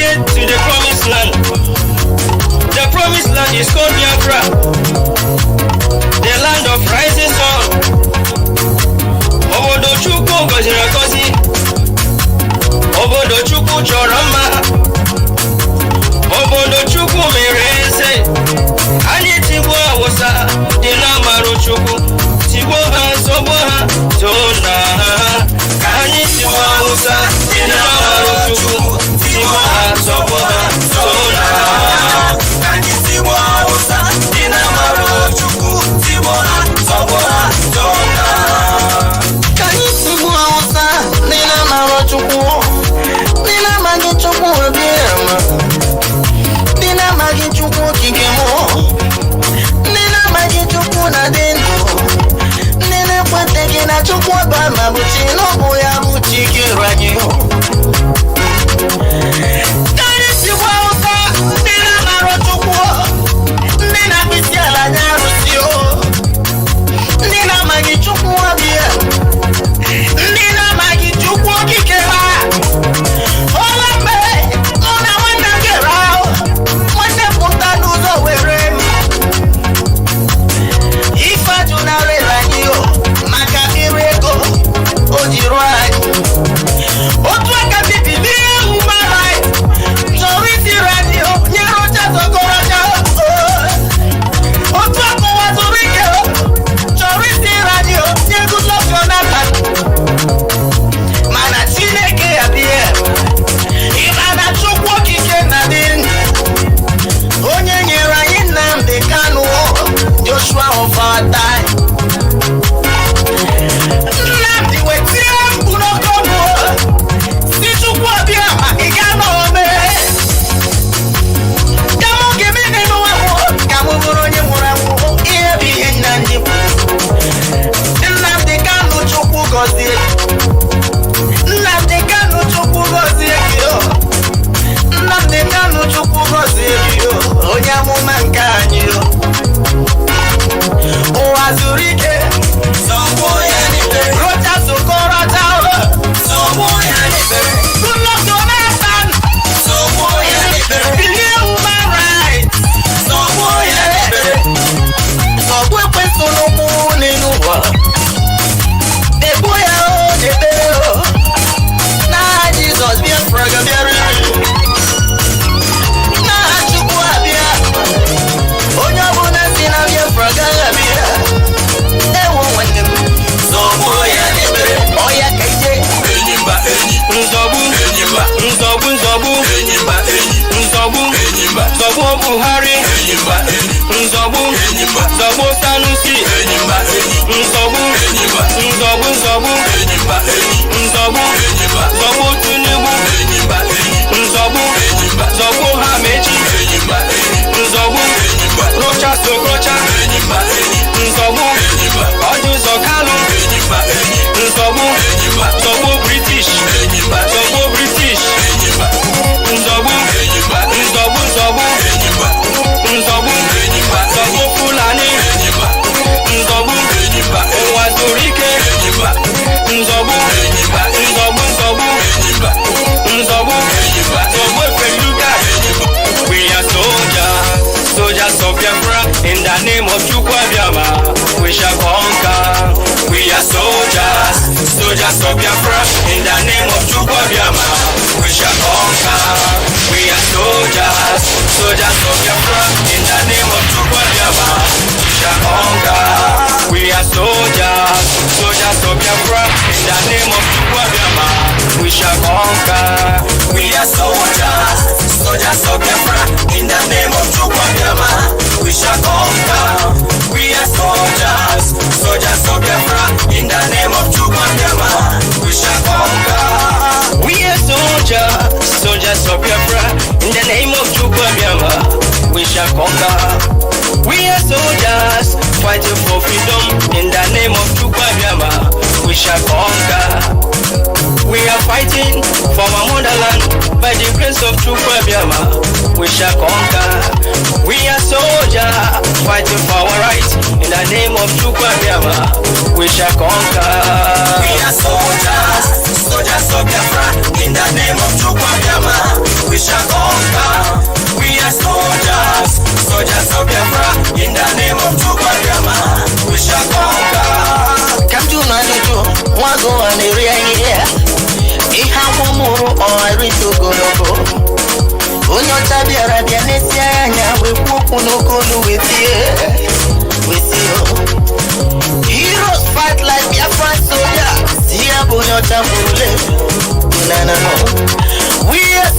made to the promised land. The promised land is called Biafra, the land of rising sun. Obodo Chukwu gọziri agọzi, obodo Chukwu chọrọ mma, obodo Chukwu mere eze. Anyị tigbuo Awụsa dị n'amarụ Chukwu, tigbuo ha zọgbuo ha zona ha. Ka anyị tigbuo Awụsa dị n'amarụ Chukwu, tigbuo ha zọgbuo ha zona ha. Ka anyị tigbuo Awụsa dị n'amarụ Chukwu, tigbuo ha zọgbuo ha zona ha. Ka anyị tigbuo Awụsa dị n'amarụ Chukwu, dị n'amaghị Chukwu Obiano, dị n'amaghị Chukwu okike mụ, dị n'amaghị Chukwu na dị ndụ, ndị na-ekweteghị na Chukwu ọba ma bụ chi n'ọbụ ya bụ chi kere anyị. Ka anyị tigbuo Awụsa dị n'amarụ Chukwu, ndị na-akpịsị ala anya arụsị o, ndị na-amaghị Chukwu Obiano, ndị na-amaghị Chukwu okike ha. Otu aka bibi human rights, chọrọ isi radio nye rocha sokorocha. Otu aka ụwa zuru ike, chọrọ isi radio nye Goodluck Jonathan. Mana Chineke ya bịa, ịma na Chukwu okike na dị ndụ, onye nyere anyị Nnamdi Kanu, Joshua of our time. Onye amụma nke anyị ụwa zuru ike, sọgbuo ya n'ikpere. Rocha sokorocha, sọgbuo ya n'ikpere. Goodluck Jonathan, sọgbuo ya n'ikpere. Bilie human rights, sọgbuo ya n'ikpere. Sọgbu ekwesị n'ụkwụ n'elu ụwa, degbuo ya n'ekpere. N'aha Jizọs Biafra ga-abịara. Onye ọbụla si na Biafra gaghị abịa. Ewo nwanne m, zọgbuo ya n'ekpere. Ọya ka ije enyimba enyi, nzọgbu enyimba, nzọgbu nzọgbu enyimba enyi, nzọgbu enyimba, zọgbu Buhari enyimba enyi, nzọgbu enyimba, zọgbu Sanusi enyimba enyi, nzọgbu enyimba, nzọgbu nzọgbu enyimba enyi, nzọgbu enyimba, zọgbu Tinubu enyimba enyi, nzọgbu enyimba, zọgbu Hamechi enyimba enyi, nzọgbu Rocha sokorocha, nzọgbu Ọdụzọ Kalụ, nzọgbu zọgbu British, zọgbu British, nzọgbu nzọgbu nzọgbu nzọgbu zọgbu Fulani, nzọgbu ụwa zuru ike, nzọgbu nzọgbu nzọgbu nzọgbu zọgbu Efeluga. We are soldiers, soldiers of Biafra, in the name of Chukwuemeka, we shall conquer. We are soldiers, soldiers of Biafra, in the name of Chukwuemeka, we shall conquer. We are soldiers, soldiers of Biafra, in the name of Chukwuemeka, we shall conquer. We are soldiers, soldiers of Biafra, in the name of Chukwuemeka, we shall conquer. We are soldiers, soldiers of Biafra, in the name of Chukwuemeka, we shall conquer. We are soldiers, soldiers of Biafra, in the name of Chukwuemeka, we shall conquer. We are soldiers, soldiers of Biafra, in the name of Chukwuemeka, we shall conquer. We are soldiers, fighting for freedom, in the name of Chukwuemeka, we shall conquer. We are fighting for our motherland, by the grace of Chukwuemeka, we shall conquer. We are soldiers, fighting for our rights, in the name of Chukwuemeka, we shall conquer. We are soldiers, soldiers of Biafra, in the name of Chukwuemeka, we shall conquer. Tabiara Bianesia, we walk on Okolu with you. We see heroes fight like Biafra soldiers. Here, Bonota Mule. We are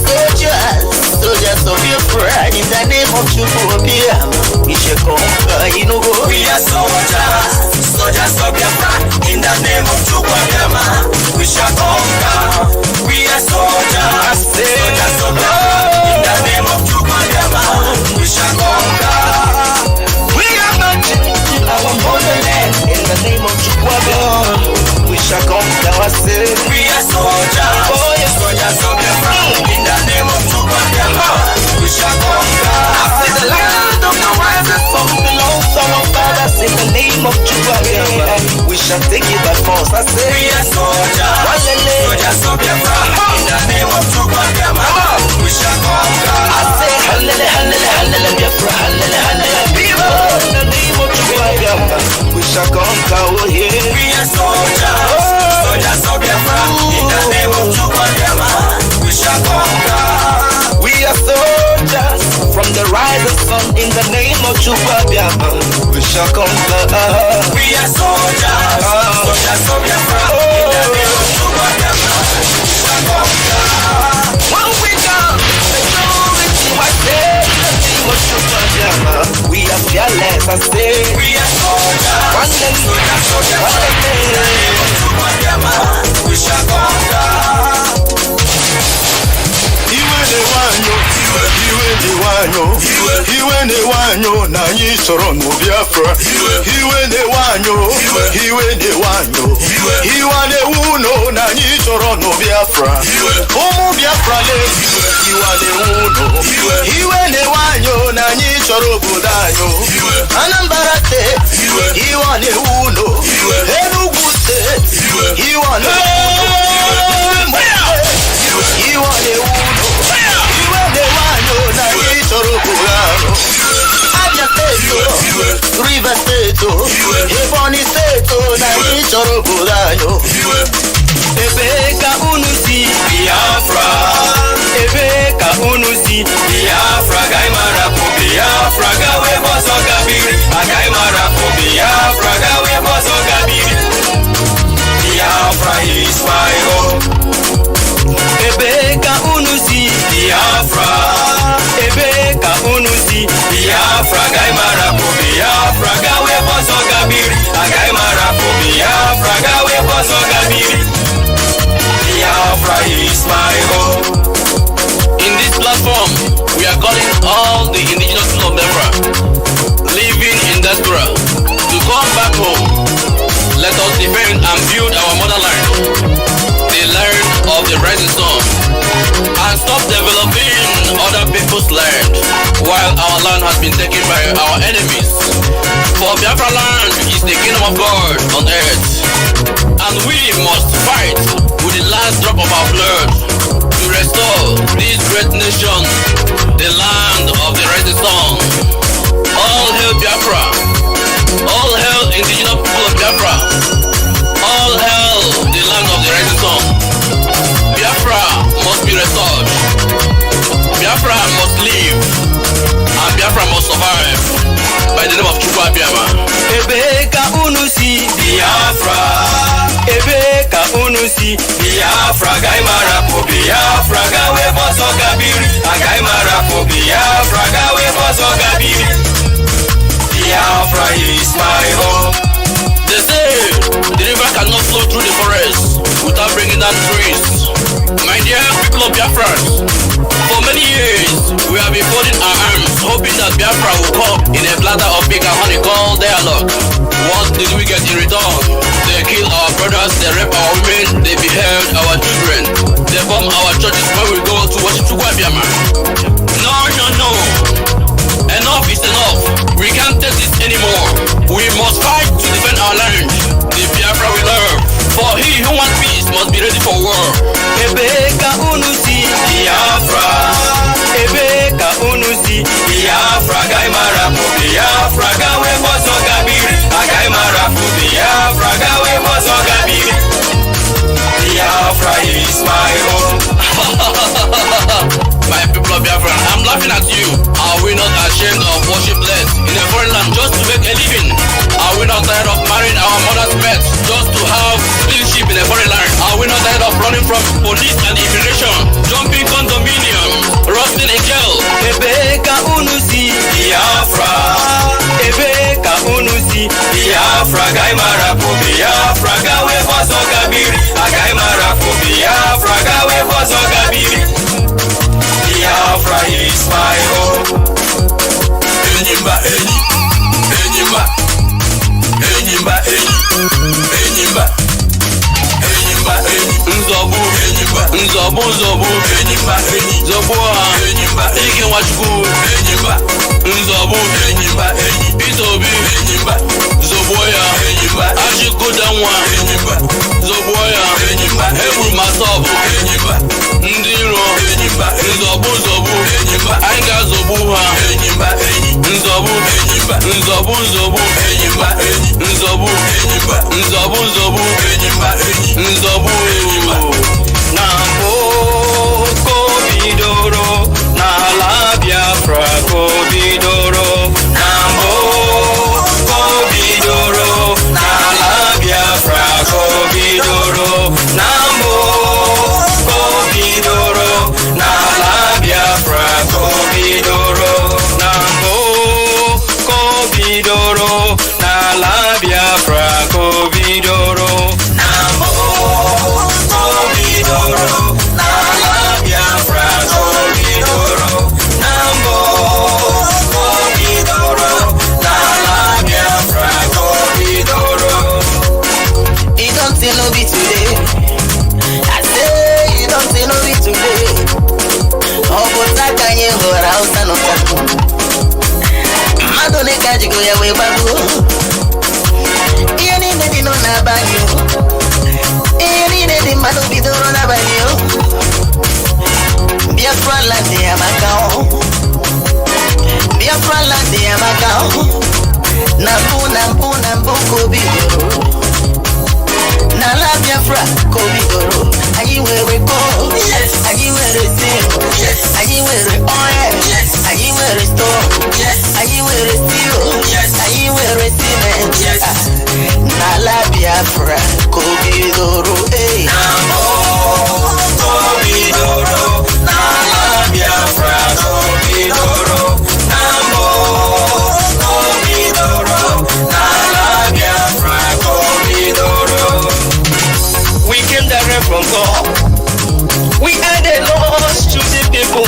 soldiers of Biafra. In the name of Chukwuemeka, we shall conquer. We are soldiers of Biafra. In the name of Chukwuemeka, we shall conquer. We are soldiers of Biafra. In the name of Chukwuemeka, we shall conquer. We are marching to our motherland. In the name of Chukwuemeka, we shall conquer ourselves. We are soldiers of Biafra. In the name of Chukwuemeka, we shall conquer. I see the land of the rising sun belongs to our fathers. In the name of Chukwuemeka, we shall take it by force. I say we are soldiers of Biafra. In the name of Chukwuemeka, we shall conquer. I say hallelujah, Biafra, hallelujah, people. In the name of Chukwuemeka, we shall conquer. Oh yeah, we are soldiers of Biafra. In the name of Chukwuemeka, we shall conquer. We are soldiers from the rising sun. In the name of Chukwuemeka, we shall conquer. We are soldiers of Biafra. In the name of Chukwuemeka, we shall conquer. When we come, I say, in the name of Chukwuemeka, we are fearless. I say, we are soldiers of Biafra. In the name of Chukwuemeka, we shall conquer. Iwe ne wanyo na nyi soro no Biafra. Iwe ne wanyo Iwa ne uno na nyi soro no Biafra. Omu Biafra le iwa ne uno. Iwe ne wanyo na nyi soro budanyo. Anambra te iwa ne uno. Enugu te iwa ne uno. Iwa ne uno. Abia State, River State, Ebonyi State, na Ichoro Budanyo. Ebeka unusi Biafra, Ebeka unusi Biafra, Gaimara po Biafra, gawe bozo gabiri, Gaimara po Biafra, gawe bozo gabiri. Biafra is my home. Ebeka unusi Biafra, Ebeka unusi Biafra, Gaimara po Biafra, gawe bozo gabiri, Gaimara po Biafra, gawe bozo gabiri. Biafra is my home. In this platform, we are calling all the indigenous people of Biafra living in diaspora to come back home. Let us defend and build our motherland, the land of the rising sun, and stop developing other people's land while our land has been taken by our enemies. For Biafra land is the kingdom of God on earth, and we must fight with the last drop of our blood to restore this great nation, the land of the rising sun. All hail Biafra! All hail indigenous people of Biafra! All hail the land of the rising sun! Biafra must be restored. Biafra must live, and Biafra must survive by the name of Chukwuemeka. Ebeka unusi Biafra, Ebeka unusi Biafra, Gaimara po Biafra, gawe bozo gabiri, Gaimara po Biafra, gawe bozo gabiri. Biafra is my home. They say the river cannot flow through the forest without bringing down trees. My dear people of Biafra, for many years we have been folding our arms, hoping that Biafra will come in a platter of big and honey called dialogue. What did we get in return? They kill our brothers, they rape our women, they behead our children, they bomb our churches when we go to worship Chukwuemeka. No. Enough is enough. We can't take this anymore. We must fight to defend our land, the Biafra we love. For he who wants peace must be ready for war. Ebeka unusi Biafra, Ebeka unusi Biafra, Gaimara po Biafra, gawe bozo gabiri, Gaimara po Biafra, gawe bozo gabiri. Biafra is my home. My people of Biafra, I'm laughing we not ashamed of worship-less in a foreign land just to make a living? Are we not tired of marrying our mother's pets just to have citizenship in a foreign land? Are we not tired of running from police and immigration, jumping condominium, rusting in jail? Ebeka unusi Biafra, Ebeka unusi Biafra, gaimara po Biafra, gawe foso kabiri, gaimara po Biafra, gawe foso kabiri. Biafra is my home. Enyimba eni, enyimba, enyimba eni, enyimba, enyimba eni. Nzobu, enyimba, nzobu, nzobu, enyimba eni. Zobu ha, enyimba, ike wachku, enyimba, nzobu, enyimba eni. Itobi, enyimba, zobu ya, enyimba, ashikudanwa, enyimba, zobu ya, enyimba, ebu masobu, enyimba, ndiro, enyimba, nzobu, nzobu, enyimba, ainga zobu ha, enyimba eni. Nzobu, enyimba, nzobu, nzobu, enyimba eni. Nzobu, enyimba, nzobu, nzobu, enyimba eni. Nzobu, Nambo Kobidoro, Nala Biafra Kobidoro, Nambo Kobidoro, Nala Biafra Kobidoro, Nambo Kobidoro, Nala Biafra Kobidoro, Nambo Kobidoro, Nala Biafra Kobidoro, Nambo Kobidoro, Nala Biafra Kobidoro, Nambo Kobidoro, Nala Biafra Kobidoro. You don't say no be today. I say you don't say no be today. Oh, but I can't hear her house and Madonna kaji go ya we babu. Yeni ne no na banyo. Yeni ne madu bidoro na banyo. Biafra land ya makao. Biafra land ya makao. Nambu kobidoro. Nala Biafra kobidoro. Ayi where go. Yes. Ayi where sing. Yes. Ayi where oil. Yes. Ayi where store. Yes. Ayi where steel. Yes. Ayi where cement. Yes. Nala Biafra kobidoro. Hey. Nambo kobidoro. Nala Biafra kobidoro. Nambo kobidoro. Nala Biafra kobidoro. We came direct from God. We are the lost choosing people.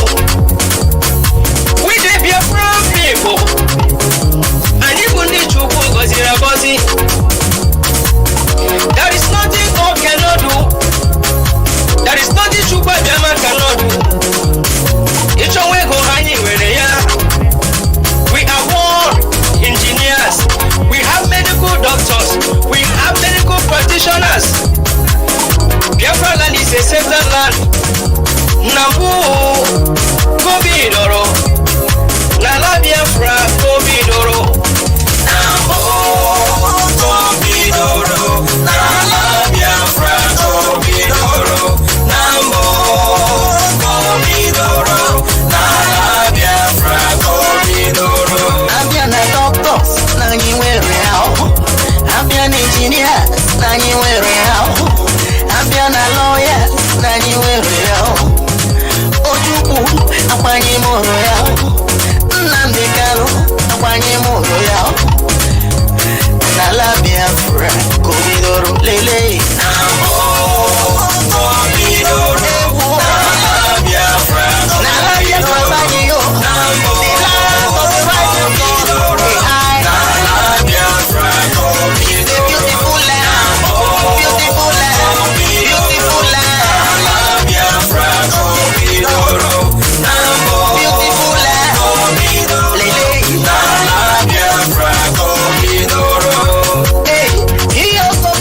We the Biafra people. And even the Chukwu Gozi. There is nothing God cannot do. There is nothing Chukwuemeka cannot do. It's a way go hanging where they are. We are born engineers. We have medical doctors. We have medical practitioners. Biafra land is a settled land. Nambu Kobidoro, Nala Biafra Kobidoro, Nambu Kobidoro, Nala Biafra Kobidoro, Nambu Kobidoro, Nala Biafra Kobidoro. Abiana doctors, nani wewe hao. Abiana engineers, nani wewe hao. Abiana lawyers, nani wewe hao. Ojukwu akwanye moro yao. Nnamdi Kanu akwanye moro yao. Nala Biafra kobidoro lele. Nambo kobidoro. Nala Biafra kobidoro. Nala Biafra banyo. Nambo kobidoro. Nala Biafra kobidoro. Beautiful land. Beautiful land. Beautiful land. Nala Biafra kobidoro. Nambo beautiful land. Kobidoro. Lele. Nala Biafra kobidoro. Hey, iyo go.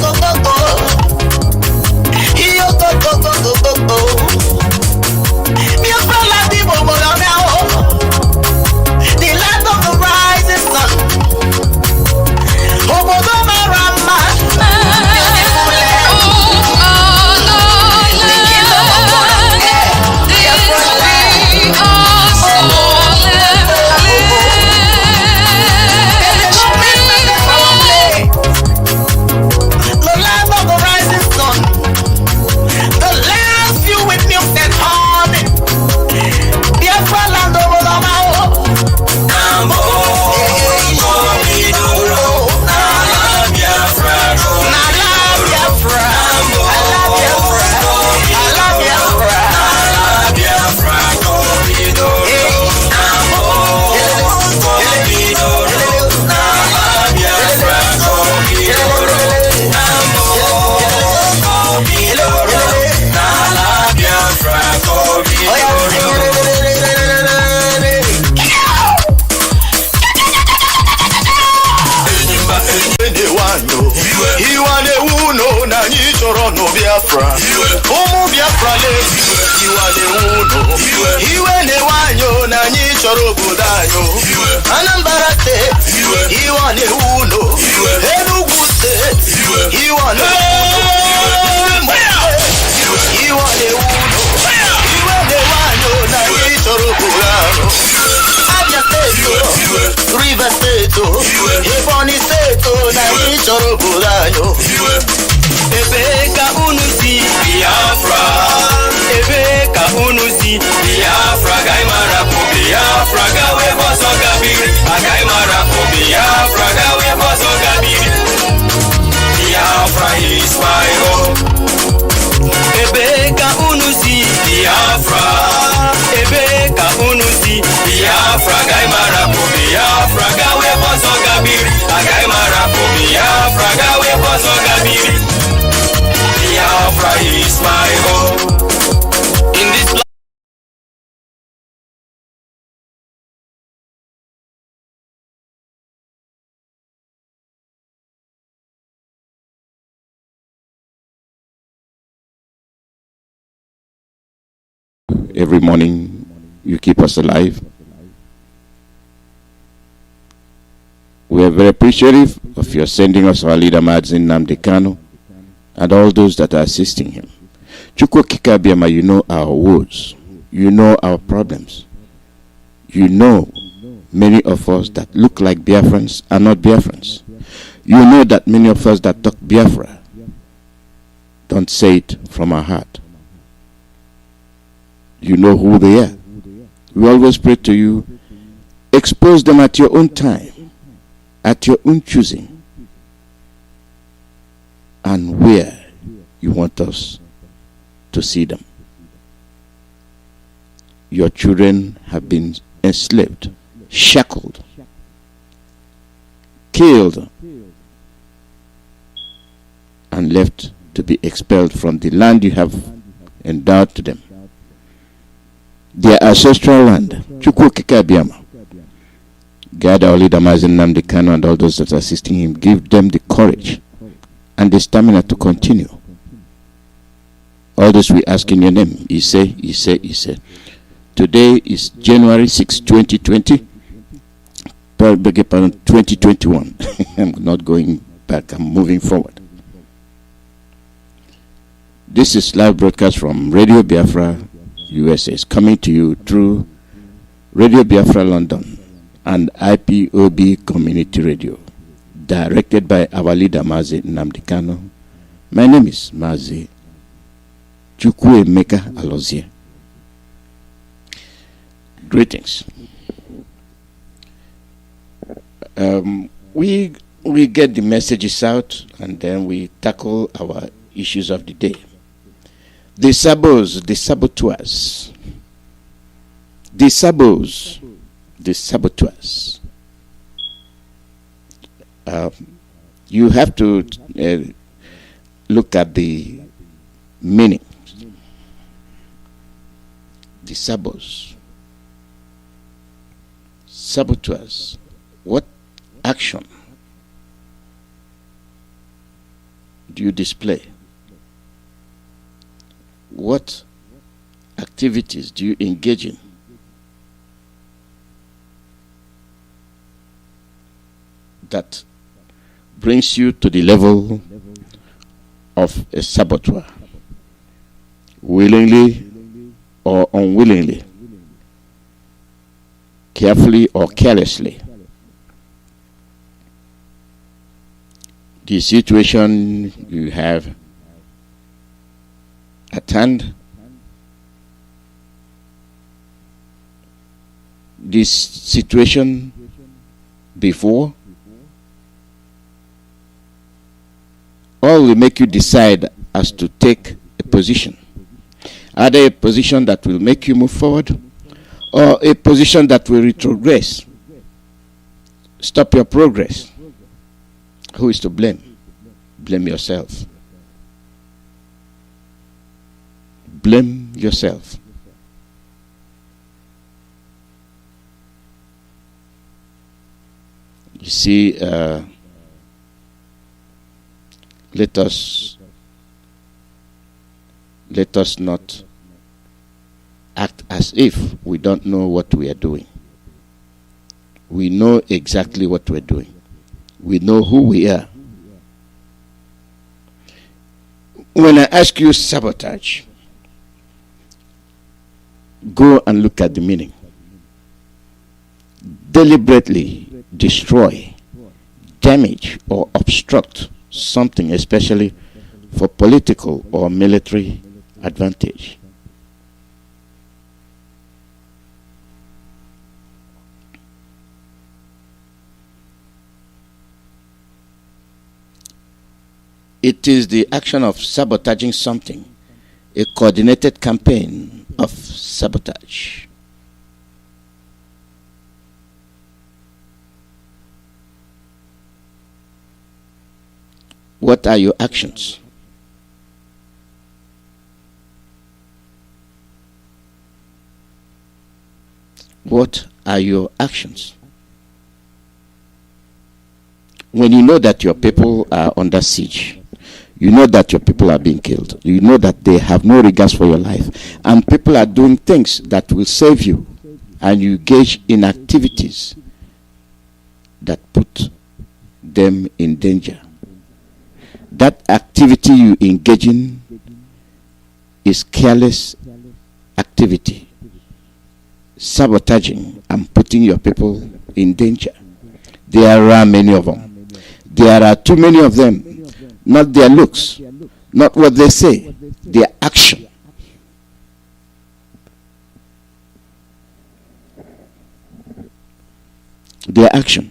Biafra. Umu Biafra le. Iwa le uno. Iwe ne wanyo na nyi choro budanyo. Anambra State. Iwa le uno. Enugu State. Iwa le uno. Iwa le uno. Iwe ne wanyo na nyi choro budanyo. Abia State. River State. Ebonyi State. Na nyi choro budanyo. Ebe ka unu si Biafra. Ebe ka unu si Biafra. Gai marapo Biafra. Gawe boso gabiri. Gai marapo Biafra. Gawe boso gabiri. Biafra is my home. Ebe ka unu si Biafra. Ebe ka unu si Biafra. Gai marapo Biafra. Gawe boso gabiri. Gai marapo Biafra. Gawe boso gabiri. Biafra is my home. In this life. Every morning you keep us alive. We are very appreciative of your sending us our leader Mazi Nnamdi and all those that are assisting him. Chukwuemeka, you know our woes, you know our problems, you know many of us that look like Biafrans are not Biafrans. You know that many of us that talk Biafra don't say it from our heart. You know who they are. We always pray to you, expose them at your own time, at your own choosing, and where you want us to see them. Your children have been enslaved, shackled, killed, and left to be expelled from the land you have endowed to them. Their ancestral land, Chukwuemeka, guide our leader Mazi Nnamdi and all those that are assisting him, give them the courage and the stamina to continue. All this we ask in your name. Ise. Today is January 6, 2020. Beg your pardon, 2021. I'm not going back, I'm moving forward. This is live broadcast from Radio Biafra USA. Is coming to you through Radio Biafra London and IPOB Community Radio, directed by our leader Mazi Nnamdi. My name is Mazi Chukwuemeka Alozi. Greetings. We get the messages out and then we tackle our issues of the day. The saboteurs. You have to look at the meaning. The saboteurs. What action do you display? What activities do you engage in that brings you to the level of a saboteur, willingly or unwillingly, carefully or carelessly? The situation you have at hand, this situation before, all will make you decide as to take a position. Either a position that will make you move forward or a position that will retrogress, stop your progress. Who is to blame? Blame yourself. Blame yourself. You see, let us let us not act as if we don't know what we are doing. We know exactly what we're doing. We know who we are. When I ask you sabotage, go and look at the meaning. Deliberately destroy, damage, or obstruct something, especially for political or military advantage. It is the action of sabotaging something, a coordinated campaign of sabotage. What are your actions? What are your actions? When you know that your people are under siege, you know that your people are being killed, you know that they have no regards for your life, and people are doing things that will save you, and you engage in activities that put them in danger. That activity you engage in is careless activity, sabotaging and putting your people in danger. There are many of them. There are too many of them. Not their looks, not what they say, their action. Their action.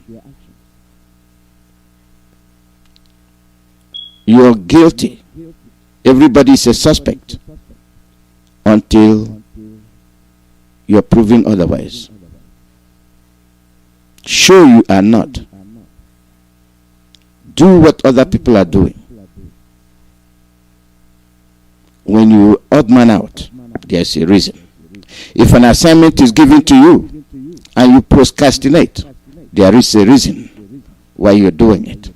You're guilty. Everybody is a suspect until you're proven otherwise. Sure, you are not. Do what other people are doing. When you odd man out, there's a reason. If an assignment is given to you and you procrastinate, there is a reason why you're doing it.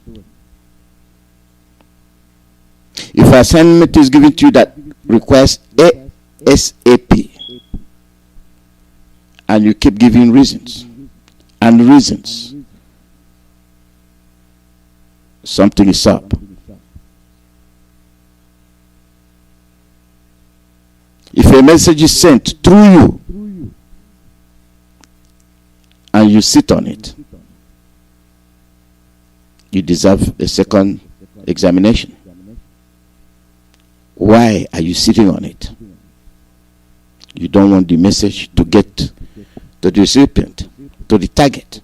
If an assignment is given to you that requires ASAP, and you keep giving reasons and reasons, something is up. If a message is sent through you and you sit on it, you deserve a second examination. Why are you sitting on it? You don't want the message to get to the recipient, to the target.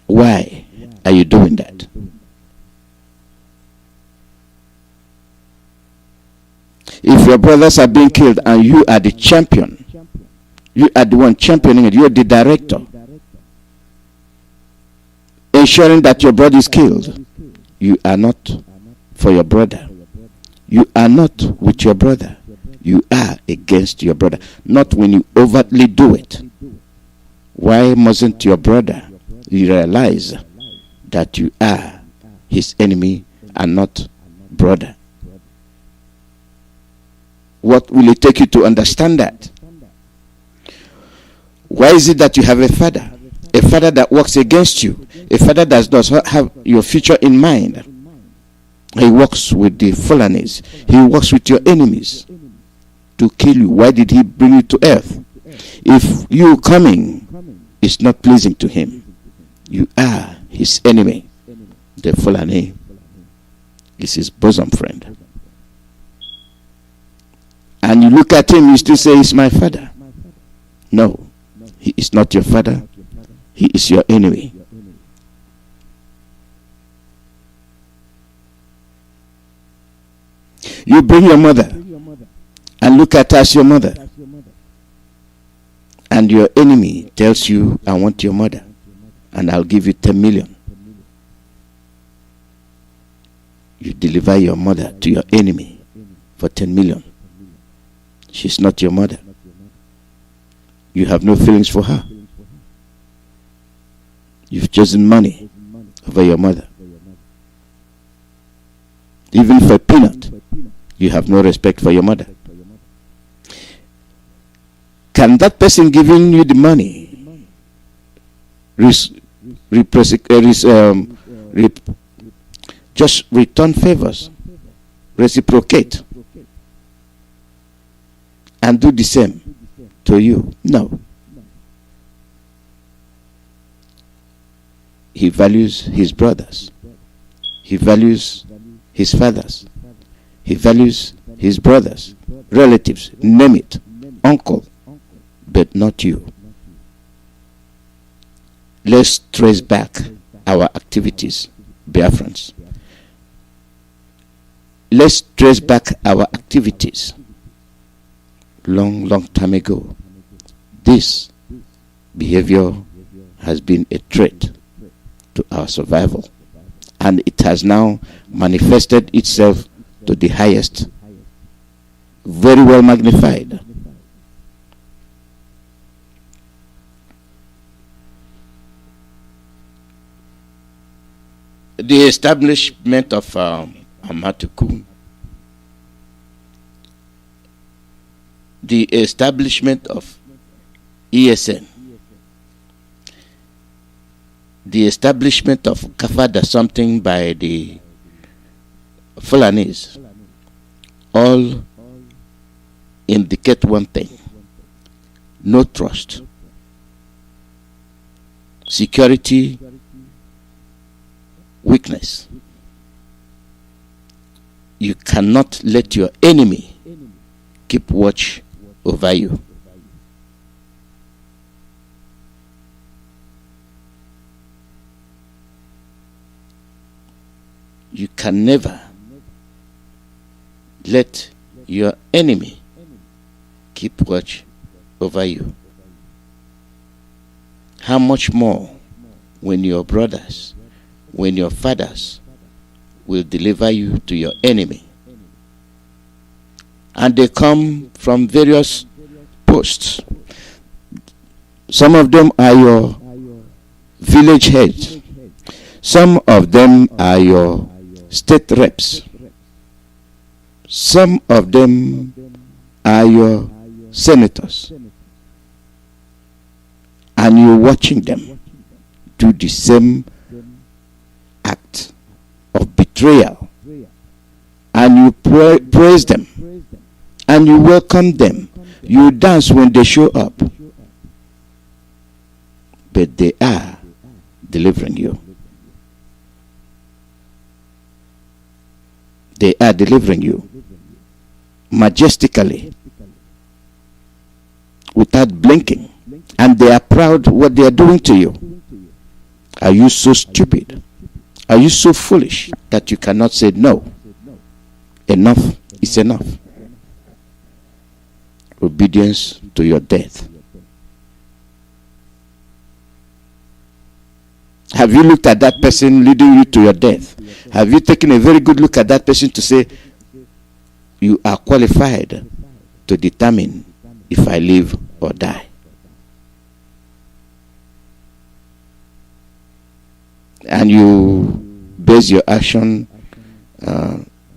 Why are you doing that? If your brothers are being killed and you are the champion, you are the one championing it, you are the director, ensuring that your brother is killed, you are not for your brother. You are not with your brother. You are against your brother. Not when you overtly do it. Why mustn't your brother realize that you are his enemy and not brother? What will it take you to understand that? Why is it that you have a father that works against you, a father that does not have your future in mind? He works with the Fulanis, he works with your enemies to kill you. Why did he bring you to earth? If you coming is not pleasing to him, you are his enemy. The Fulani is his bosom friend. And you look at him, you still say, he's my father. No, he is not your father. He is your enemy. You bring your mother and look at her as your mother. And your enemy tells you, I want your mother and I'll give you 10 million. You deliver your mother to your enemy for 10 million. She's not your mother. You have no feelings for her. You've chosen money over your mother. even for a peanut, you have no respect for your mother. Can that person giving you the money just return favors, reciprocate, and do the same to you? No. He values his brothers. He values his fathers. He values his brothers, relatives, name it, uncle, but not you. Let's trace back our activities, Biafrans. Let's trace back our activities long time ago. This behavior has been a threat to our survival, and it has now manifested itself to the highest, very well magnified. The establishment of Amatuku, the establishment of ESN, the establishment of Kafada something by the Fulanis, all indicate one thing: no trust, security weakness. You cannot let your enemy keep watch over you. You can never let your enemy keep watch over you. How much more when your brothers, when your fathers will deliver you to your enemy? And they come from various posts. Some of them are your village heads. Some of them are your state reps. Some of them are your senators. And you're watching them do the same act of betrayal. And you praise them. And you welcome them. You dance when they show up. But they are delivering you. They are delivering you majestically, without blinking, and they are proud what they are doing to you. Are you so stupid? Are you so foolish that you cannot say no? Enough is enough. Obedience to your death. Have you looked at that person leading you to your death? Have you taken a very good look at that person to say, you are qualified to determine if I live or die? And you base your action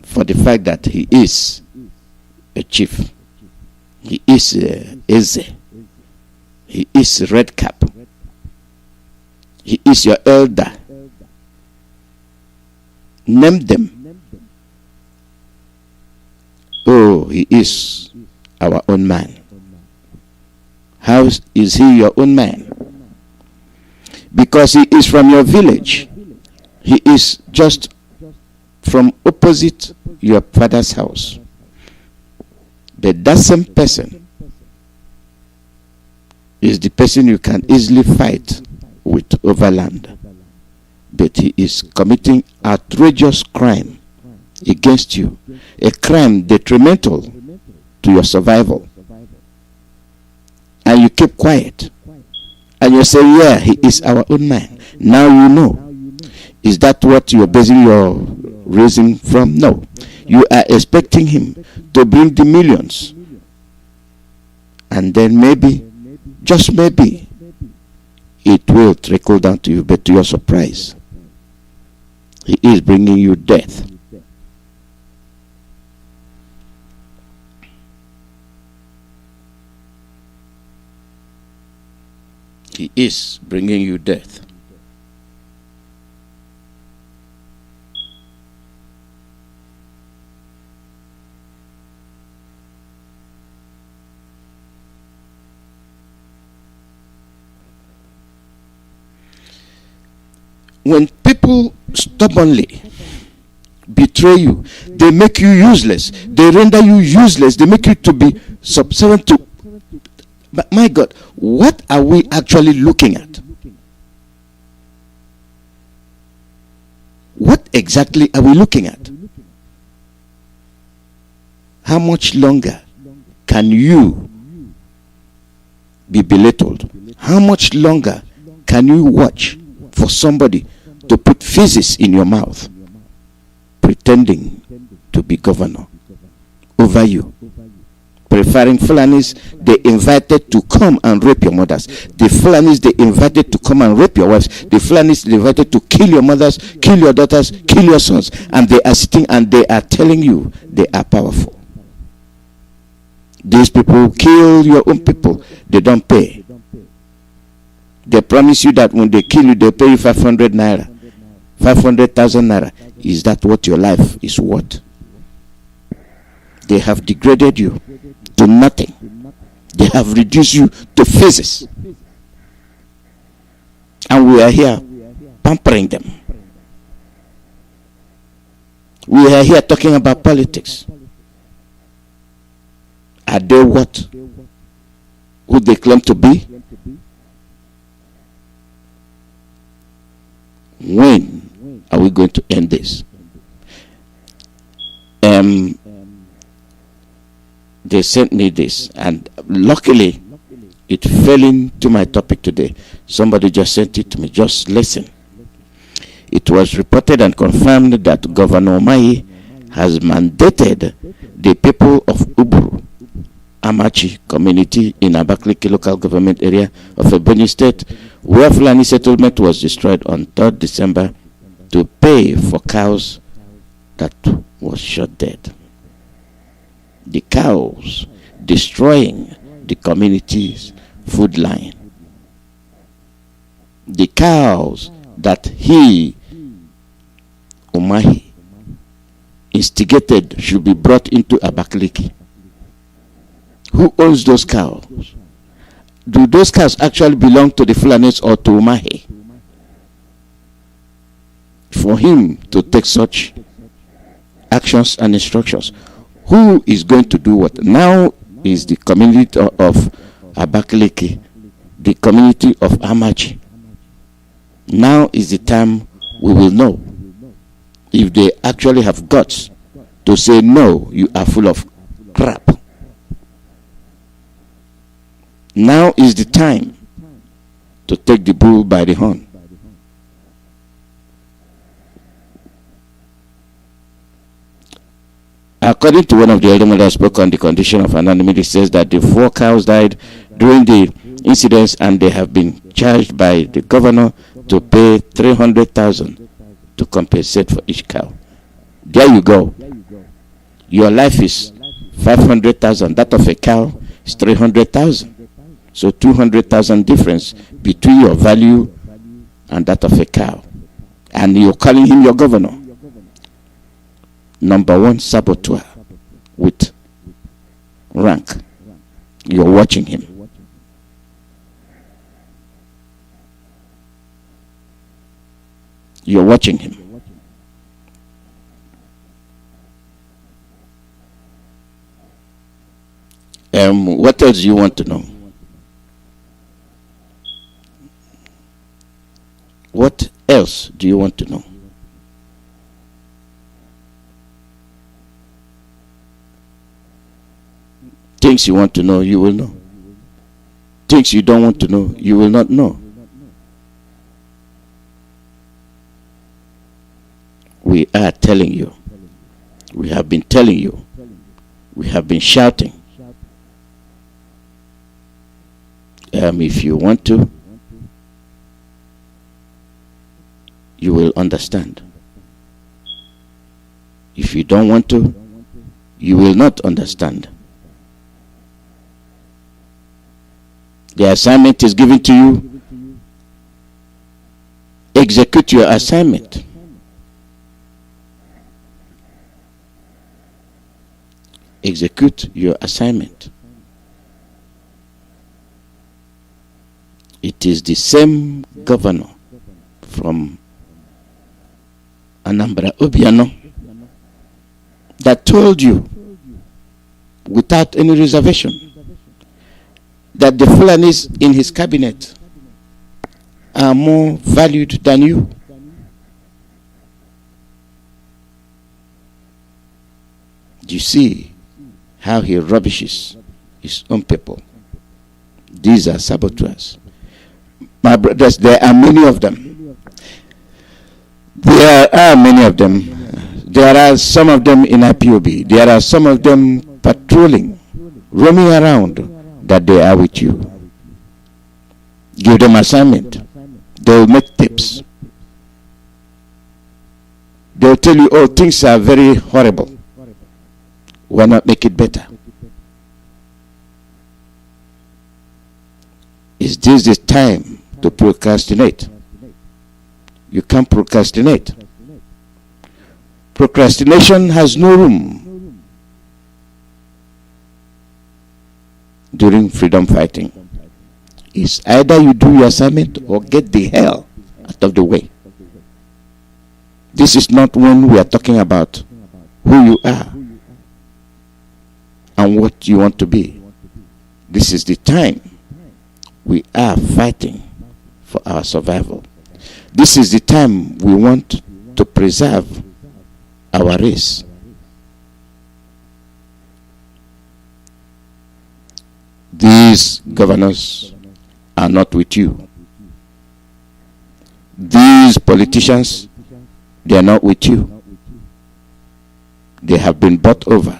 for the fact that he is a chief. He is Eze. He is Red Cap. He is your elder. Name them. Oh, he is our own man. How is he your own man? Because he is from your village. He is just from opposite your father's house. But that same person is the person you can easily fight with over land. But he is committing outrageous crime against you, a crime detrimental to your survival. And you keep quiet. And you say, yeah, he is our own man. Now you know. Is that what you're basing your reason from? No. You are expecting him to bring the millions. And then maybe, just maybe, it will trickle down to you. But to your surprise, he is bringing you death. He is bringing you death. When people stubbornly betray you, they make you useless, they render you useless, they make you to be subservient to. But my God, what are we actually looking at? What exactly are we looking at? How much longer can you be belittled? How much longer can you watch for somebody to put feces in your mouth, pretending to be governor over you? Preferring Fulanis they invited to come and rape your mothers. The Fulanis they invited to come and rape your wives. The Fulanis they invited to kill your mothers, kill your daughters, kill your sons. And they are sitting and they are telling you they are powerful. These people kill your own people. They don't pay. They promise you that when they kill you, they pay you 500 naira. 500,000 naira. Is that what your life is worth? They have degraded you to nothing. They have reduced you to physics. And we are here pampering them. We are here talking about politics. Are they what? Who they claim to be? When are we going to end this? They sent me this, and luckily it fell into my topic today. Somebody just sent it to me. Just listen. It was reported and confirmed that Governor Mai has mandated the people of Uburu Amachi community in Abakaliki local government area of Ebonyi State, where Fulani settlement was destroyed on 3rd December, to pay for cows that was shot dead. The cows destroying the community's food line. The cows that he, Umahi, instigated should be brought into Abakaliki. Who owns those cows? Do those cows actually belong to the Fulanis or to Umahi? For him to take such actions and instructions, who is going to do what? Now is the community of Abakaliki, the community of Amachi. Now is the time we will know if they actually have guts to say, no, you are full of crap. Now is the time to take the bull by the horn. According to one of the elder mothers spoke on the condition of anonymity, says that the 4 cows died during the incidents and they have been charged by the governor to pay 300,000 to compensate for each cow. There you go. Your life is 500,000. That of a cow is 300,000. So 200,000 difference between your value and that of a cow. And you're calling him your governor. Number one saboteur with rank. You're watching him. You're watching him. What else do you want to know? What else do you want to know? Things you want to know, you will know. Things you don't want to know, you will not know. We are telling you. We have been telling you. We have been shouting. If you want to, you will understand. If you don't want to, you will not understand. The assignment is given to you Execute your assignment. Execute your assignment. It is the same governor from Anambra, Obiano, that told you without any reservation that the Fulanis in his cabinet are more valued than you. Do you see how he rubbishes his own people? These are saboteurs. My brothers, there are many of them. There are many of them. There are some of them in IPOB. There are some of them patrolling, roaming around, that they are with you. Give them assignment. They will make tips. They will tell you, oh, things are very horrible. Why not make it better? Is this the time to procrastinate? You can't procrastinate. Procrastination has no room during freedom fighting. It's either you do your assignment or get the hell out of the way. This is not when we are talking about who you are and what you want to be. This is the time we are fighting for our survival. This is the time we want to preserve our race. These governors are not with you. These politicians, they are not with you. They have been bought over.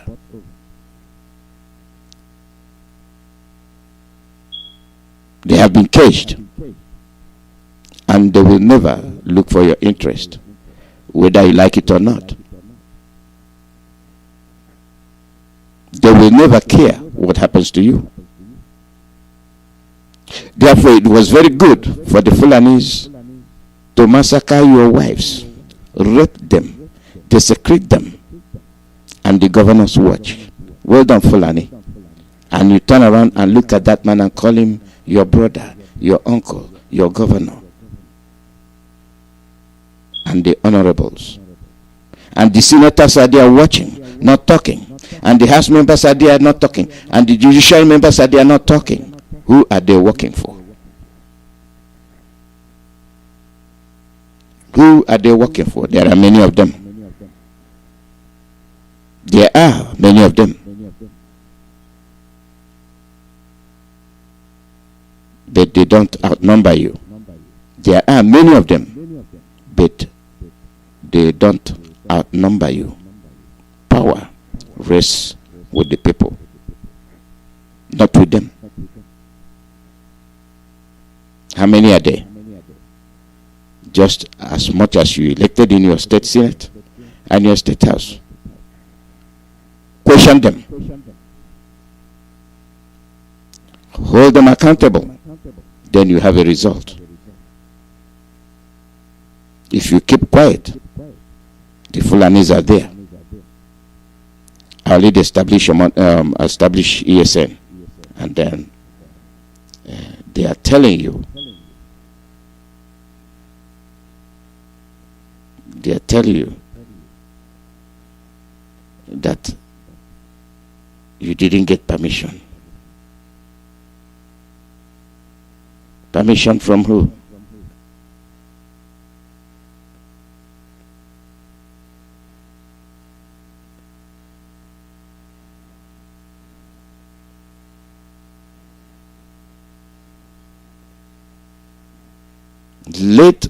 They have been caged, and they will never look for your interest, whether you like it or not. They will never care what happens to you. Therefore, it was very good for the Fulanis to massacre your wives, rape them, desecrate them, and the governors watch. Well done, Fulani. And you turn around and look at that man and call him your brother, your uncle, your governor, and the honorables. And the senators are there watching, not talking. And the House members are there not talking. And the judicial members are there not talking. Who are they working for? Who are they working for? There are many of them. There are many of them. But they don't outnumber you. There are many of them, but they don't outnumber you. Power rests with the people, not with them. How many are there? Just as much as you elected in your state senate and your state house. Question them. Hold them accountable. Then you have a result. If you keep quiet, the Fulanis are there. I'll need establish ESN, and then they are telling you. They are telling you that you didn't get permission. Permission from who? Let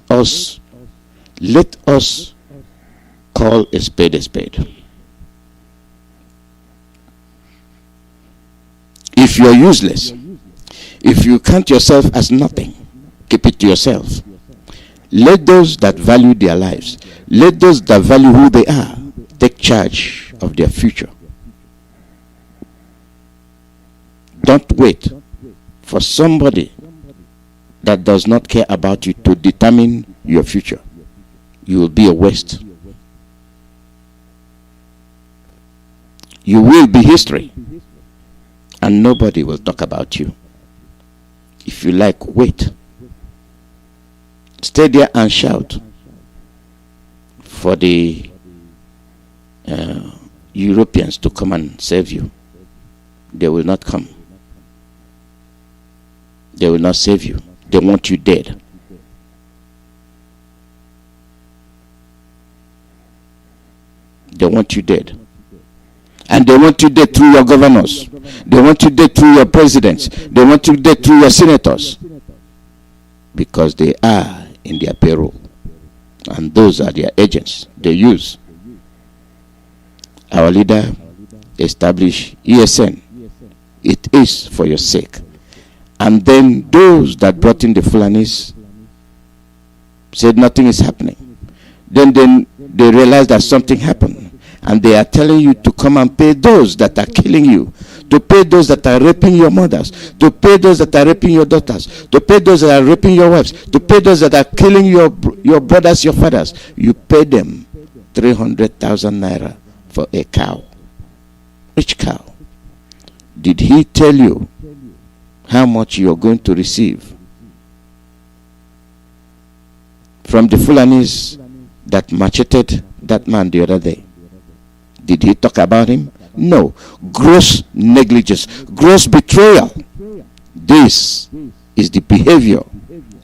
us call a spade a spade. If you're useless, if you count yourself as nothing, keep it to yourself. Let those that value their lives, let those that value who they are, take charge of their future. Don't wait for somebody that does not care about you to determine your future, you will be a waste. You will be history, and nobody will talk about you. If you like, wait. Stay there and shout for the Europeans to come and save you. They will not come. They will not save you. They want you dead. They want you dead. And they want you dead through your governors. They want you dead through your presidents. They want you dead through your senators. Because they are in their payroll. And those are their agents they use. Our leader established ESN. It is for your sake. And then those that brought in the Fulanis said nothing is happening. Then they realized that something happened. And they are telling you to come and pay those that are killing you, to pay those that are raping your mothers, to pay those that are raping your daughters, to pay those that are raping your wives, to pay those that are killing your brothers, your fathers. You pay them 300,000 naira for a cow. Which cow? Did he tell you how much you are going to receive from the Fulanis that macheted that man the other day? Did he talk about him? No. Gross negligence, gross betrayal. This is the behavior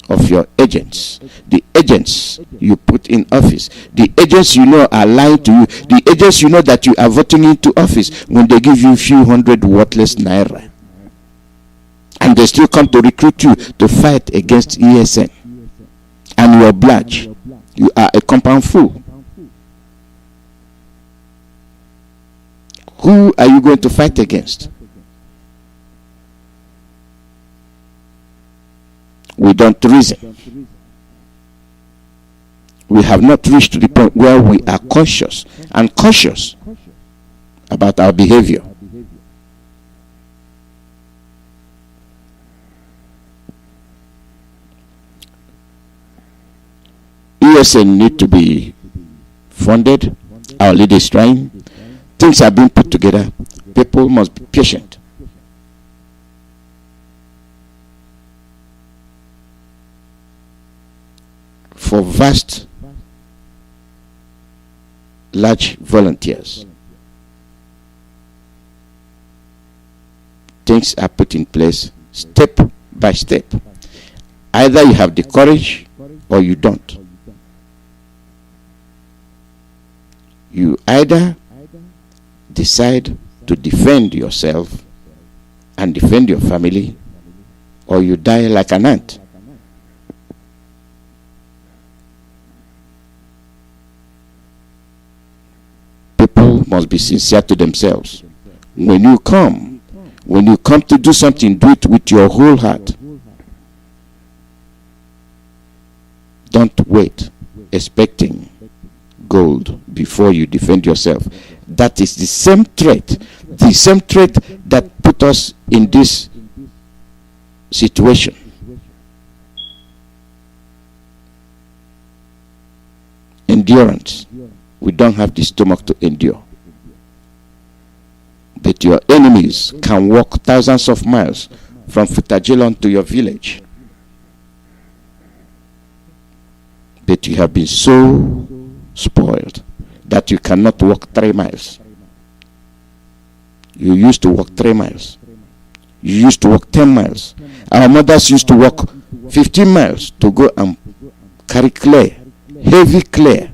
of your agents. The agents you put in office. The agents you know are lying to you. The agents you know that you are voting into office when they give you a few hundred worthless naira. And they still come to recruit you to fight against ESN. And you oblige. You are a compound fool. Who are you going to fight against? We don't reason. We have not reached to the point where we are conscious and cautious about our behavior. ESN need to be funded. Our leader is trying. Things are being put together. People must be patient. For vast, large volunteers, things are put in place step by step. Either you have the courage or you don't. You either decide to defend yourself and defend your family, or you die like an ant. People must be sincere to themselves. When you come to do something, do it with your whole heart. Don't wait expecting gold before you defend yourself. That is the same threat that put us in this situation. Endurance. We don't have the stomach to endure. But your enemies can walk thousands of miles from Futajelon to your village. But you have been so spoiled that you cannot walk 3 miles. You used to walk 3 miles. You used to walk 10 miles. Our mothers used to walk 15 miles to go and carry clay, heavy clay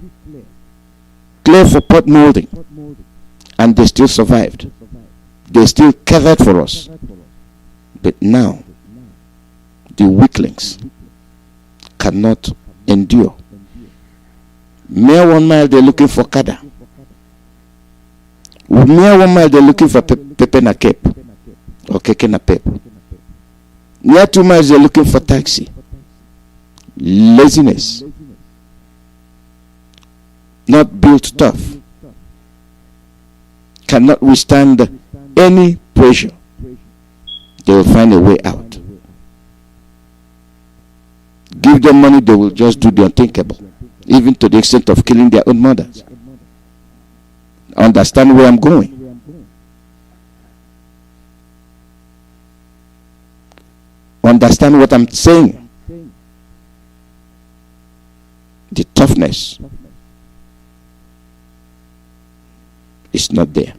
for pot molding. And they still survived. They still cared for us. But now, the weaklings cannot endure. Mere 1 mile, they're looking for kada. Mere 1 mile, they're looking for pepe na cape or keke na pep. Near 2 miles, they're looking for taxi. Laziness. Not built tough. Cannot withstand any pressure. They will find a way out. Give them money, they will just do the unthinkable, even to the extent of killing their own mothers. Understand where I'm going? Understand what I'm saying? The toughness is not there.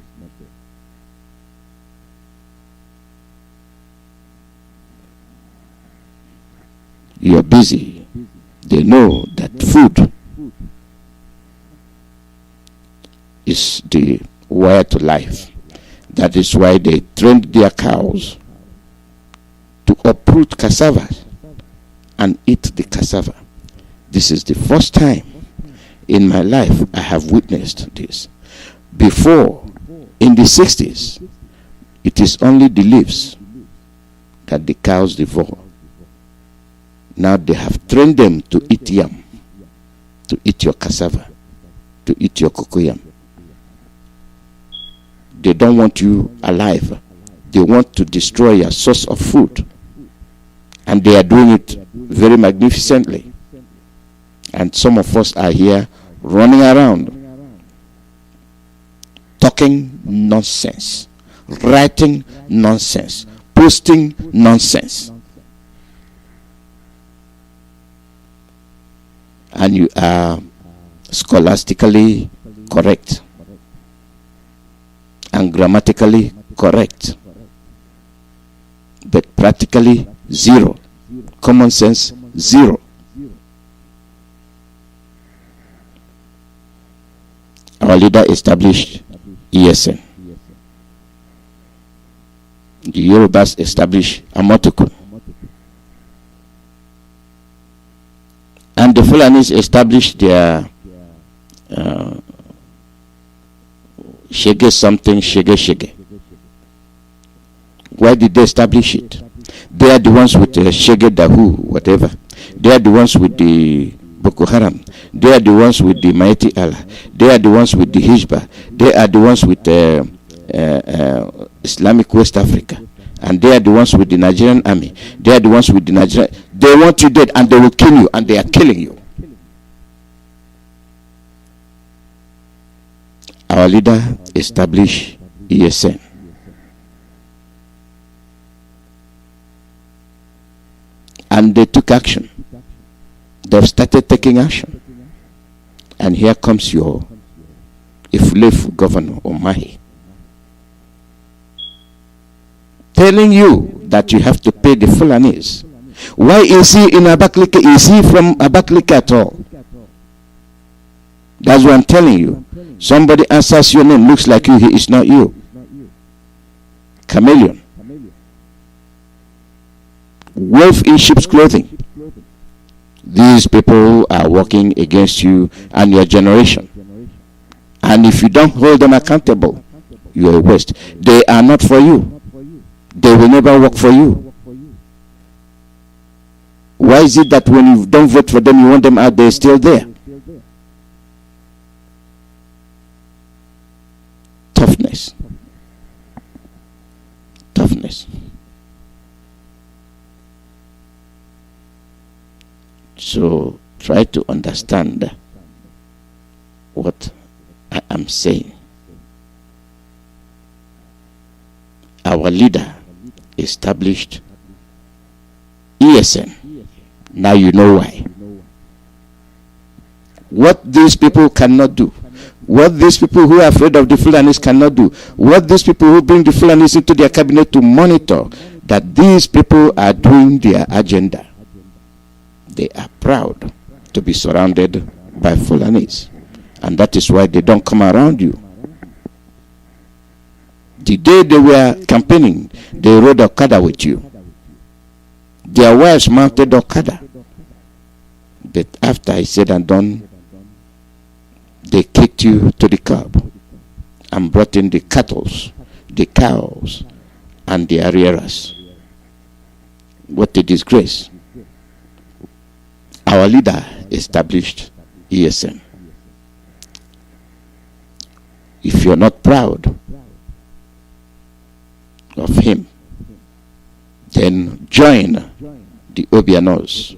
You are busy. They know that food is the wire to life. That is why they trained their cows to uproot cassava and eat the cassava. This is the first time in my life I have witnessed this. Before, in the 60s, it is only the leaves that the cows devour. Now they have trained them to eat yam, to eat your cassava, to eat your cocoyam. They don't want you alive. They want to destroy your source of food. And they are doing it very magnificently. And some of us are here running around, talking nonsense, writing nonsense, posting nonsense. And you are scholastically correct and grammatically correct, but practically zero. Common sense, zero. Our leader established ESN. The Yorubas established Amotokun. And the Fulanis established their Shege something, Shege. Why did they establish it? They are the ones with the Shege Dahu, whatever. They are the ones with the Boko Haram. They are the ones with the Mighty Allah. They are the ones with the Hizbah. They are the ones with Islamic West Africa. And they are the ones with the Nigerian army. They are the ones with the Nigerian. They want you dead and they will kill you, and they are killing you. Our leader established ESN. And they took action. They've started taking action. And here comes your Ifulefu governor, Omahi, telling you that you have to pay the Fulanis. Why is he in Abakaliki? Is he from Abakaliki at all? That's what I'm telling you. Somebody answers your name, looks like you, he is not you. Chameleon. Wolf in sheep's clothing. These people are working against you and your generation. And if you don't hold them accountable, you are a waste. They are not for you. They will never work for you. Why is it that when you don't vote for them, you want them out, they're still there? Toughness. Toughness. So try to understand what I am saying. Our leader established ESN. Now you know why. What these people cannot do, what these people who are afraid of the Fulanis cannot do, what these people who bring the Fulanis into their cabinet to monitor that these people are doing their agenda. They are proud to be surrounded by Fulanis. And that is why they don't come around you. The day they were campaigning, they rode Okada with you. Their wives mounted Okada. But after I said and done, they kicked you to the curb and brought in the cattle, the cows, and the arrieras. What a disgrace. Our leader established ESN. If you're not proud of him, then join the Obianos.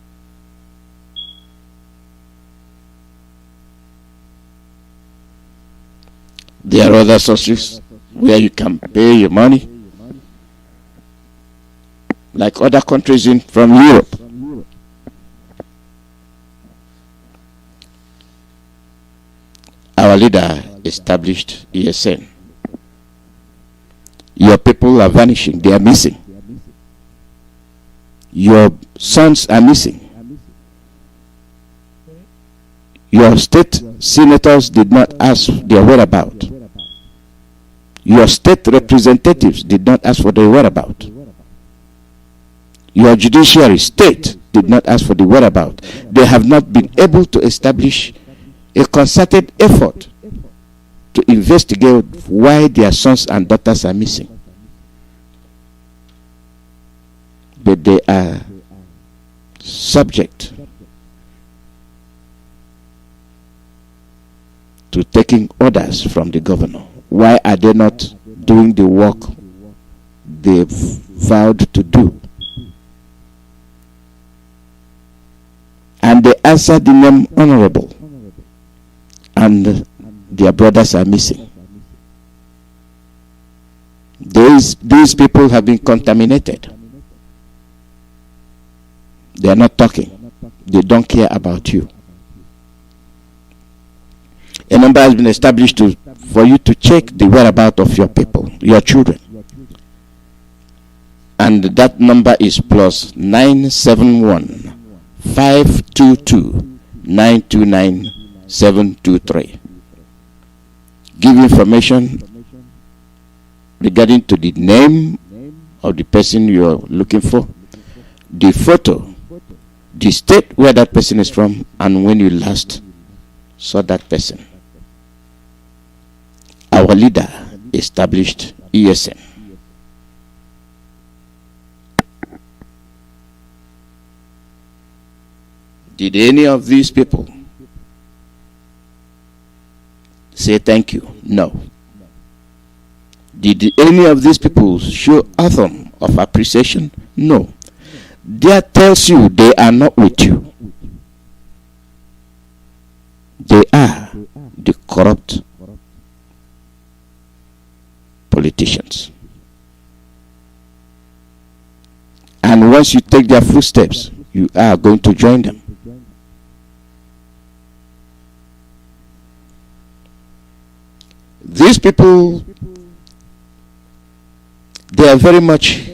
There are other sources where you can pay your money, like other countries from Europe. Our leader established ESN. Your people are vanishing. They are missing. Your sons are missing. Your state senators did not ask their whereabouts. Your state representatives did not ask for their whereabouts. Your judiciary state did not ask for the whereabouts. They have not been able to establish a concerted effort to investigate why their sons and daughters are missing. But they are subject to taking orders from the governor. Why are they not doing the work they vowed to do? And they answered the name honorable, and their brothers are missing. These people have been contaminated. They are not talking. They don't care about you. A number has been established for you to check the whereabouts of your people, your children. And that number is plus 971 522 929 723. Give information regarding to the name of the person you are looking for, the photo, the state where that person is from, and when you last saw that person. Our leader established ESN. Did any of these people say thank you? No. Did any of these people show anthem of appreciation? No. That tells you they are not with you. They are the corrupt politicians. And once you take their footsteps, you are going to join them. These people, they are very much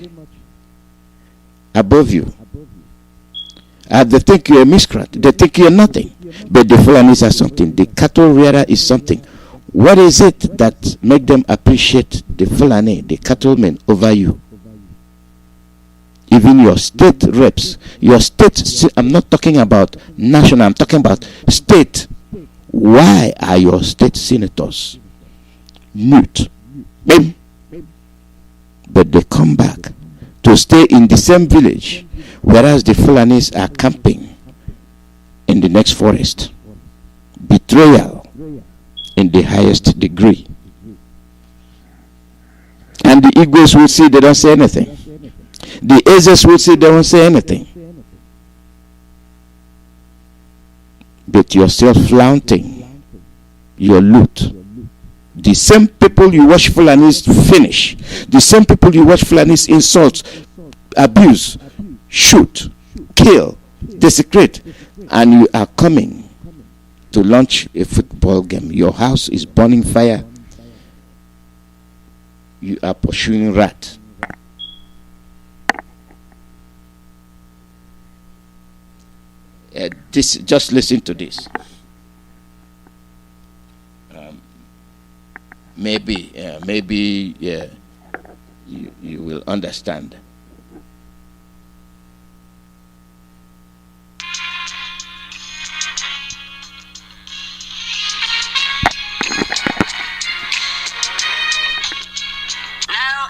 above you. They think you're a miscreant. They think you're nothing. But the Fulanis are something. The cattle rearer is something. What is it that make them appreciate the Fulani, the cattlemen, over you? Even your state reps, your state, I'm not talking about national, I'm talking about state. Why are your state senators mute? But they come back to stay in the same village, whereas the Fulanis are camping in the next forest. Betrayal in the highest degree. And the Igbo's will see they don't say anything. The Ezes will see they don't say anything. But you're still flaunting your loot. The same people you watch Fulanis finish, the same people you watch Fulanis insult, abuse, shoot, kill, desecrate, and you are coming to launch a football game. Your house is burning fire. You are pursuing rat. Just listen to this. Maybe you will understand.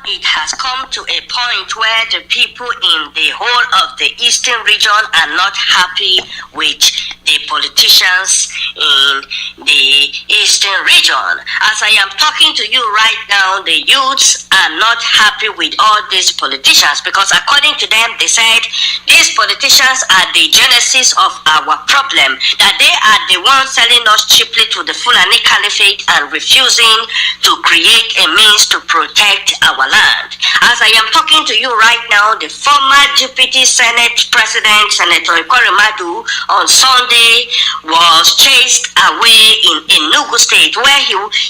It has come to a point where the people in the whole of the eastern region are not happy with the politicians in the eastern region. As I am talking to you right now, the youths are not happy with all these politicians because according to them, they said these politicians are the genesis of our problem, that they are the ones selling us cheaply to the Fulani Caliphate and refusing to create a means to protect our land. As I am talking to you right now, the former Deputy Senate President, Senator Madu, on Sunday was chased away in Enugu State, where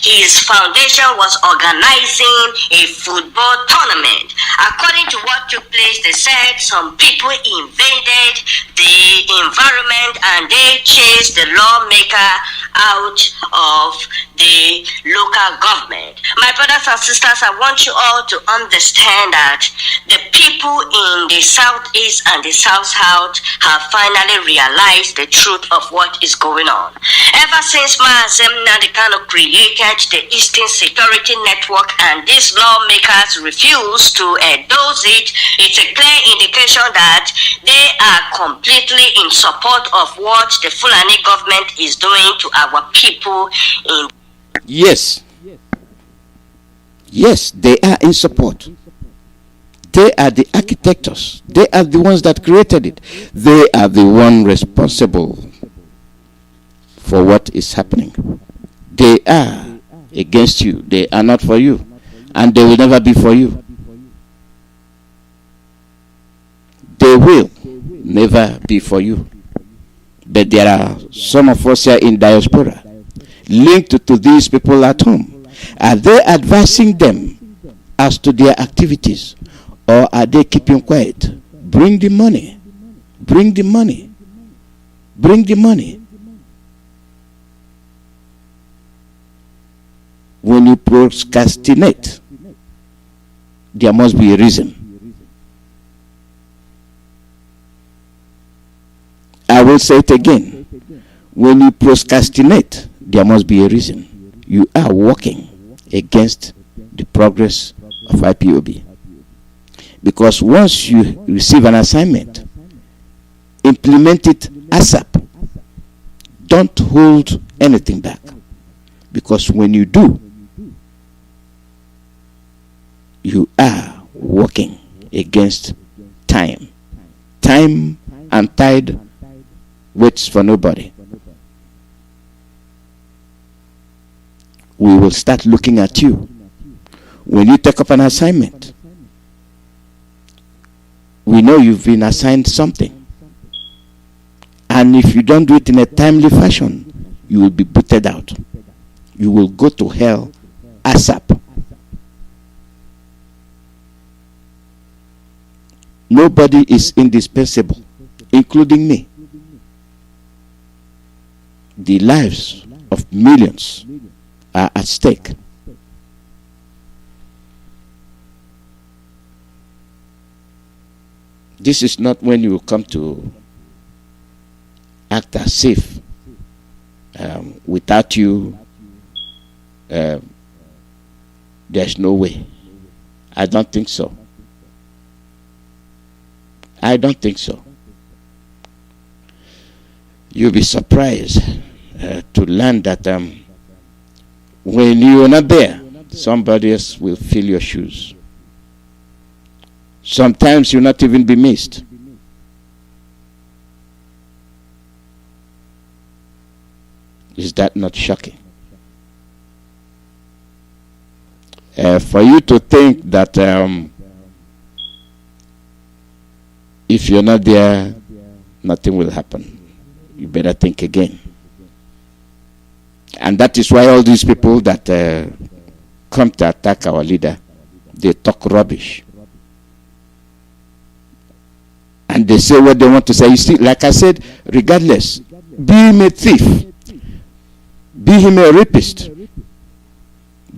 his foundation was organizing a football tournament. According to what took place, they said some people invaded the environment and they chased the lawmaker out of the local government. My brothers and sisters, I want you all to understand that the people in the southeast and the south have finally realized the truth of what is going on. Ever since Mazi created the Eastern Security Network and these lawmakers refuse to endorse it, it's a clear indication that they are completely in support of what the Fulani government is doing to our people in. Yes. Yes, they are in support. They are the architects. They are the ones that created it. They are the one responsible for what is happening. They are against you. They are not for you. And they will never be for you. They will never be for you. But there are some of us here in diaspora linked to these people at home. Are they advising them as to their activities, or are they keeping quiet? Bring the money. Bring the money. Bring the money. When you procrastinate, there must be a reason. I will say it again. When you procrastinate, there must be a reason. You are working against the progress of IPOB. Because once you receive an assignment, implement it ASAP. Don't hold anything back. Because when you do, you are working against time. Time and tide waits for nobody. We will start looking at you. When you take up an assignment, we know you've been assigned something. And if you don't do it in a timely fashion, you will be booted out. You will go to hell ASAP. Nobody is indispensable, including me. The lives of millions are at stake. This is not when you come to act as safe. Without you, there's no way. I don't think so. I don't think so. You'll be surprised to learn that when you are not there, somebody else will fill your shoes. Sometimes you'll not even be missed. Is that not shocking? For you to think that if you're not there, nothing will happen. You better think again. And that is why all these people that come to attack our leader, they talk rubbish. And they say what they want to say. You see, like I said, regardless, be him a thief, be him a rapist,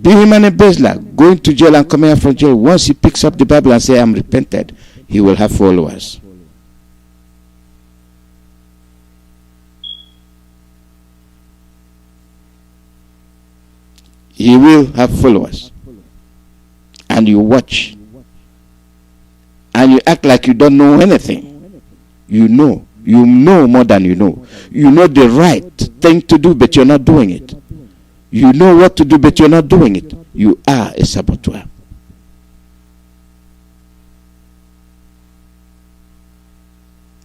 be him an embezzler, going to jail and coming out from jail. Once he picks up the Bible and says, I'm repented, he will have followers. He will have followers. And you watch. And you act like you don't know anything. You know You know more than you know. You know the right thing to do, but you're not doing it. You know what to do, but you're not doing it. You are a saboteur.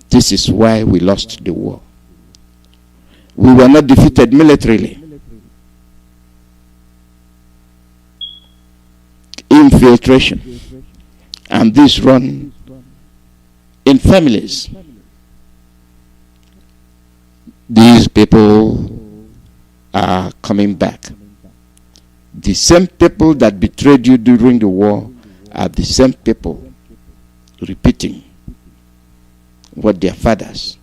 This is why we lost the war. We were not defeated militarily. Infiltration. And this run in families. These people are coming back. The same people that betrayed you during the war are the same people repeating what their fathers,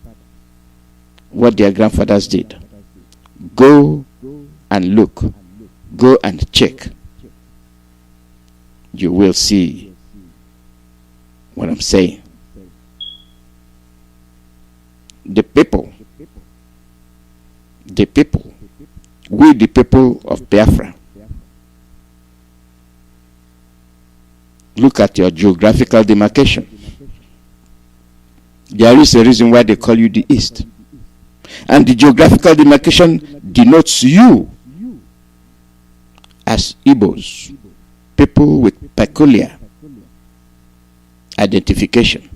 what their grandfathers did. Go and look. Go and check. You will see what I'm saying. The people, we the people of Biafra, look at your geographical demarcation. There is a reason why they call you the East. And the geographical demarcation denotes you as Igbos, people with peculiar identification.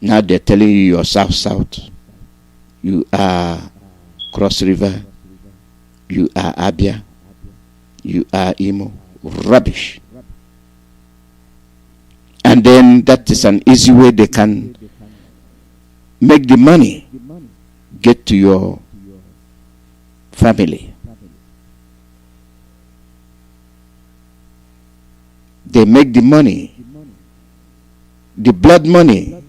Now they're telling you you're South, you are Cross River, you are Abia, you are Imo. Rubbish. And then that is an easy way they can make the money get to your family. They make the money, the blood money,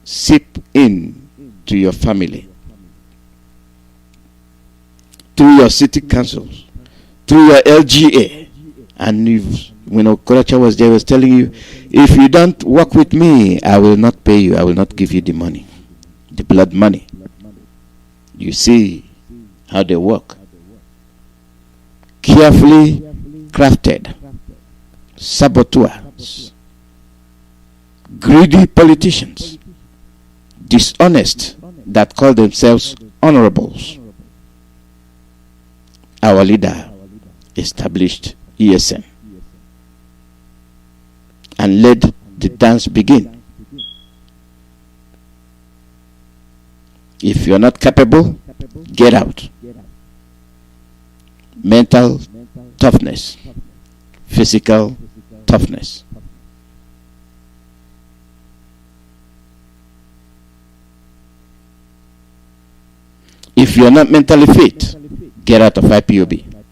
seep in to your family through your city councils, through your LGA. And when Okorocha was there, he was telling you, if you don't work with me, I will not pay you. I will not give you the money, the blood money. You see how they work. Carefully crafted saboteurs, greedy politicians, dishonest that call themselves honorables. Our leader established ESN and let the dance begin. If you're not capable, get out. Mental toughness, physical toughness. If you're not mentally fit, get out of IPOB.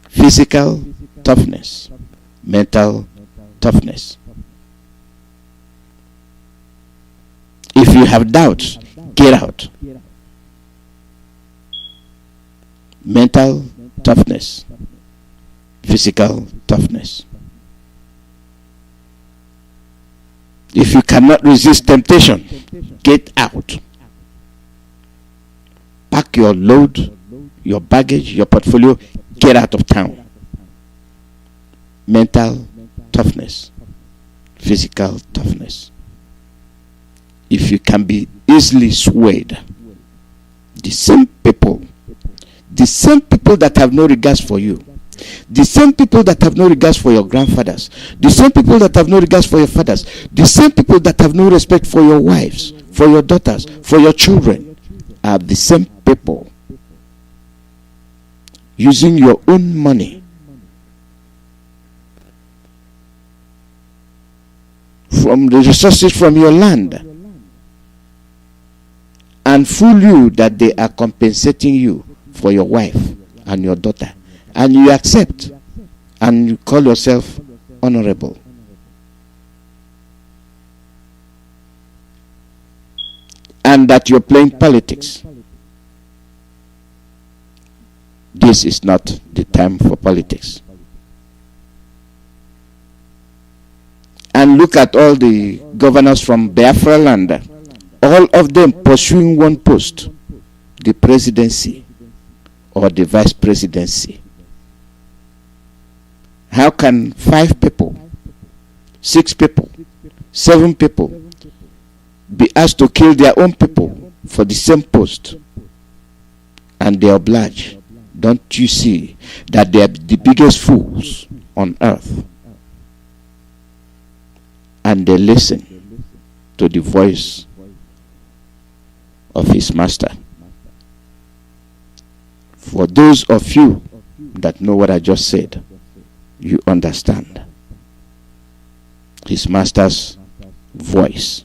Physical toughness, mental toughness. If you have doubts, get out. Mental toughness, physical toughness. If you cannot resist temptation, get out. Pack your load, your baggage, your portfolio, get out of town. Mental toughness, physical toughness. If you can be easily swayed, the same people that have no regards for you, the same people that have no regards for your grandfathers, the same people that have no regards for your fathers, the same people that have no respect for your wives, for your daughters, for your children, are the same people using your own money from the resources from your land and fool you that they are compensating you for your wife and your daughter, and you accept and you call yourself honorable. And that you're playing politics. This is not the time for politics. And look at all the governors from Biafra land, all of them pursuing one post, the presidency or the vice presidency. How can 5 people, 6 people, 7 people be asked to kill their own people for the same post, and they oblige. Don't you see that they are the biggest fools on earth? And they listen to the voice of his master. For those of you that know what I just said, you understand his master's voice.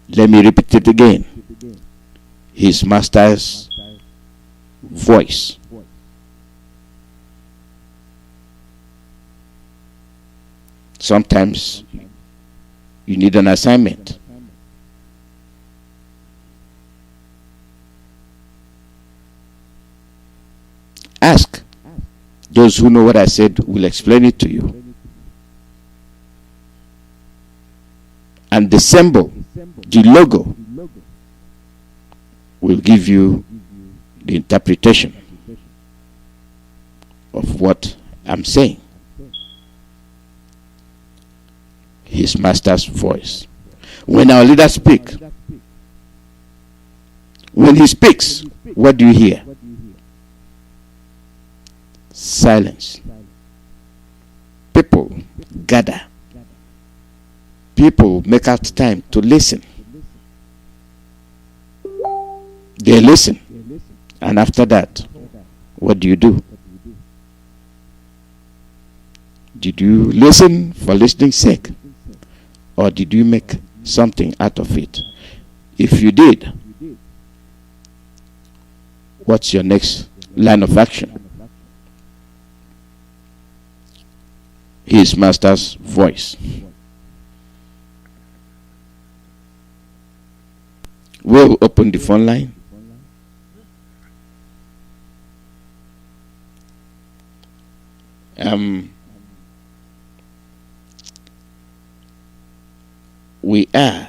Let me repeat it again. His master's voice. Sometimes you need an assignment. Ask. Those who know what I said will explain it to you. And the symbol, the logo, will give you the interpretation of what I'm saying. His master's voice. When our leader speaks, when he speaks, what do you hear? Silence. People gather. People make out time to listen. They listen. And after that, what do you do? Did you listen for listening's sake? Or did you make something out of it? If you did, what's your next line of action? His master's voice. We'll open the phone line. We are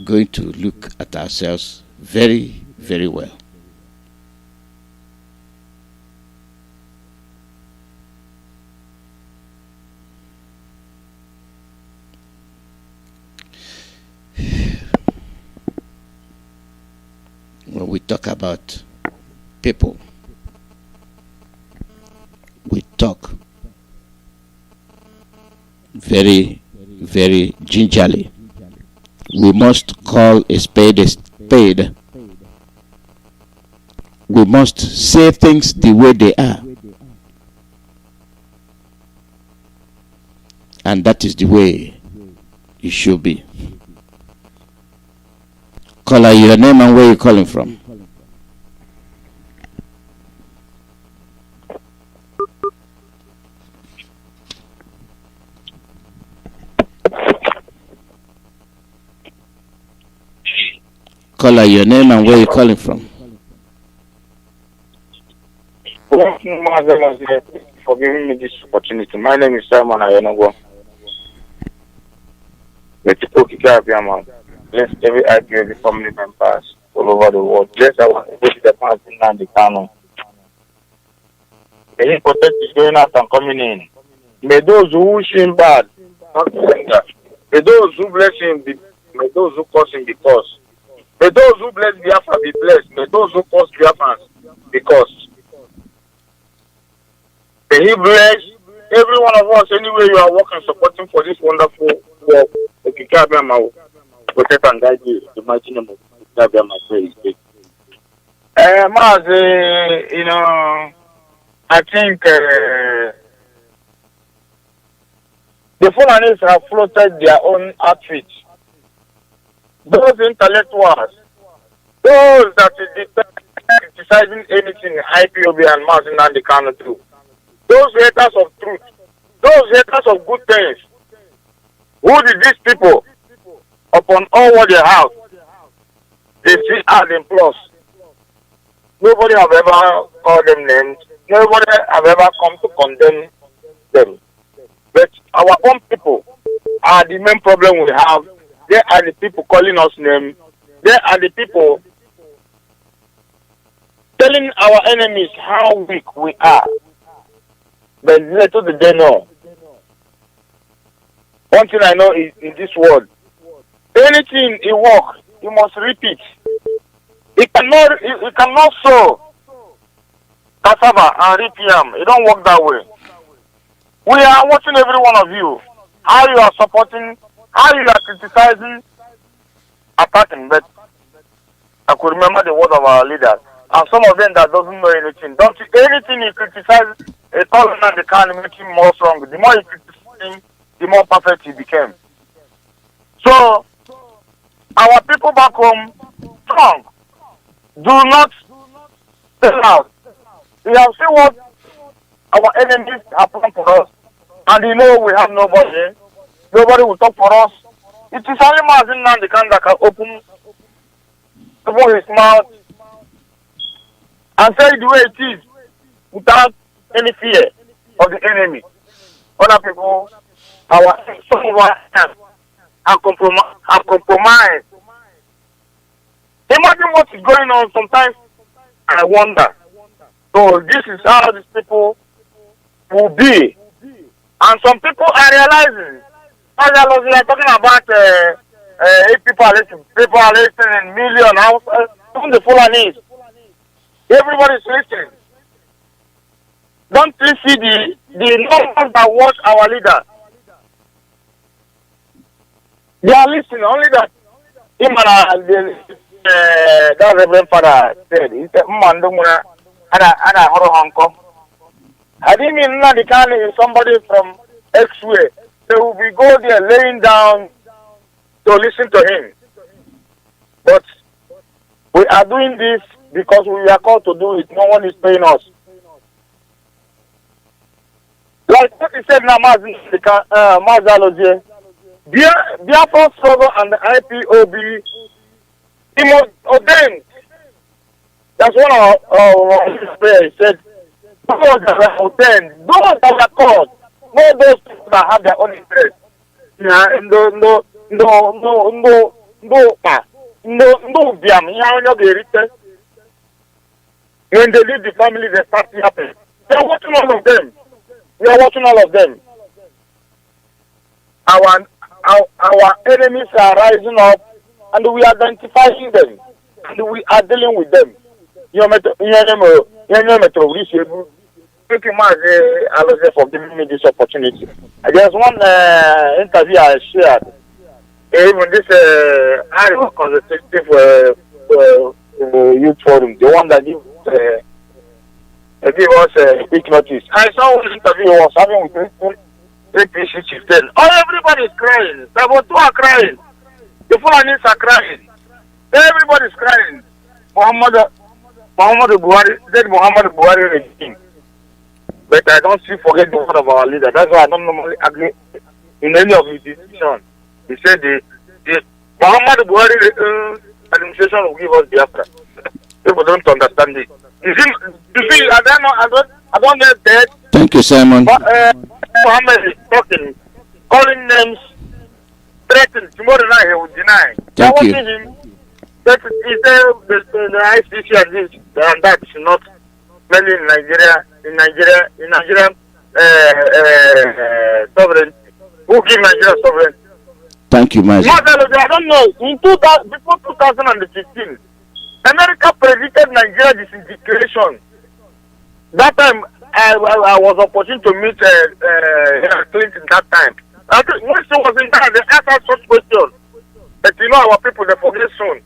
going to look at ourselves very, very well. When we talk about people, we talk very, very gingerly. We must call a spade a spade. We must say things the way they are. And that is the way it should be. Call out your name and where you're calling from. Call out your name and where you're calling from. Thank you, Mazi, for giving me this opportunity. My name is Simon Ayanogo. Bless every IPO, every family members all over the world. Bless our the party and the canon. The important is going out and coming in. May those who wish him bad not surrender. May those who bless him be, may those who curse him be cursed. May those who bless Biafra be blessed. May those who curse Biafra be cursed. May he bless every one of us anywhere you are working, supporting for this wonderful work. Protect and guide you. The mighty name of God, my praise. Mazi, you know, I think the Fulanis have floated their own outfits. Those intellectuals, those that are criticizing anything IPOB and Mazi and the Kano do, those haters of truth, those haters of good things, who did these people? Upon all what they have, they see as in plus. Nobody have ever called them names. Nobody have ever come to condemn them. But our own people are the main problem we have They are the people calling us names. They are the people telling our enemies how weak we are. But little do they know. One thing I know is in this world, anything you work, you must repeat. You cannot sow cassava and reap yam. It don't work that way. We are watching every one of you. How you are supporting, how you are criticizing, attacking. But I could remember the word of our leaders. And some of them that doesn't know anything. Anything you criticize, a column and the can make him more strong. The more you criticize him, the more perfect he became. So, our people back home, strong. Do not sell out. We have seen what our enemies have planned for us. And you know we have nobody. Nobody will talk for us. It is only Mazi now the can that can open his mouth and say it the way it is without any fear of the enemy. Other people, some of our hands are compromised. Imagine what is going on sometimes. I wonder. So this is how these people will be. And some people are realizing, as Alozi are talking about people are listening in millions, even the Fulanis. Everybody is listening. Don't you see the numbers that watch our leader? They are listening. Only that him and that Reverend Father said, he said, I didn't mean that the kind is somebody from elsewhere. They will be go there laying down to listen to him. But we are doing this because we are called to do it. No one is paying us. Like what he said now, Mazi Alozi, Biafra struggle and the IPOB, he was ordained. That's one of our prayers. He said, those that were ordained, those that were called, not those people that have their own interest. No, when they leave the family, they start happening. They are watching all of them. We are watching all of them. Our enemies are rising up, and we are identifying them, and we are dealing with them. Thank you, Mazi Alozi, for giving me this opportunity. There's one interview I shared. Even this Iowa Consultative Youth Forum, the one that gave us a quick notice. I saw one interview I was having with APC chieftain. Oh, everybody is crying. The two are crying. The Fulanis are crying. Everybody is crying. Muhammad Buhari regime. But I don't see forget the word of our leader. That's why I don't normally agree in any of his decisions. He said the Muhammad Buhari administration will give us Biafra. People don't understand it. You see, I don't know that. Thank you, Simon. But Muhammad is talking, calling names, threatening. Tomorrow night he will deny. Thank you. Him, that is the ICC and this and that is not many in Nigeria. In Nigeria, sovereign. Who give Nigeria sovereign? Thank you, Mazi. I don't know. Before 2015, America predicted Nigeria disintegration. That time, I was opportune to meet Clinton that time. I think when she was in there, they asked us such questions. But you know, our people, they forget soon.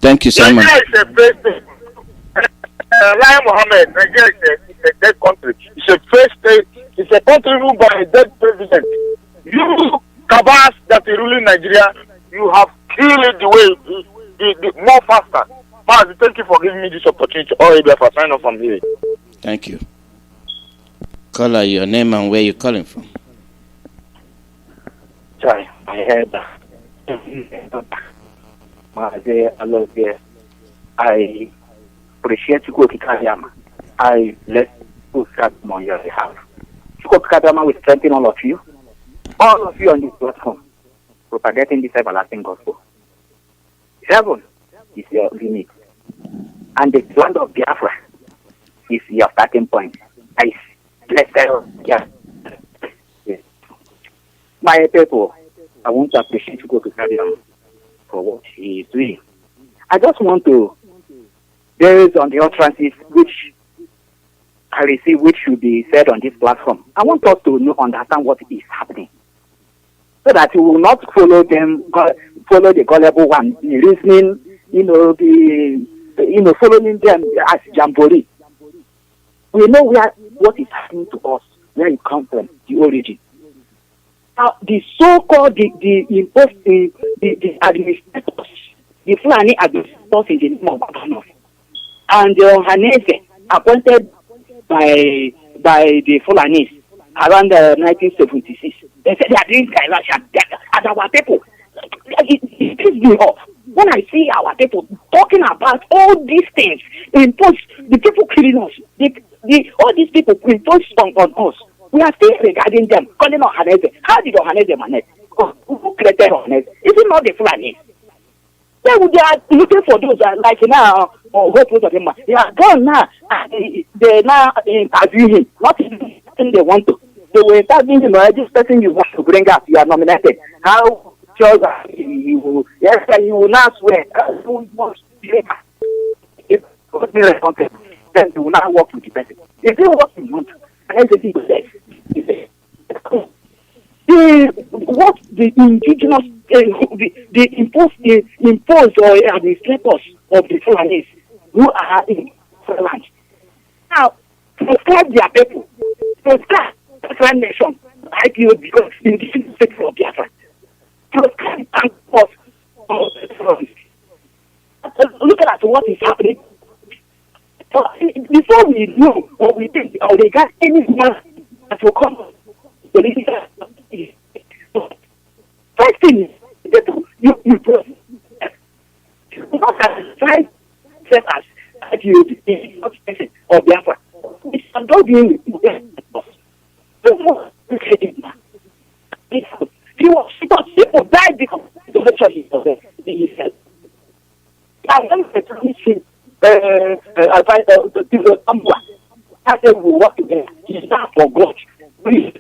Thank you, Simon. Nigeria is a best thing. Lai Mohammed, Nigeria is a dead country. It's a first state. It's a country ruled by a dead president. You, Kabas, that is ruling Nigeria, you have killed it the way, more faster. Mazi, thank you for giving me this opportunity. All right, for sign off from here. Thank you. Caller, your name and where you're calling from. Sorry, I heard that. Mazi Alozi, I appreciate Chukwuemeka. I let Chukwuemeka on your behalf. Chukwuemeka will strengthen all of you on this platform. propagating this everlasting gospel. 7 is your limit. And the land of Biafra is your starting point. My people, I want to appreciate Chukwuemeka for what he is doing. I just want to, based on the utterances which I receive, which should be said on this platform, I want us to understand what is happening, so that we will not follow them, follow the gullible one, the reasoning, following them as jamboree. We know what is happening to us, where it comes from, the origin. Now, the so-called the administrators, the Fulani administrators in the name of Obiano, and the Hanese appointed by the Fulanis around 1976. They said they are doing diversion, and our people. It pisses me off when I see our people talking about all these things, impose the people killing us, all these people impose on us. We are still regarding them, calling Ohanese. How did Ohanese manage? Who created Ohanese? Is it not the Fulani? They are looking for those like now, they are gone now. They now interview him. Not anything they want to. They were interviewing him. This person you want to bring up, you are nominated. How sure he will? Yes, he will not swear. If then he will not work with the person. If they work with him, everything will say. What the indigenous, the imposed or administrators of the Fulanis who are in land now prescribe their people, prescribe the nation, IPO, because indigenous people of Biafra, prescribe and force of the Fulanis. Look at what is happening. Before we know or we think or they got anyone that will come political. First thing is you not satisfied self as you or Biafra. It's not being with them. The more people died because of the choice of the I want to see advise the people how they will work together. It's not for God. Please.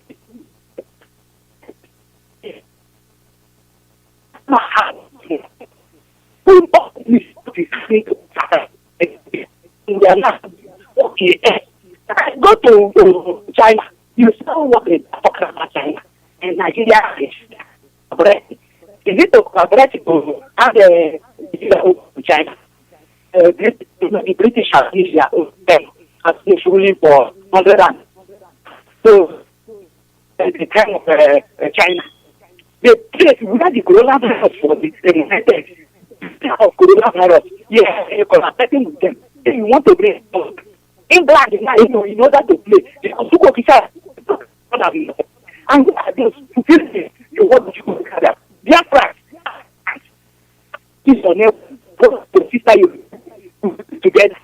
Go to China. You still work in China and Nigeria is collaborating. Is it to collaborate to have China? The British have used their own them as been ruling for 100 years. So, the time of China, the place where the coronavirus for the of coronavirus, you're collaborating with them. If you want to bring England, in order to play, they also go to and those who feel you want to go to Biafra. This is your name, to sister you together.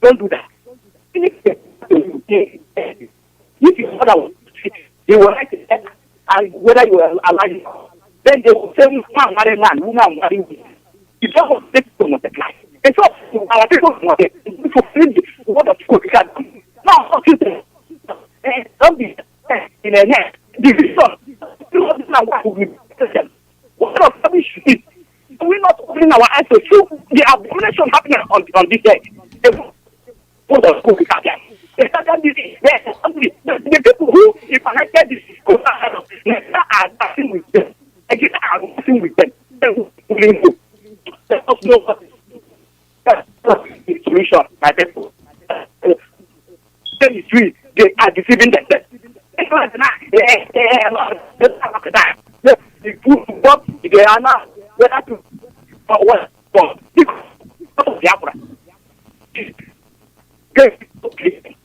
Don't do that. If your mother was they will write it, and whether you are alive, then they will say, man, marry man, woman, marry woman. You don't want to multiply. And so, our people fulfill what of course can do. Now, don't be in a net. This is not what we do. What of rubbish is? We're not opening our eyes to see the abomination happening on this day. What of course can do? The people who implemented this coronavirus are acting with them. Again, are acting with them. Let us know what is solution, my people. They are deceiving themselves. They are not whether to what for Biafra. Okay.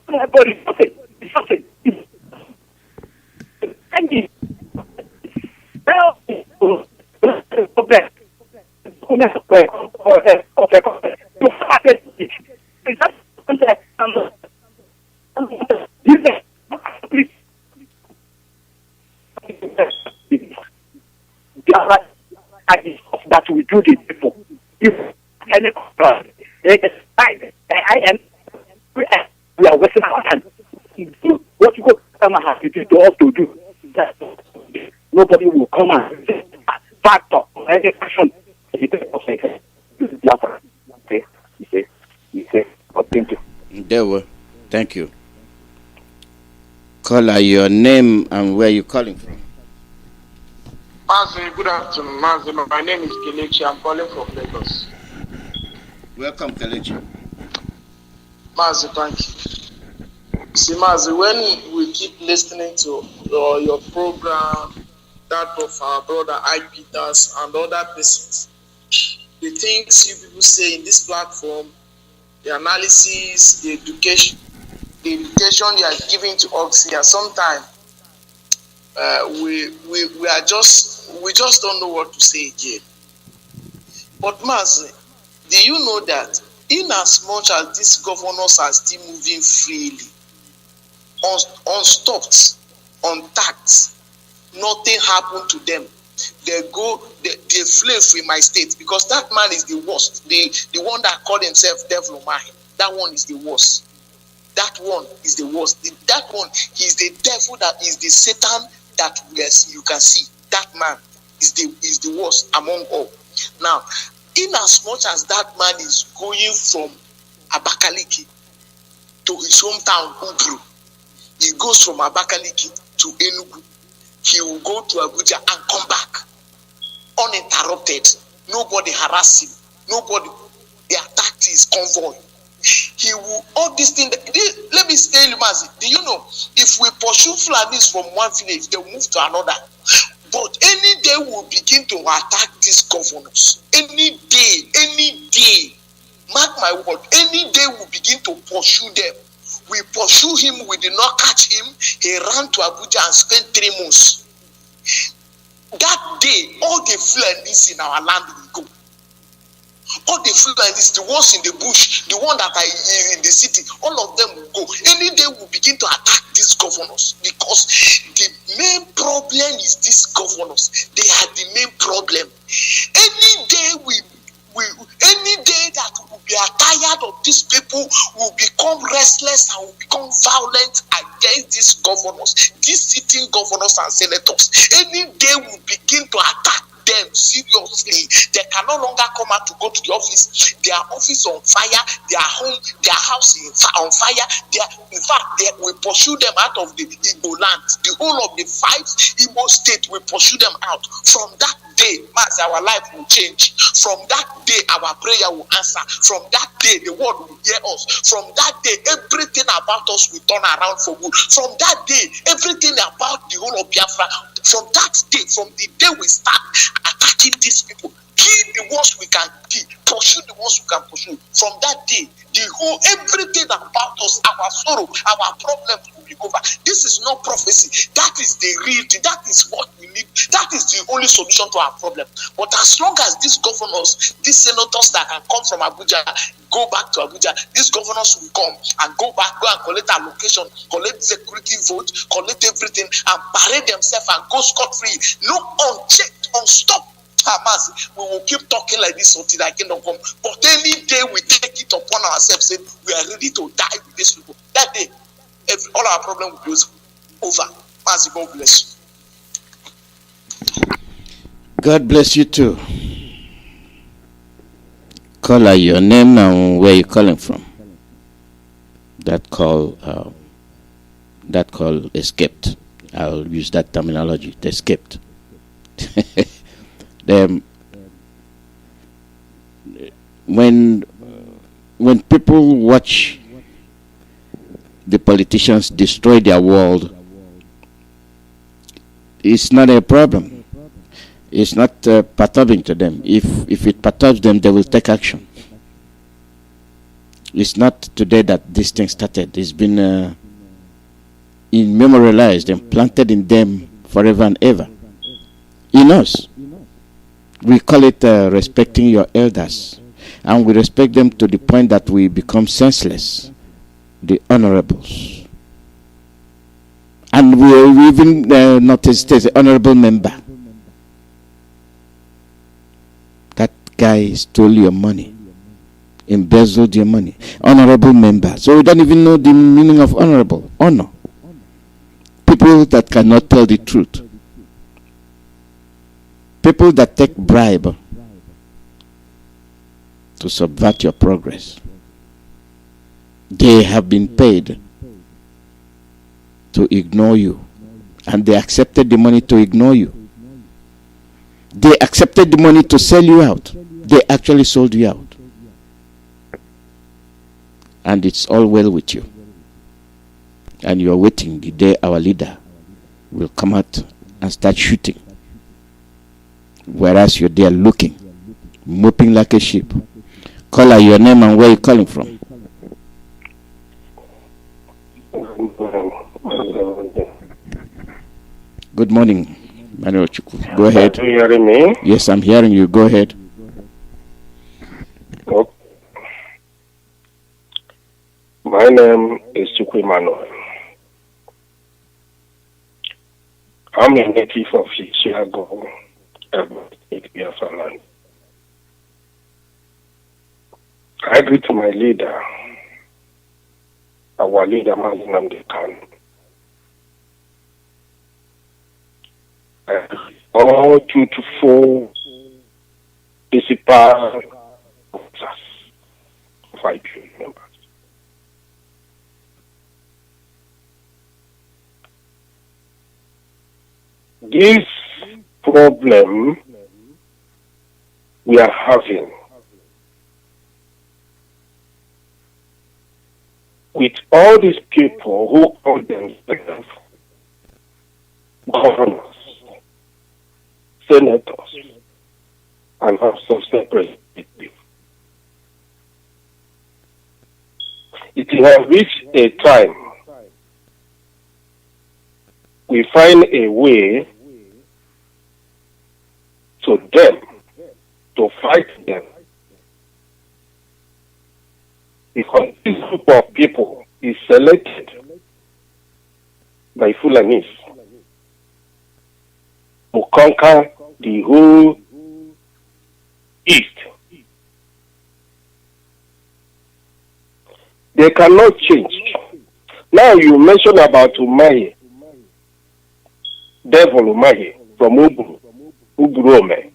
Everybody something. Thank you. Please. Biafra that we do the people. If any IRM, we are wasting our time. Do what you go has to do to us to do. That nobody will come and factor any action. Biafra. You say, thank you. There were. Thank you. Caller, your name and where you calling from? Mazi, good afternoon, Mazi. My name is Kelechi. I'm calling from Lagos. Welcome, Kelechi. Mazi, thank you. See, Mazi, when we keep listening to your program, that of our brother I. Peters and other persons, the things you people say in this platform, the analysis, the education they are giving to us here, sometimes we just don't know what to say again. But Mazi, do you know that in as much as these governors are still moving freely, unstopped, untaxed, nothing happened to them. They flee from my state because that man is the worst. The one that called himself Devil Man, that one is the worst. That one is the worst. That one is the devil, that is the Satan that you can see. That man is the worst among all. Now, in as much as that man is going from Abakaliki to his hometown, Ubru, he goes from Abakaliki to Enugu. He will go to Abuja and come back uninterrupted. Nobody harass him. Nobody attacked his convoy. He will, all these things. Let me tell you, Mazi, do you know, if we pursue Fulanis from one village, they move to another. But any day we'll begin to attack these governors. Any day, mark my word, any day we'll begin to pursue them. We pursue him, we did not catch him. He ran to Abuja and spent 3 months. That day, all the Fulanis in our land will go. All the Fulanis, the ones in the bush, the one that are in the city, all of them will go. Any day we begin to attack these governors because the main problem is these governors. They are the main problem. Any day that we are tired of these people, will become restless and will become violent against these governors, these sitting governors and senators. Any day we begin to attack them seriously, they can no longer come out to go to the office. Their office on fire, their home, their house on fire. In fact, we pursue them out of the Igbo land. The whole of the 5 Igbo states, we pursue them out. From that day, our life will change. From that day, our prayer will answer. From that day, the world will hear us. From that day, everything about us will turn around for good. From that day, everything about the whole of Biafra, from that day, from the day we start attacking these people, kill the ones we can kill, pursue the ones we can pursue. From that day, everything about us, our sorrow, our problems will be over. This is not prophecy. That is the real thing. That is what we need. That is the only solution to our problem. But as long as these governors, these senators that can come from Abuja, go back to Abuja, these governors will come and go back, go and collect allocation, collect security vote, collect everything, and parade themselves and go scot-free. No, unchecked, unstopped. Mazi, we will keep talking like this until thy kingdom come. But any day we take it upon ourselves, saying we are ready to die with these people, that day, all our problem will be over. Mazi, God bless you. God bless you too. Caller, your name and where you calling from. That call escaped. I'll use that terminology. It escaped. When people watch the politicians destroy their world, it's not a problem. It's not perturbing to them. If it perturbs them, they will take action. It's not today that this thing started. It's been memorialized and planted in them forever and ever. In us, we call it respecting your elders, and we respect them to the point that we become senseless. The honorables. And we even noticed there's an honorable member. That guy stole your money, embezzled your money. Honorable member. So we don't even know the meaning of honorable. Honor. People that cannot tell the truth. People that take bribe to subvert your progress. They have been paid to ignore you, and they accepted the money to ignore you. They accepted the money to sell you out. They actually sold you out. And it's all well with you. And you're waiting the day our leader will come out and start shooting. Whereas you're there looking, moping like a sheep. Call out your name and where you're calling from. Good morning, Manuel Chukwu. Go ahead. Are you hearing me? Yes, I'm hearing you. Go ahead. Okay. My name is Chukwuemeka. I'm a native of Chicago, Biafra land. I greet my leader, our leader, Mazi. All dutiful principal officers, 5 members. This problem we are having with all these people who call themselves governors, senators, and have some separate people. It has reached a time we find a way to them, to fight them. Because this group of people is selected by Fulanis to conquer the whole East. They cannot change. Now you mentioned about Umaye, Devil Umaye from Uburome,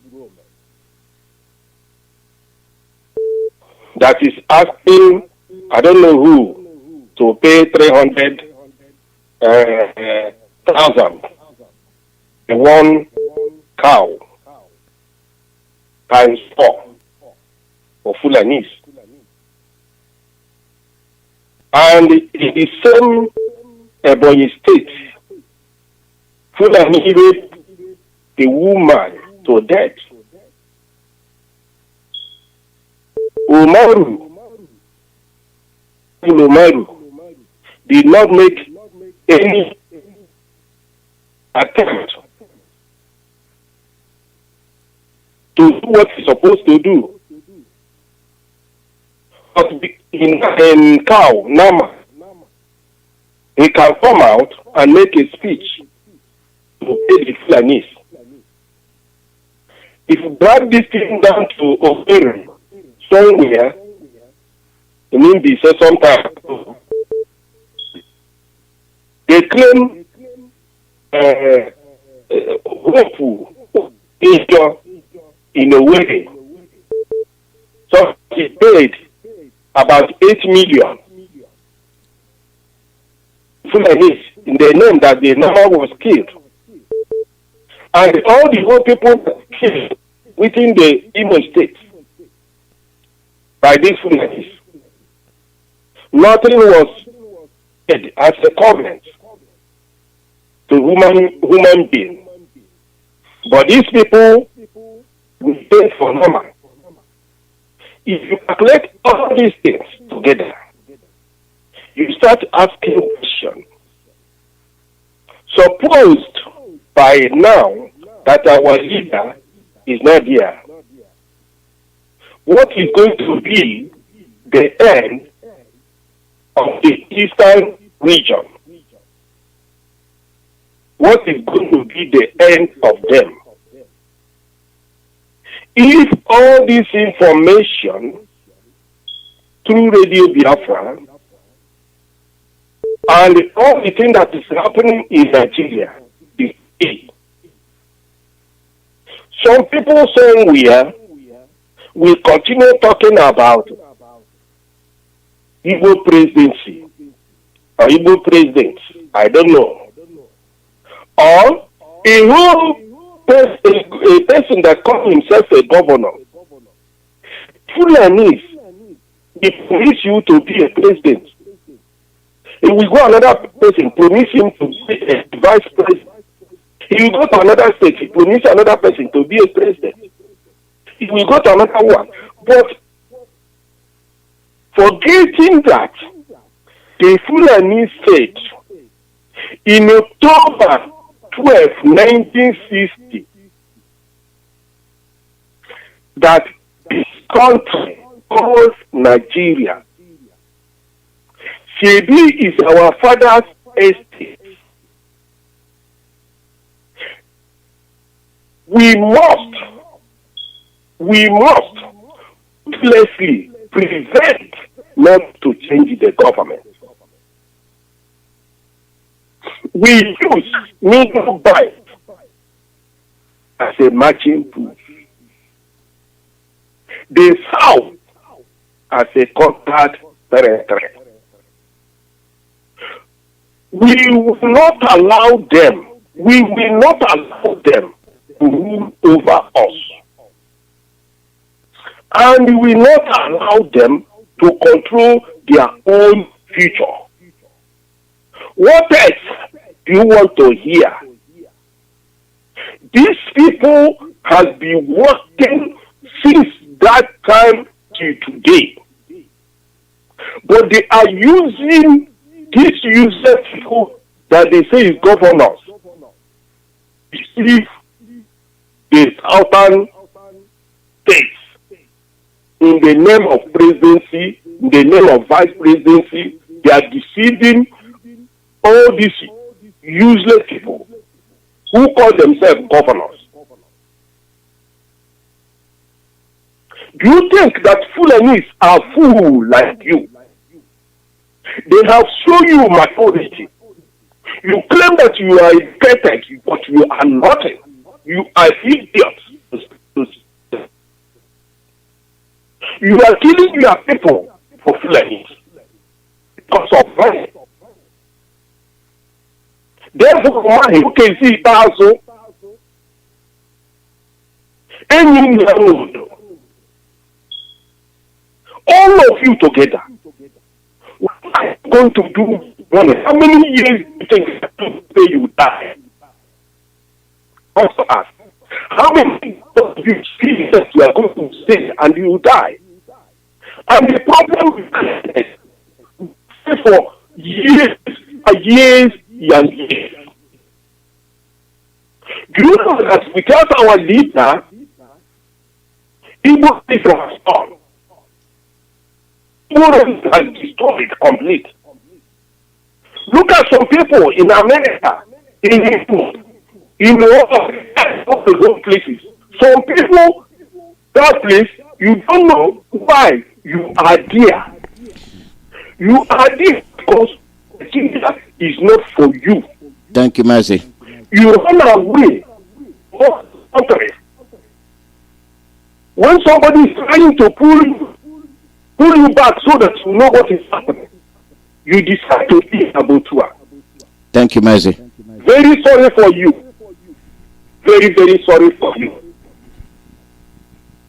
that is asking, I don't know who, to pay 300,000 one cow times 4 for Fulanis. And in the same Ebonyi state, Fulani raped the woman to death. Umaru did not make any attempt to do what he's supposed to do. But in Cow, Nama, he can come out and make a speech to pay the Fulanis. If you drag this thing down to Obiano, somewhere, in India, sometime, they claim hope in a way. So he paid about 8 million Fulanis in the name that the number was killed. And all the whole people killed within the Imo state by these Fulanis. Nothing was paid as a covenant to human being. But these people will pay for normal. If you calculate all these things together, you start asking questions. Supposed by now that our leader is not here, what is going to be the end of the eastern region? what is going to be the end of them. If all this information through Radio Biafra and all the thing that is happening in Nigeria is it. Some people somewhere will continue talking about Igbo presidency or Igbo president, I don't know. Or a whole a person that calls himself a governor. Fulanis, he promise you to be a president. He will go another person, promise him to be a vice president. He will go to another state, he promise another person to be a president. He will go to another one. But forgetting that the Fulani said in October 12, 1960, that this country called Nigeria, Shebi is our father's estate. We must ruthlessly prevent not to change the government. We use middle bite as a matching proof. The South as a contact territory. We will not allow them, to rule over us. And we will not allow them to control their own future. What else do you want to hear? These people have been working since that time till today. But they are using these useless people that they say is governors to deceive the southern states in the name of presidency, in the name of vice presidency. They are deceiving all these useless people who call themselves governors. Do you think that Fulanis are fools like you? They have shown you maturity. You claim that you are educated, but you are nothing. You are idiots. You are killing your people for Fulanis because of money. Therefore, money, you can see it also. Any road, all of you together, what are you going to do? How many years do you think you die? Also ask, how many of you see that you are going to stay and you die? And the problem is for years and years and years. Do you know that without our leader, Igbo people has gone. Igbo has destroyed complete. Look at some people in America, in Ipob, in all those places. Some people, that place, you don't know why you are there. You are there because Nigeria is not for you. Thank you, Mazi. You run away from the country. When somebody is trying to pull you back so that you know what is happening, you decide to be Abutua. Thank you, Mazi. Very sorry for you. Very, very sorry for you.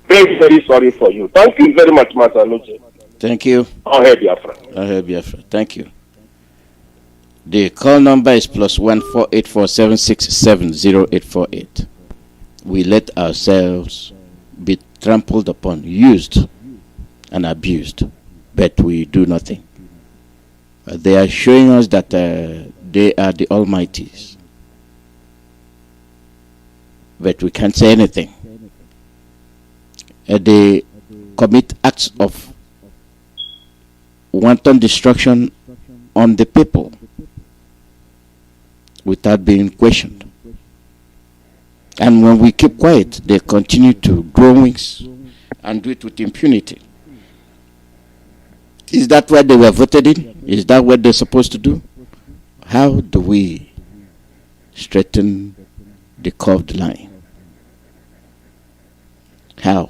Very, very sorry for you. Thank you very much, Alozi. Thank you. I'll help Biafra. I'll help Biafra. Thank you. The call number is +1 484767 0848. We let ourselves be trampled upon, used and abused, but we do nothing. They are showing us that they are the almighties, but we can't say anything. They commit acts of wanton destruction on the people. without being questioned. And when we keep quiet, they continue to grow wings and do it with impunity. Is that what they were voted in? Is that what they're supposed to do? How do we straighten the curved line? How?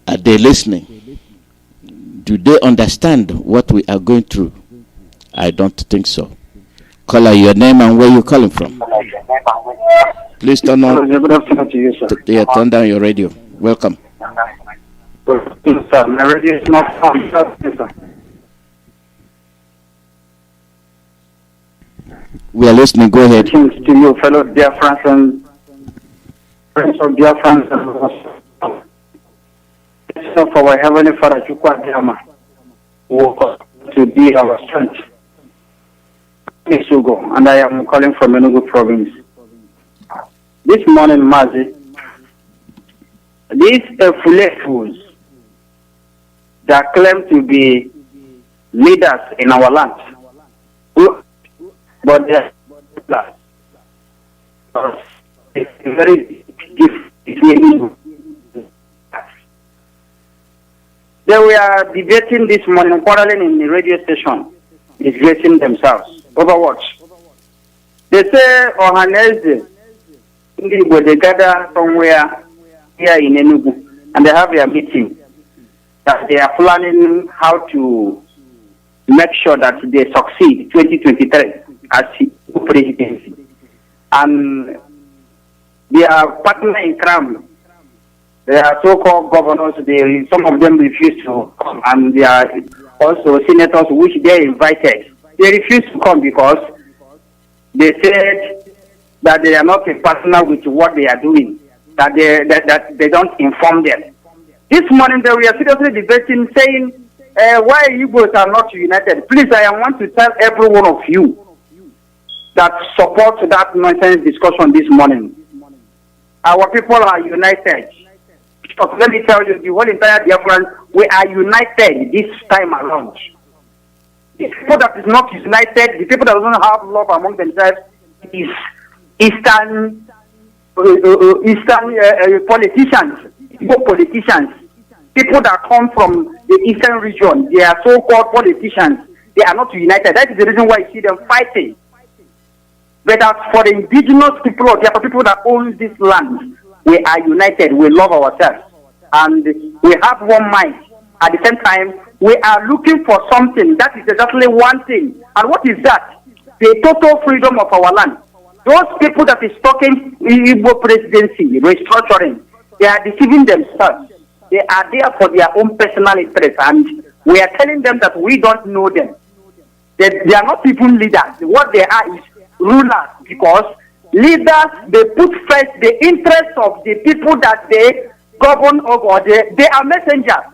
Are they listening? Do they understand what we are going through? I don't think so. Caller, your name and where you're calling from. Please turn on. Good afternoon to you, sir. Turn down your radio. Welcome. Good afternoon, sir. My radio is not on, sir. We are listening. Go ahead. To you, fellow Biafrans and friends of Biafrans and for our Heavenly Father, Chukwuemeka, to be our strength. Isugo, and I am calling from Enugu province. This morning, Mazi, these fools that claim to be leaders in our land, but they are very different. They were debating this morning, quarreling in the radio station, disgracing themselves. Overwatch. They say Ohaneze, they gather somewhere here in Enugu and they have their meeting. That they are planning how to make sure that they succeed 2023 as presidency. And their partner in crime, they are so-called governors, some of them refuse to come, and they are also senators which they invited. They refused to come because they said that they are not a partner with what they are doing, that they don't inform them. This morning they were seriously debating, saying, why Igbos are not united. Please, I want to tell every one of you that support that nonsense discussion this morning. Our people are united. So let me tell you, the whole entire Biafran, we are united this time around. The people that is not united, the people that don't have love among themselves, is Eastern politicians, people that come from the Eastern region. They are so-called politicians. They are not united. That is the reason why you see them fighting. But as for the indigenous people, or the people that own this land, we are united. We love ourselves, and we have one mind. At the same time, we are looking for something. That is exactly one thing. And what is that? The total freedom of our land. Those people that is talking Igbo presidency, restructuring, they are deceiving themselves. They are there for their own personal interest. And we are telling them that we don't know them. They are not even leaders. What they are is rulers. Because leaders, they put first the interest of the people that they govern over. They are messengers.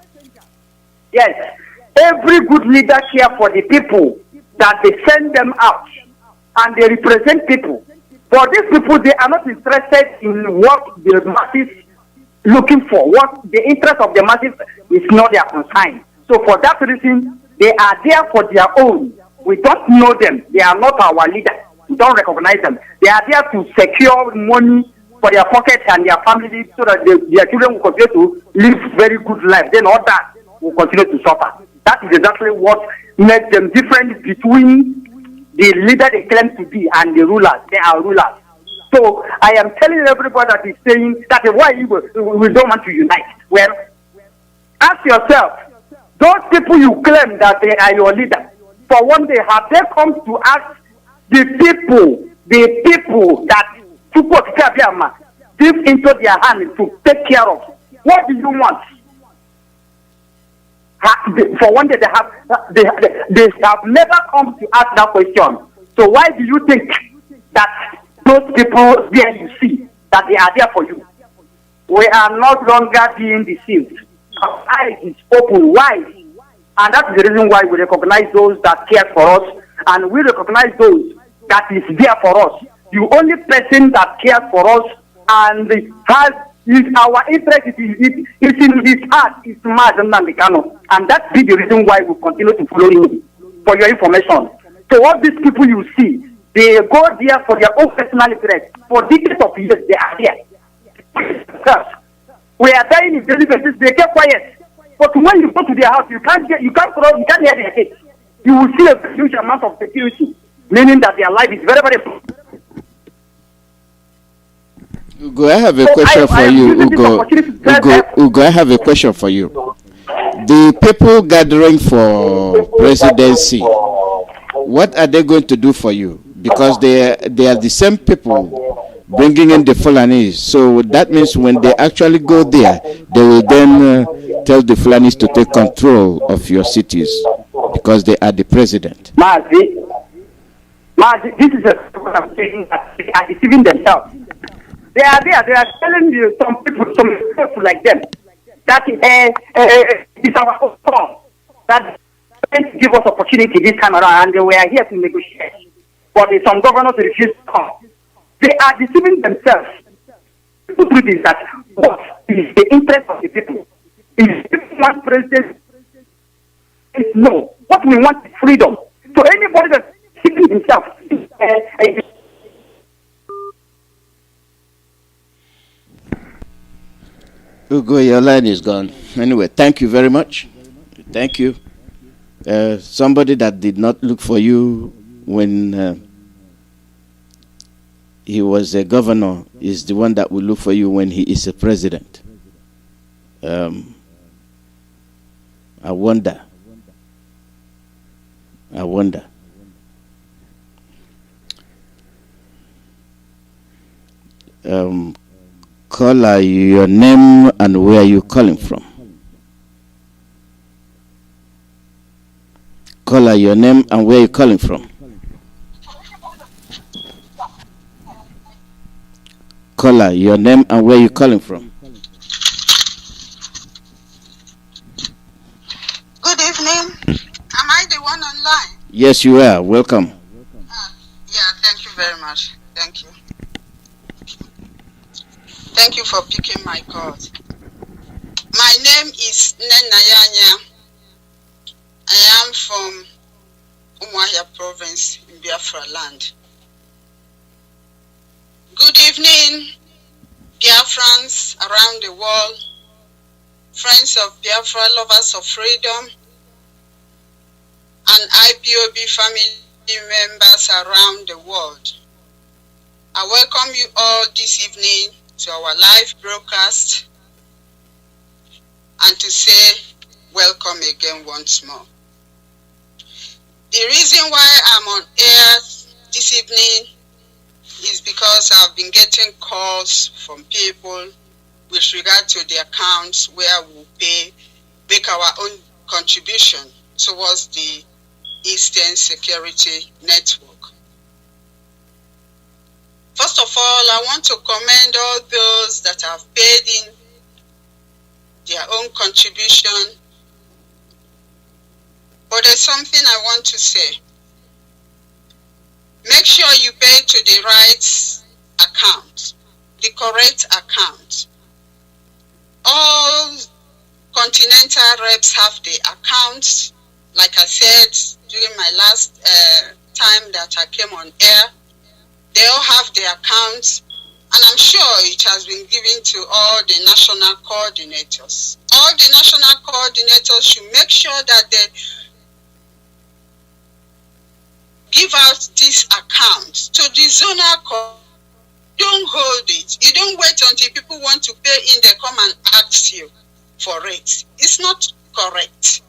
Yes, every good leader care for the people that they send them out, and they represent people. But these people, they are not interested in what the masses looking for. What the interest of the masses is not their concern. So for that reason, they are there for their own. We don't know them. They are not our leaders. We don't recognize them. They are there to secure money for their pockets and their families so that their children will continue to live very good life. Then all that will continue to suffer. That is exactly what makes them different between the leader they claim to be and the rulers. They are rulers. So I am telling everybody that is saying that why we don't want to unite. Well, ask yourself, those people you claim that they are your leaders, for one day have they come to ask the people that Chukwuemeka give into their hands to take care of? What do you want? For one day, they have never come to ask that question. So why do you think that those people there you see that they are there for you? We are no longer being deceived. Our eyes is open wide, and that is the reason why we recognize those that care for us, and we recognize those that is there for us. The only person that cares for us and has is our interest is in his heart is Mazi, and that's the reason why we continue to follow him. For your information, So all these people you see, they go there for their own personal interest. For decades of years, they are there. We are dying in daily basis. They get quiet. But when you go to their house, you can't hear their case. You will see a huge amount of security, meaning that their life is very, very important. Ugo, I have a question for you, Ugo, I have a question for you. The people gathering for presidency, what are they going to do for you? Because they are the same people bringing in the Fulanis. So that means when they actually go there, they will then tell the Fulanis to take control of your cities because they are the president. Mazi, this is what I'm saying, that they are deceiving themselves. They are there. They are telling you some people like them that it's our own fault that give us opportunity this time around, and we are here to negotiate. But some governors refuse to come. They are deceiving themselves. The truth is that what is the interest of the people? If people want president, no. What we want is freedom. So anybody that's deceiving himself. Ugo, your line is gone. Anyway, thank you very much. Thank you. Somebody that did not look for you when he was a governor is the one that will look for you when he is a president. I wonder. Caller, your name and where you calling from. Caller, your name and where you calling from. Caller, your name and where you calling from. Good evening. Am I the one online? Yes, you are. Welcome. Yeah, thank you very much. Thank you. Thank you for picking my call. My name is Nenayanya. I am from Umuahia province in Biafra land. Good evening, Biafrans around the world, friends of Biafra, lovers of freedom, and IPOB family members around the world. I welcome you all this evening to our live broadcast and to say welcome again once more. The reason why I'm on air this evening is because I've been getting calls from people with regard to the accounts where we make our own contribution towards the Eastern Security Network. First of all, I want to commend all those that have paid in their own contribution. But there's something I want to say. Make sure you pay to the right account, the correct account. All continental reps have the accounts. Like I said during my last time that I came on air, they all have their accounts, and I'm sure it has been given to all the national coordinators. All the national coordinators should make sure that they give out this account to the zonal. Don't hold it. You don't wait until people want to pay in, they come and ask you for it. It's not correct.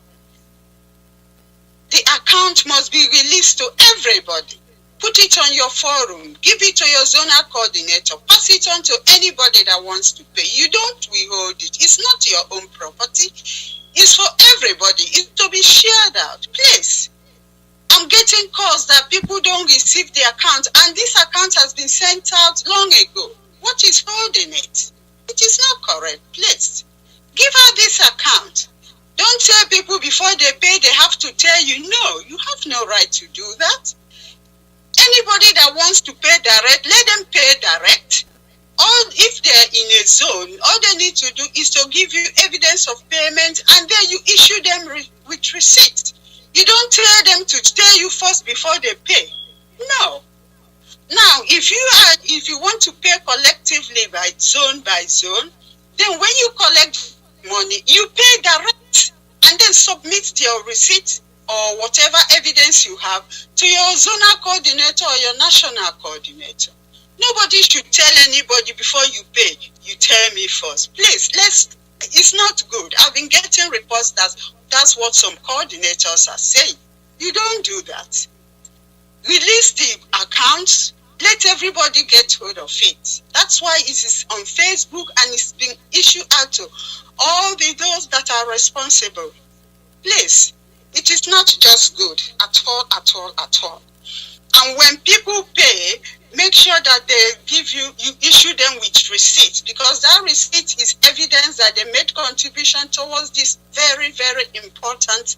The account must be released to everybody. Put it on your forum, give it to your zonal coordinator, pass it on to anybody that wants to pay. You don't withhold it. It's not your own property. It's for everybody. It's to be shared out. Please. I'm getting calls that people don't receive the account, and this account has been sent out long ago. What is holding it? It is not correct. Please. Give her this account. Don't tell people before they pay, they have to tell you. No, you have no right to do that. Anybody that wants to pay direct, let them pay direct. Or if they're in a zone, all they need to do is to give you evidence of payment, and then you issue them with receipt. You don't tell them to tell you first before they pay. No. Now, if you want to pay collectively by zone, then when you collect money, you pay direct and then submit your receipt or whatever evidence you have to your zonal coordinator or your national coordinator. Nobody should tell anybody before you pay. You tell me first. Please, it's not good. I've been getting reports that's what some coordinators are saying. You don't do that. Release the accounts. Let everybody get hold of it. That's why it is on Facebook and it's been issued out to all those that are responsible. Please, it is not just good at all. And when people pay, make sure that they you issue them with receipts, because that receipt is evidence that they made contribution towards this very, very important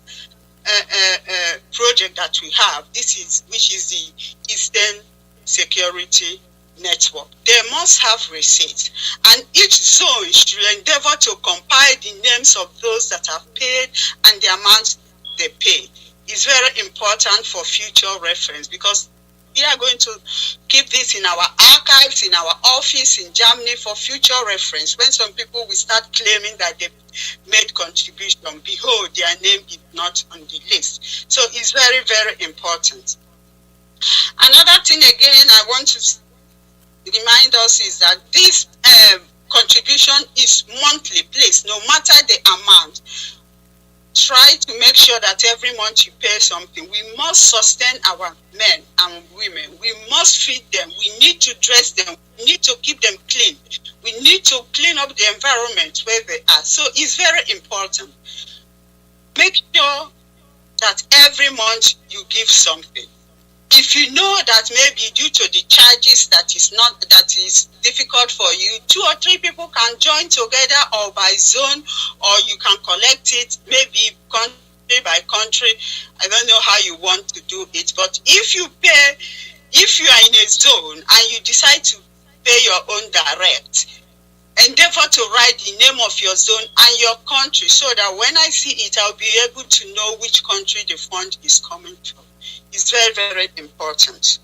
project that we have. Which is the Eastern Security Network. They must have receipts, and each zone should endeavor to compile the names of those that have paid and the amount they paid. It's very important for future reference, because we are going to keep this in our archives, in our office in Germany for future reference. When some people will start claiming that they made contribution, behold, their name is not on the list. So it's very, very important. Another thing again I want to remind us is that this contribution is monthly, please, no matter the amount. Try to make sure that every month you pay something. We must sustain our men and women. We must feed them. We need to dress them. We need to keep them clean. We need to clean up the environment where they are. So it's very important. Make sure that every month you give something. If you know that maybe due to the charges that is difficult for you, 2 or 3 people can join together, or by zone, or you can collect it maybe country by country. I don't know how you want to do it, but if you are in a zone and you decide to pay your own direct, endeavor to write the name of your zone and your country, so that when I see it, I'll be able to know which country the fund is coming from. It's very, very important.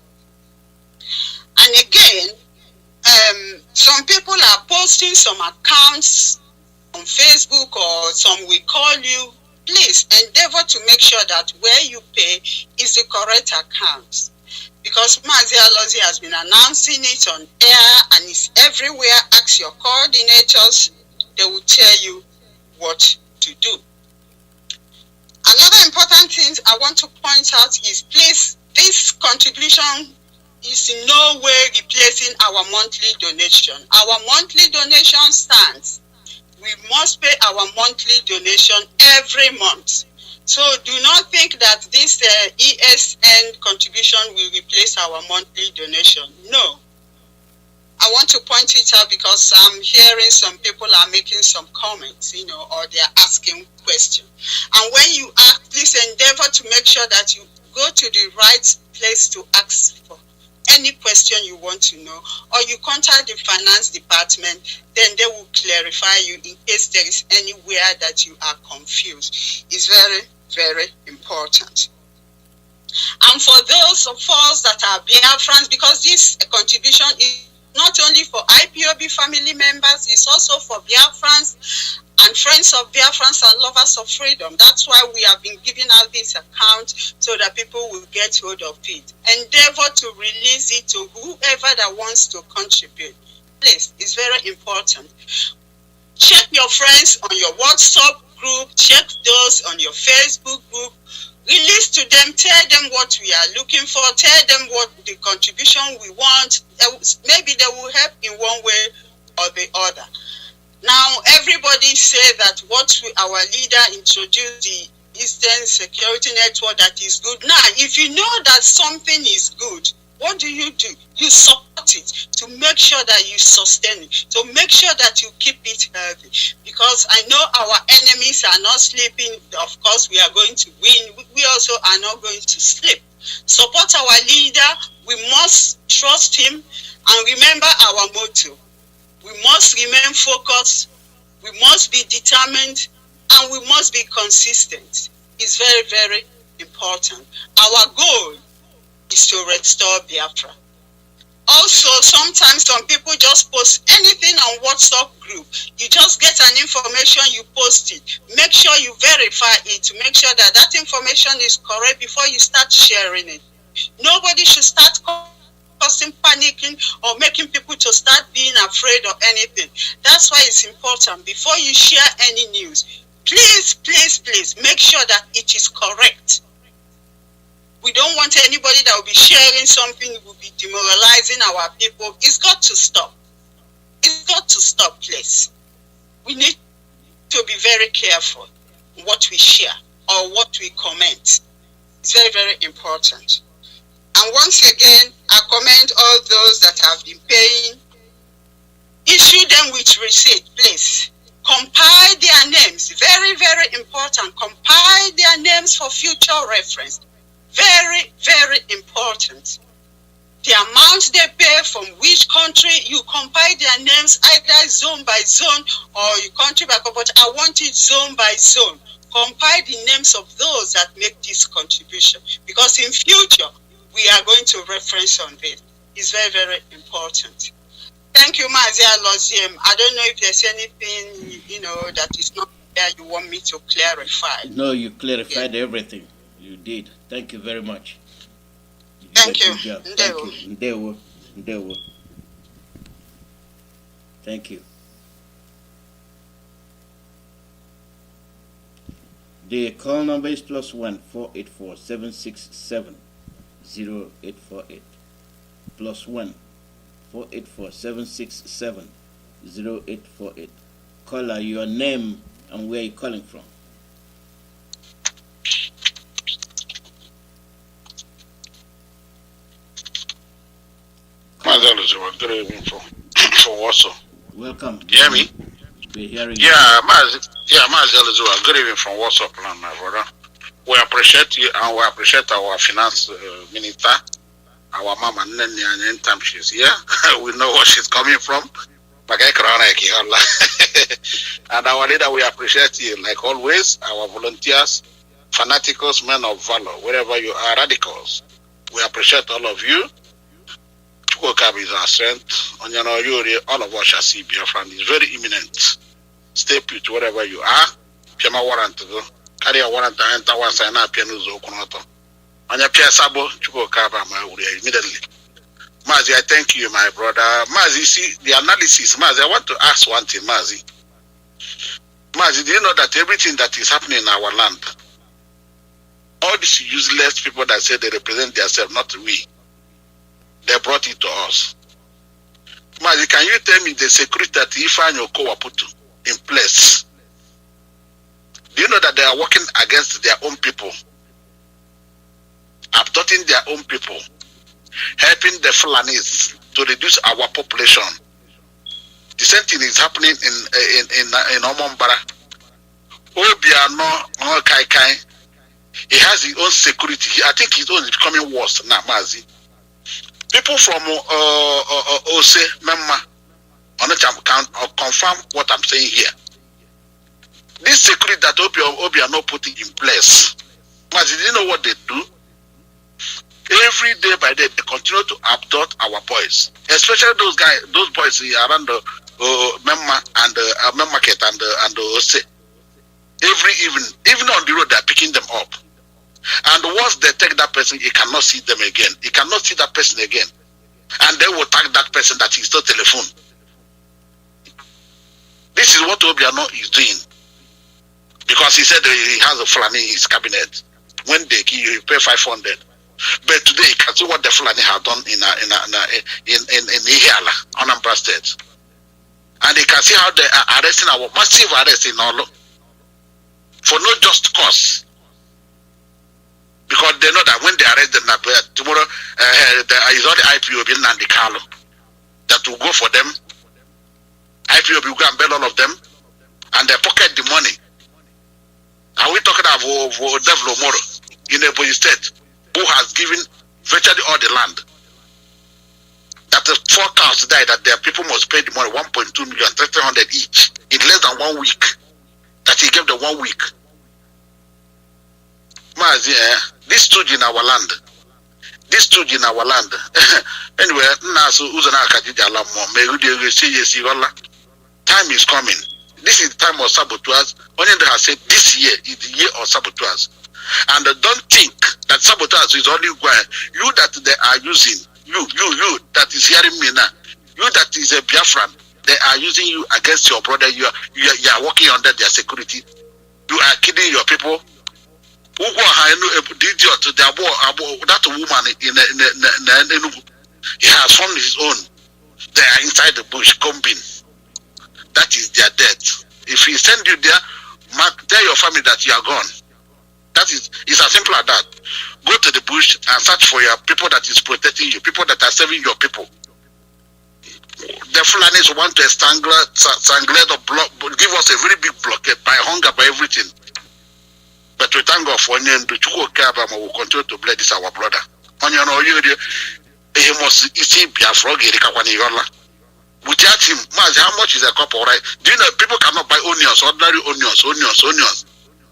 And again, some people are posting some accounts on Facebook, or some will call you. Please endeavor to make sure that where you pay is the correct account, because Mazi Alozi has been announcing it on air and it's everywhere. Ask your coordinators, they will tell you what to do. Another important thing I want to point out is, please, this contribution is in no way replacing our monthly donation. Our monthly donation stands. We must pay our monthly donation every month. So do not think that this ESN contribution will replace our monthly donation. No. I want to point it out because I'm hearing some people are making some comments, or they're asking questions. And when you ask, please endeavor to make sure that you go to the right place to ask for any question you want to know, or you contact the finance department, then they will clarify you in case there is anywhere that you are confused. It's very, very important. And for those of us that are Biafrans, because this contribution is not only for IPOB family members, it's also for Biafrans and friends of Biafrans and lovers of freedom. That's why we have been giving out this account, so that people will get hold of it. Endeavor to release it to whoever that wants to contribute. Please, it's very important. Check your friends on your WhatsApp group, check those on your Facebook group. Release to them, tell them what we are looking for, tell them what the contribution we want. Maybe they will help in one way or the other. Now, everybody say that our leader introduced the Eastern Security Network, that is good. Now, if you know that something is good, what do? You support it to make sure that you sustain it, to make sure that you keep it healthy. Because I know our enemies are not sleeping. Of course, we are going to win. We also are not going to sleep. Support our leader. We must trust him. And remember our motto. We must remain focused. We must be determined. And we must be consistent. It's very, very important. Our goal is to restore Biafra. Also, sometimes some people just post anything on WhatsApp group. You just get an information, you post it. Make sure you verify it to make sure that that information is correct before you start sharing it. Nobody should start causing panicking or making people to start being afraid of anything. That's why it's important before you share any news. Please, please, please make sure that it is correct. We don't want anybody that will be sharing something that will be demoralizing our people. It's got to stop. It's got to stop, please. We need to be very careful what we share or what we comment. It's very, very important. And once again, I commend all those that have been paying. Issue them with receipt, please. Compile their names. Very, very important. Compile their names for future reference. Very, very important. The amount they pay from which country, you compile their names either zone by zone or country by country, but I want it zone by zone. Compile the names of those that make this contribution, because in future, we are going to reference on this. It's very, very important. Thank you, Mazi Alozi. I don't know if there's anything, that is not there you want me to clarify. No, you clarified everything. You did. Thank you very much. Thank you. Thank you. Ndewo. Thank you. The call number is +1 484 767 0848. +1 484 767 0848. Caller, your name and where you're calling from. Mazi from Warsaw. Welcome. You hear me? We're hearing you. Yeah, Mazi Alozi, good evening from Warsaw, my brother. We appreciate you and we appreciate our finance minister, our mama Nene, and anytime she's here, we know where she's coming from. And our leader, we appreciate you, like always, our volunteers, fanaticals, men of valor, wherever you are, radicals. We appreciate all of you. Chukwuemeka is our strength. All of us shall see Biafra, and it's very imminent. Stay put wherever you are. Piama warrant to go. Carry a warrant to enter once I know pianos okonoto. On your Pia Sabo, Chukwuemeka immediately. Mazi, I thank you, my brother. Mazi, see the analysis. Mazi, I want to ask one thing, Mazi. Mazi, do you know that everything that is happening in our land, all these useless people that say they represent themselves, not we, they brought it to us. Mazi, can you tell me the security that Ifeanyi Okowa put in place? Do you know that they are working against their own people, abducting their own people, helping the Fulanis to reduce our population? The same thing is happening in Omombara. Obiano, Kai, he has his own security. I think his own is becoming worse now, Mazi. People from Ose, Memma, can confirm what I'm saying here. This security that Obiano put in place, Mazi, do you know what they do? Every day by day, they continue to abduct our boys, especially those boys around the Memma and Memma Market and Ose. Every evening, even on the road, they're picking them up. And once they take that person, he cannot see them again. He cannot see that person again. And they will tag that person that is no telephone. This is what Obiano is doing. Because he said he has a Fulani in his cabinet. When they kill you, pay 500. But today, you can see what the Fulani have done in Ihiala, Anambra State. And you can see how they are arresting our massive arrest in Olo for no just cause. Because they know that when they arrest them, tomorrow there is all the IPOB and the Carlo that will go for them. IPOB will go and bail all of them, and they pocket the money. Are we talking about Devil Moro in Ebonyi State, who has given virtually all the land? That the 4 cows died, that their people must pay the money, 1.2 million, 300 each, in less than 1 week. That he gave them 1 week. Mazi, this stooge in our land. This stooge in our land. Anyway, Nasu Uzana Kajijala Mo, time is coming. This is the time of saboteurs. Only they have said this year is the year of saboteurs. And don't think that saboteurs is only one. You that they are using, you that is hearing me now, you that is a Biafran, they are using you against your brother. You are working under their security. You are killing your people. That woman in he has found his own. They are inside the bush combing. That is their death. If he send you there, tell your family that you are gone. That is, it's as simple as that. Go to the bush and search for your people that is protecting you, people that are serving your people. The Fulanis want to strangle the block, give us a very big blockade by hunger, by everything. But we thank God for Onion to Chukwuemeka will continue to bless this our brother. Onion, he must see Biafra. Without him, Mazi, how much is a cup of rice? Do you know people cannot buy onions, ordinary onions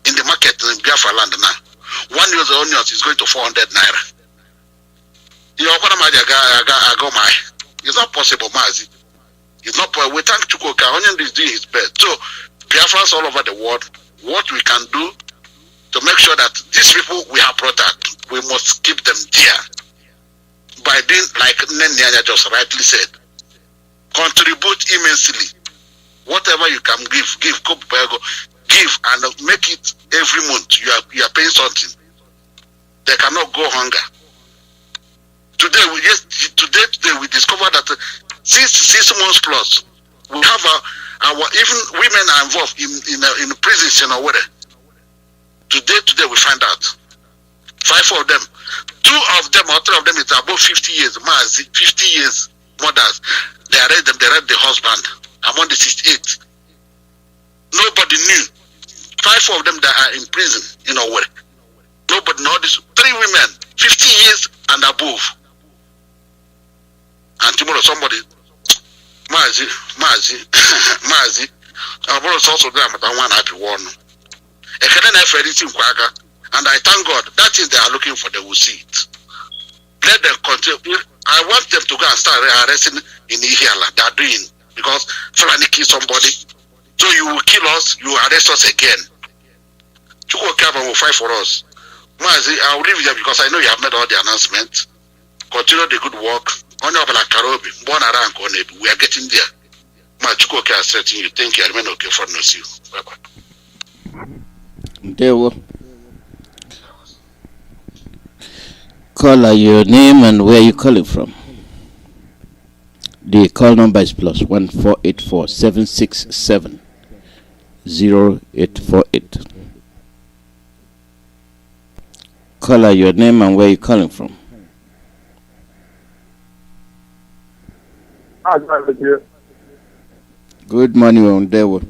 in the market in Biafra land now? 1 year's onions is going to 400 naira. You know what I go my. It's not possible, Mazi. It's not possible. We thank Chukwuemeka. Onion is doing his best. So, Biafrans all over the world, what we can do to make sure that these people we have brought out, we must keep them there. By doing, like Nenya just rightly said, contribute immensely. Whatever you can give and make it every month. You are paying something. They cannot go hunger. Today we discovered that since 6 months plus, we have our even women are involved in prisons in our Today we find out 5 of them, 2 of them or 3 of them is above 50 years. Mazi, 50 years mothers. They arrest them, they arrest the husband. Among the 68. Nobody knew. 5 of them that are in prison in our way. Nobody know this. 3 women, 50 years and above. And tomorrow somebody, Mazi, I'm also there, but I want happy one. And I thank God, that is they are looking for, they will see it. Let them continue. I want them to go and start arresting in Ihiala. They are doing, because Fulani kill somebody. So you will kill us, you will arrest us again. Chukwuemeka will fight for us. Mazi, I will leave you because I know you have made all the announcements. Continue the good work. We are getting there. Chukwuemeka is threatening you. Thank you. I remain okay for no see you. Bye-bye. There were. Call your name and where you calling from. The call number is +1 484 767 0848. Call your name and where you calling from. Good morning, Ondewo.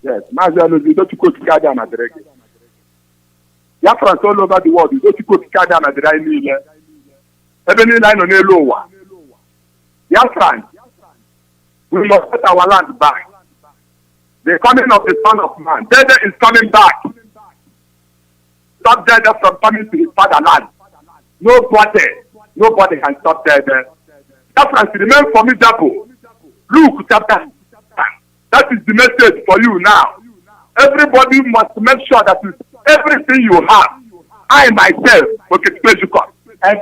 Yes, Mazi Alozi, don't you go to Canada and Adrege. Biafrans all over the world, don't you go to Canada and Adrege. Even line on a lower. Biafrans, we must get our land back. The coming of the Son of Man, Dede is coming back. Stop Dede from coming to his fatherland. Nobody can stop Dede. Biafrans, remain formidable. Luke chapter. That is the message for you now. Everybody must make sure that everything you have, I myself, and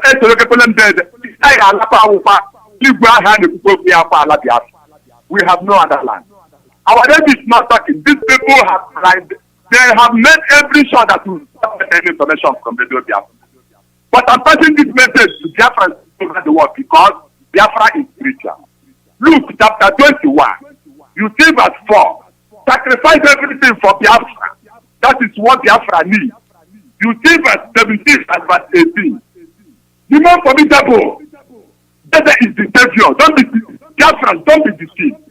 we have no other land. Our name is not talking. These people they have made every sure that we stop getting information from the Biafra. But I'm passing this message to Biafra over the world because Biafra is spiritual. Luke chapter 21. You see verse 4. Sacrifice everything for Biafra. That is what Biafra needs. You see verse 17 and verse 18. The more formidable. That is the Savior. Don't be Biafra, don't be deceived.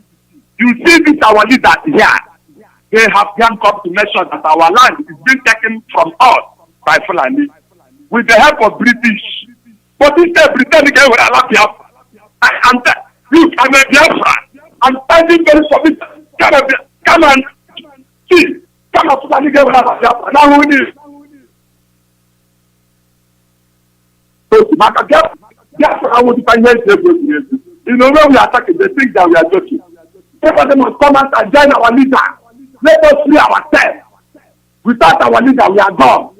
You see this our leaders here. They have come to make sure that our land is being taken from us by Fulani with the help of British. But instead, Britannic will allow Biafra. Look, I'm a Biafra. I'm standing very for it. Come and see. Kama tutani ge wala Biafra. Na wuni. So maka Biafra would find themselves. You know when we are attacking, they think that we are joking. Everybody must come out and join our leader. Let us free ourselves. Without our leader, we are gone.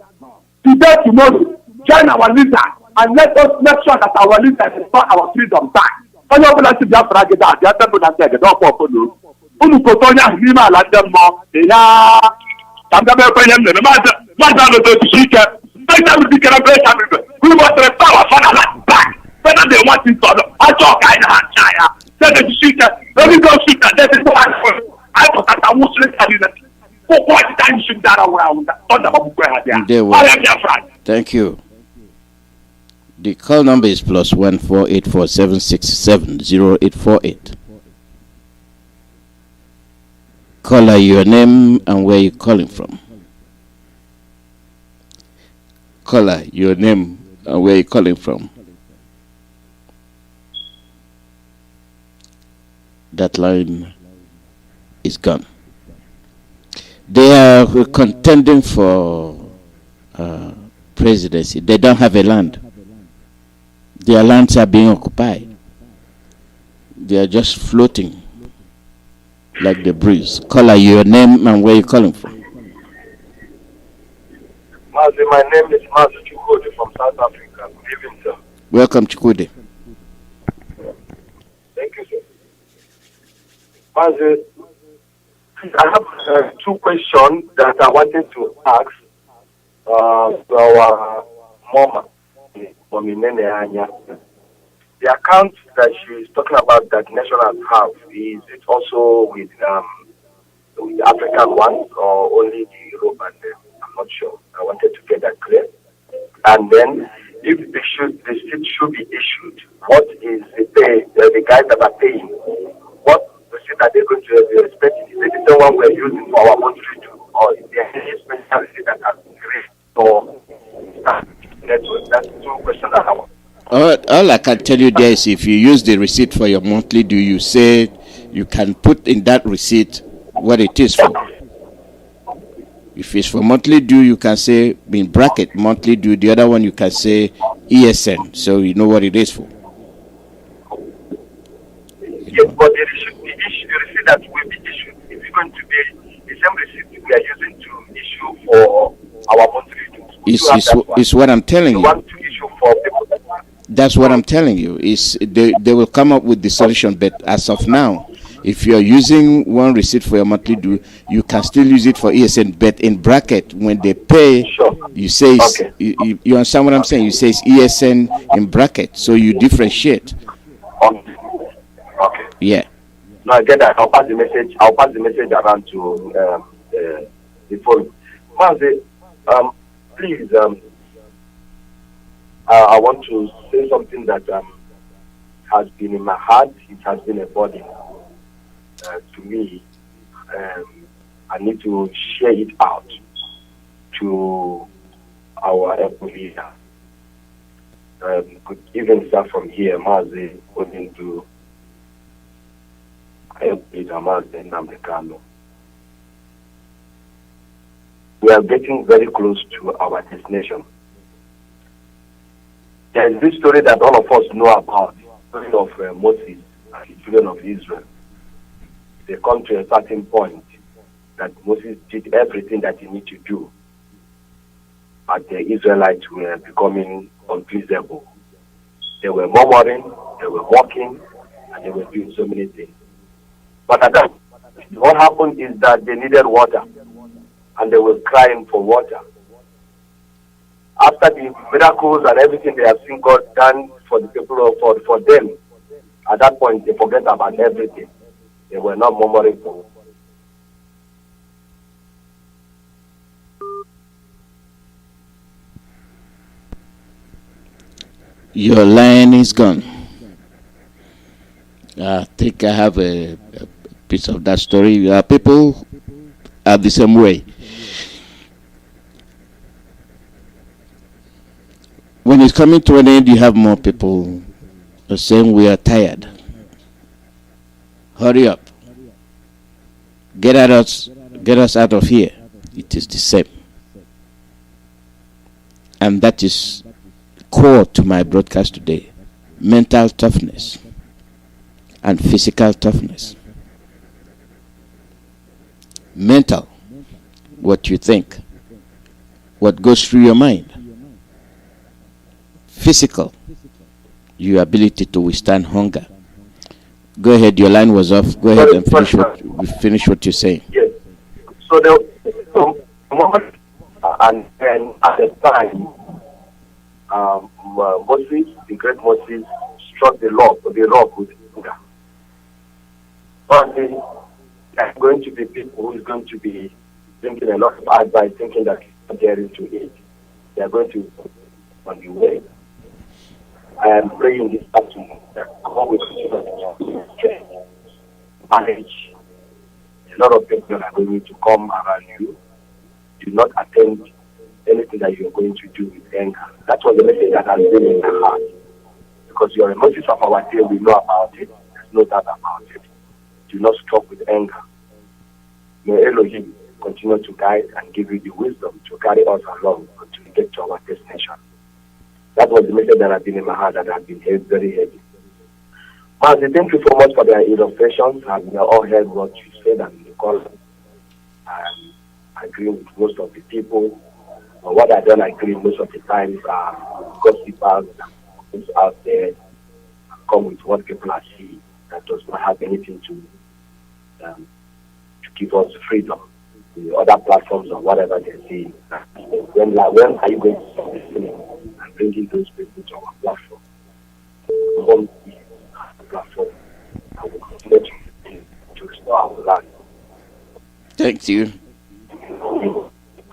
Today, tomorrow, join our leader and let us make sure that our leader restore our freedom back. Onye ọbụla si Biafra gị daa, bịa tebụl na ndị egede ọkwa ọkụlụ. Unu kote onye ahụ n'ime ala ndị mmụọ, ya ka m gaba ekwenye m na-eme maazị Alozi otuchi ike. Ndị ahụ dikere brecha mibe. We must restore our fatherland back. Better than what is done. I talk I have. Said the shooter. Let me go shoot that. That is what I thought that I was listening. For what time shoot that around? I am your friend. Thank you. The call number is +1 484767 0848. Caller, your name and where you're calling from. Caller, your name and where you're calling from. That line is gone. They are contending for presidency. They don't have a land. Their lands are being occupied. They are just floating like the breeze. Caller, your name and where you're calling from. Mazi, my name is Mazi Chukwuemeka from South Africa. Good evening, sir. Welcome, Chukwuemeka. Thank you, sir. Mazi, I have 2 questions that I wanted to ask our mama, Mominene Anya. The account that she is talking about that national have, is it also with the African ones or only the European? I'm not sure. I wanted to get that clear. And then, if the receipt should be issued, what is the guys that are paying? What receipt are they going to be expecting? Is it the one we're using for our monthly due, or is there any special receipt that has been created for network? That's 2 questions that I want. All I can tell you there is if you use the receipt for your monthly due, you say you can put in that receipt what it is for. If it's for monthly due, you can say in bracket monthly due. The other one you can say ESN, so you know what it is for. Yes, but the receipt that will be issued is going to be the same receipt we are using to issue for our monthly due. It's what I'm telling you. Want to issue for people. That's what I'm telling you. Is they will come up with the solution, but as of now, if you're using one receipt for your monthly due, you can still use it for ESN, but in bracket when they pay, you say you understand what I'm saying? You say it's ESN in bracket, so you differentiate. Okay. Yeah. No, I get that. I'll pass the message around to the phone. Mazi, please, I want to say something that has been in my heart. It has been a burden to me. I need to share it out to our leader. Could even start from here, Mazi, going to leader Mazi Namdekano. We are getting very close to our destination. There is this story that all of us know about, the story of Moses and the children of Israel. They come to a certain point that Moses did everything that he needed to do, but the Israelites were becoming unpleasable. They were murmuring, they were walking, and they were doing so many things. But at that, what happened is that they needed water, and they were crying for water. After the miracles and everything they have seen God done for the people, for them, at that point they forget about everything. They were not murmuring for. Your line is gone. I think I have a piece of that story. People are the same way. When it's coming to an end, you have more people saying we are tired. Hurry up. Get us out of here. it is the same. And that is core to my broadcast today. Mental toughness and physical toughness. Mental, what you think, what goes through your mind. Physical, your ability to withstand hunger. Go ahead, your line was off. Go ahead and finish what you're saying. Yes. So the moment and then at the time, Moses, the great Moses, struck the rock with hunger. One day, there are going to be people who is going to be drinking a lot of advice, thinking that it's not daring to eat. They are going to on the way. I am praying this afternoon that God will manage. A lot of people are going to come around you. Do not attend anything that you are going to do with anger. That was the message that has been in my heart. Because your emotions of our day, we know about it. There's no doubt about it. Do not stop with anger. May Elohim continue to guide and give you the wisdom to carry us along until we get to our destination. That was the message that has been in my heart that has been very heavy. Mazi, thank you so much for the illustrations, and we all heard what you said and the call. I agree with most of the people. But what I don't agree most of the times are gossipers who's out there come with what people are seeing that does not have anything to give us freedom. The other platforms or whatever they see. When are you going to stop listening and bringing those people to our platform? We won't be a platform and we continue to restore our land. Thank you.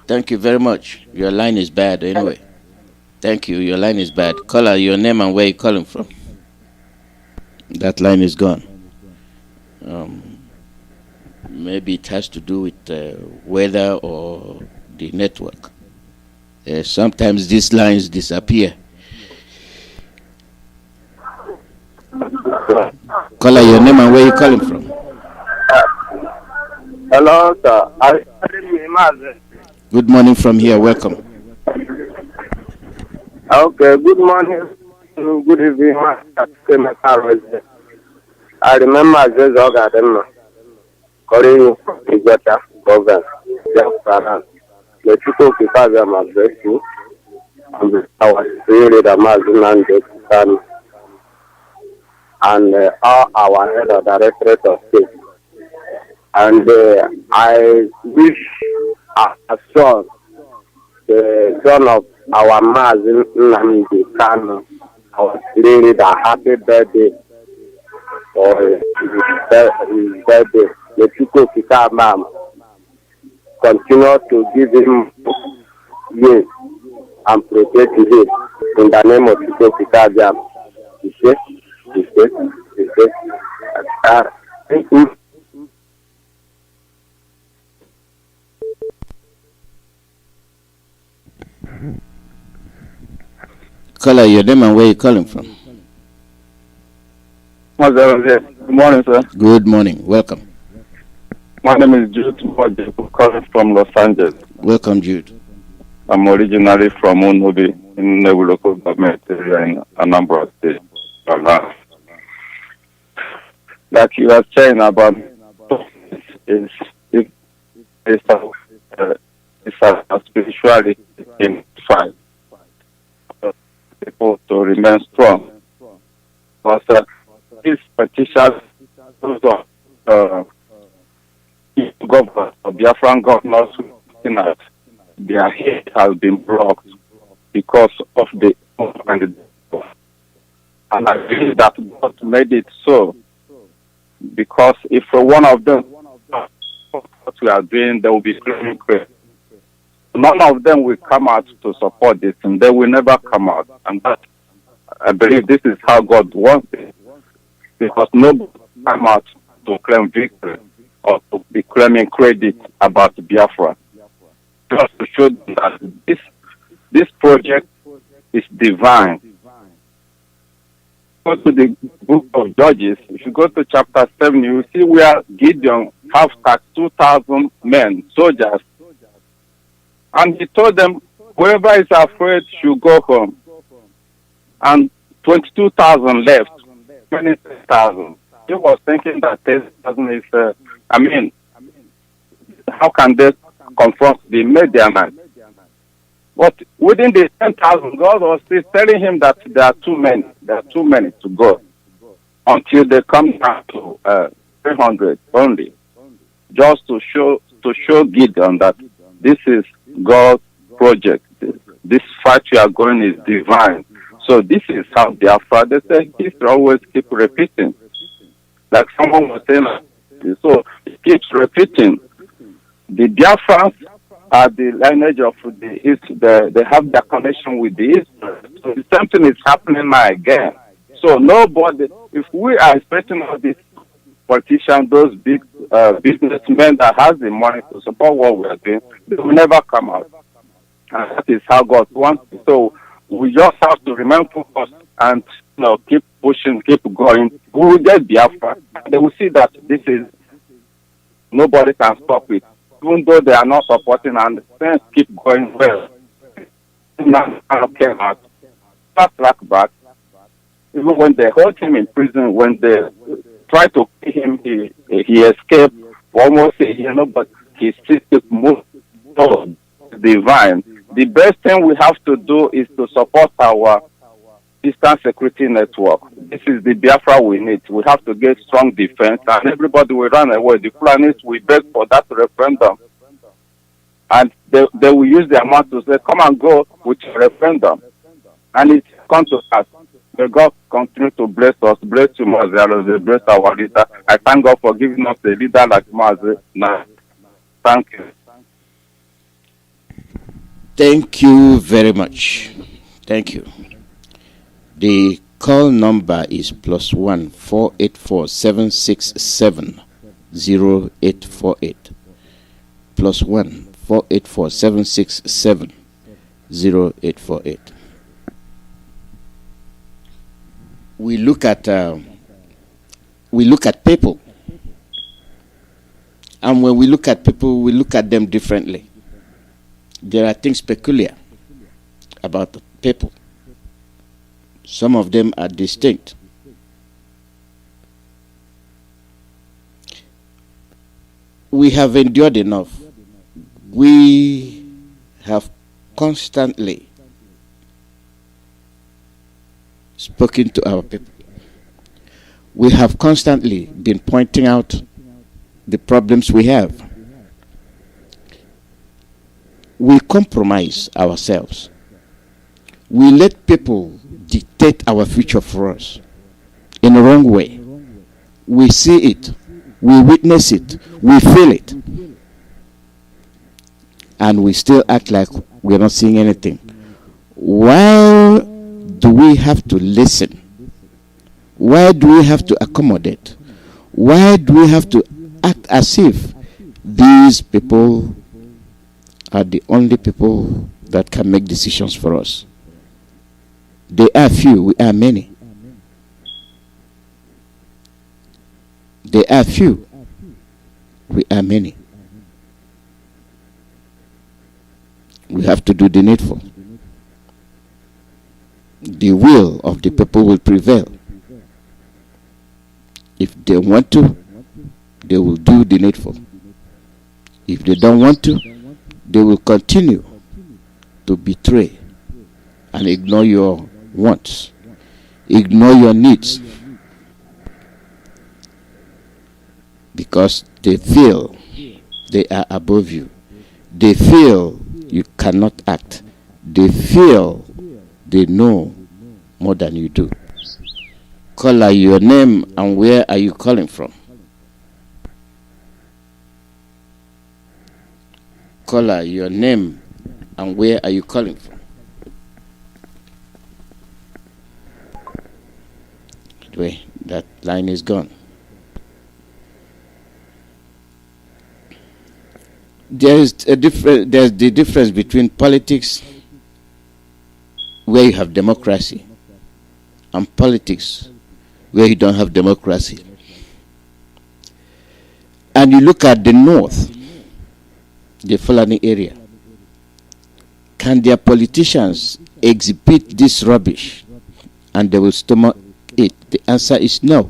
Thank you very much. Your line is bad anyway. Thank you. Your line is bad. Caller, your name and where you calling from. That line is gone. Maybe it has to do with weather or the network. Sometimes these lines disappear. Caller, your name and where you calling from. Hello, sir. Good morning from here. Welcome. Okay, good morning. Good evening. I remember this organ. Calling the better government. The people prepare them as rescue. And our spirit, the Mazi and all our head of directorate of state. And I wish our son, the son of our Mazi Nnamdi, our spirit, a happy birthday for his birthday. The people continue to give him yes and protect him in the name of people Kikabam. Thank you. Caller, your name and where you calling from. Good morning, sir. Good morning. Welcome. My name is Jude calling from Los Angeles. Welcome, Jude. I'm originally from Unubi in the local government area in Anambra State. Like you are saying about it's a spirituality in fight. People to remain strong. But this petition government, Biafran governors looking at their head has been blocked because of the and I believe that God made it so because if one of them what we are doing, they will be claiming credit. None of them will come out to support this, and they will never come out. And that I believe this is how God wants it, because nobody will come out to claim victory or to be claiming credit about Biafra. Just to show them that this project is divine. Go to the book of Judges. If you go to chapter 7, you will see where Gideon have 2,000 men, soldiers, And he told them, whoever is afraid should go home. And 22,000 left, 26,000. He was thinking that 10,000 is, how can they confront the media man? But within the 10,000, God was still telling him that there are too many. There are too many to go until they come down to 300 only, just to show Gideon that this is God's project. This fight you are going is divine. So this is how Biafra. They say history always keep repeating, like someone was saying. So it keeps repeating. The Biafrans are the lineage of the East. They have their connection with the East. So the same thing is happening now again. So nobody, if we are expecting all these politicians, those big businessmen that has the money to support what we are doing, they will never come out. And that is how God wants it. So we just have to remain focused and keep pushing, keep going. We will get Biafra. They will see that this is, nobody can stop it. Even though they are not supporting and things keep going well. Now came out, track back. Even when they hold him in prison, when they try to kill him, he escaped for almost a year, but he still moved towards divine. The best thing we have to do is to support our Eastern Security Network. This is the Biafra we need. We have to get strong defense, and everybody will run away. The Fulanis will beg for that referendum, and they will use their mouth to say, come and go with your referendum. And it comes to pass. May God continue to bless us, bless you, Mazi, Alozi, bless our leader. I thank God for giving us a leader like Mazi. Now, thank you. Thank you very much. Thank you. The call number is +1 484 767 0848. +1 484 767 0848. We look at people, and when we look at people, we look at them differently. There are things peculiar about the people. Some of them are distinct. We have endured enough. We have constantly spoken to our people. We have constantly been pointing out the problems we have. We compromise ourselves. We let people dictate our future for us in a wrong way. We see it, we witness it, we feel it, and we still act like we're not seeing anything. Why do we have to listen? Why do we have to accommodate? Why do we have to act as if these people are the only people that can make decisions for us? They are few, we are many. They are few, we are many. We have to do the needful. The will of the people will prevail. If they want to, they will do the needful. If they don't want to, they will continue to betray and ignore your wants, ignore your needs, because they feel they are above you. They feel you cannot act. They feel they know more than you do. Caller, your name and where are you calling from? Caller, your name and where are you calling from? Anyway, that line is gone. There's the difference between politics where you have democracy and politics where you don't have democracy. And you look at the north, the Fulani area, Can their politicians exhibit this rubbish and they will stomach it? The answer is no.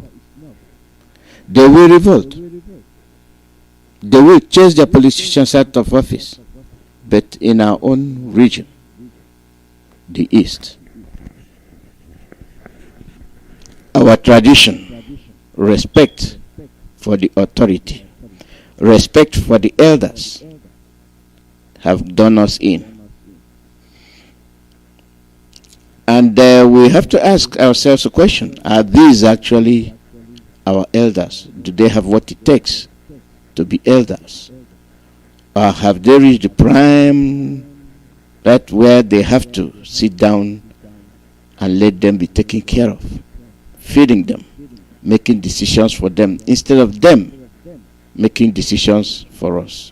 They will revolt. They will chase their politicians out of office. But in our own region, the East, our tradition, respect for the authority, respect for the elders have done us in. And we have to ask ourselves a question. Are these actually our elders? Do they have what it takes to be elders? Or have they reached the prime that where they have to sit down and let them be taken care of, feeding them, making decisions for them, instead of them making decisions for us?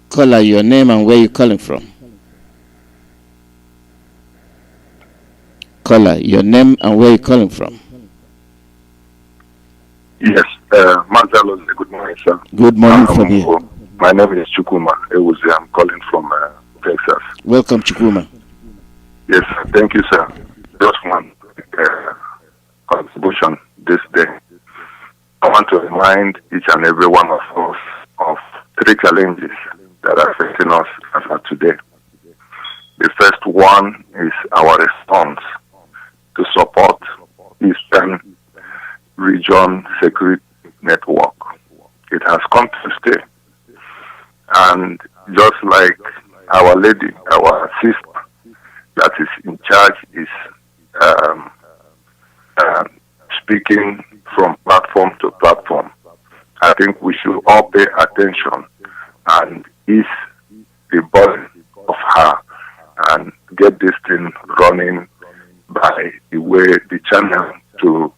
Caller, your name and where you calling from? Caller, your name and where you calling from? Yes, Mazi, Alozi, good morning, sir. Good morning from here. My name is Chukwuemeka. I'm calling from Texas. Welcome, Chukwuemeka. Yes, thank you, sir. Just one contribution this day. I want to remind each and every one of us of three challenges that are facing us as of today. The first one is our response to support Eastern Region Security Network. It has come to stay. And just like our lady, our sister that is in charge is speaking from platform to platform, I think we should all pay attention and ease the burden of her and get this thing running by the way the channel to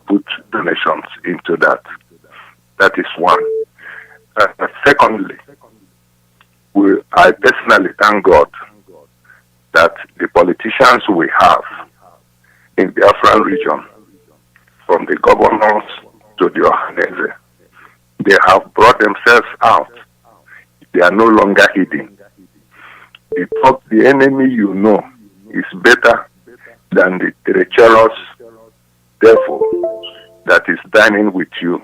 put donations into that. That is one. Secondly, I personally thank God that the politicians we have in the Biafra region, from the governors to the Ohanese, they have brought themselves out. They are no longer hidden. The enemy you know is better than the treacherous devil that is dining with you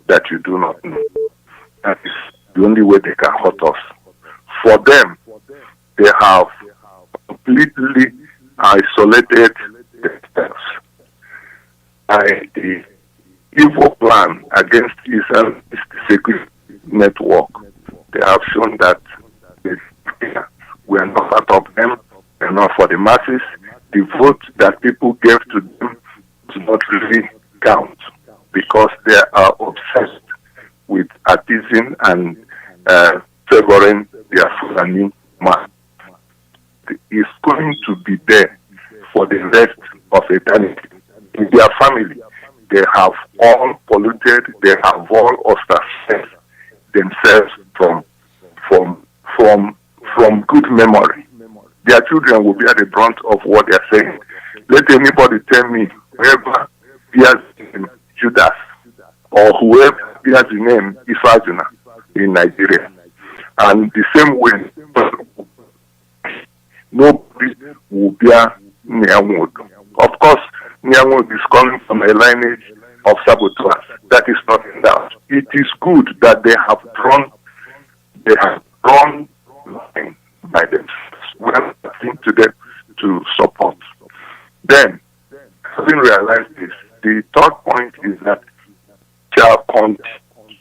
that you do not know. That is the only way they can hurt us. For them, they have completely isolated themselves. The evil plan against Israel is the secret network. They have shown that we are not part of them, we are not for the masses. The vote that people gave to them does not really count because they are obsessed with appeasing and favoring their Fulani man. It's going to be there for the rest of eternity. In their family, they have all polluted, they have all ostracized themselves from good memory. Their children will be at the brunt of what they are saying. Let anybody tell me whoever bears the name Judas or whoever bears the name Ifajuna in Nigeria. And the same way, nobody will bear Nyamwood. Of course, Nyamwood is coming from a lineage of saboteurs. That is not in doubt. It is good that they have drawn line by themselves. We are asking to them to support. Then, having realized this, the third point is that shall continue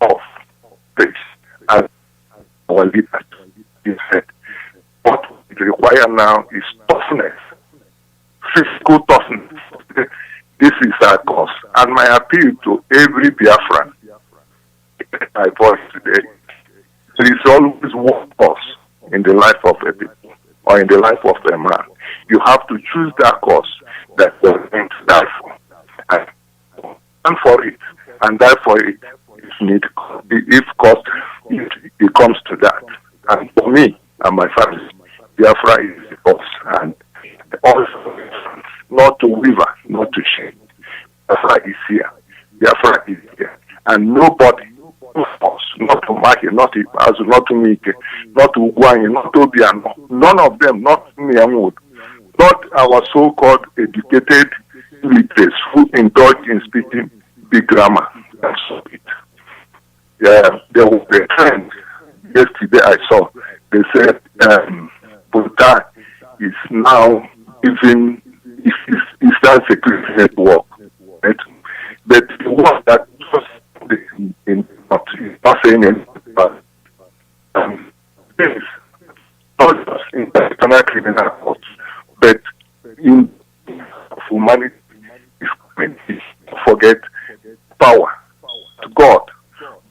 off this as our leader is said. What it requires now is toughness, physical toughness. This is our cause. And my appeal to every Biafran, my voice today, there is always one cause in the life of a people or in the life of a man. You have to choose that cause that you are going to die for. And stand for it and die for it if cost it comes to that. And for me and my family, Biafra is the cause. And also, not to waver, not to shame. Biafra is here. Biafra is here. And nobody us, not to Maki, not to Azu, not to Mike, not to Ugwanye, not to Obiano. None of them, not Miamwood, not our so-called educated illiterates who indulge in speaking big grammar. That's it. Yeah, there was a trend yesterday I saw. They said Punta is now even Eastern Security Network. Right? But the one that just not saying anything, but this not just in international criminal courts, but in humanity is coming. Forget power to God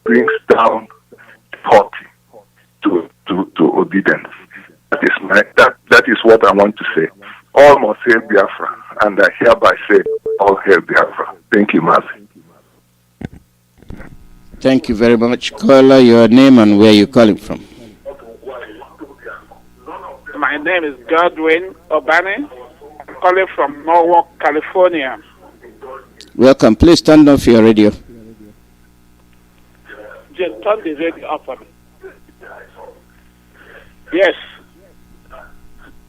brings down authority to obedience. That is what I want to say. All must hail Biafra, and I hereby say, all hail Biafra. Thank you, Mazi. Thank you very much. Caller, your name and where you're calling from. My name is Godwin Obani. I'm calling from Norwalk, California. Welcome. Please turn off your radio. Just turn the radio off for me. Yes.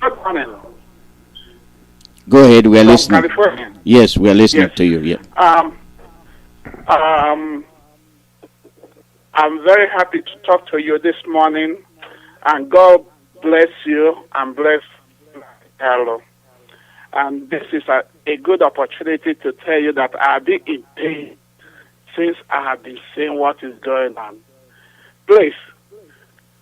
Good morning. Go ahead. We are From listening. California. Yes, we are listening Yes. to you. Yeah. I'm very happy to talk to you this morning, and God bless you and bless Hello. And this is a good opportunity to tell you that I've been in pain since I have been seeing what is going on. Please,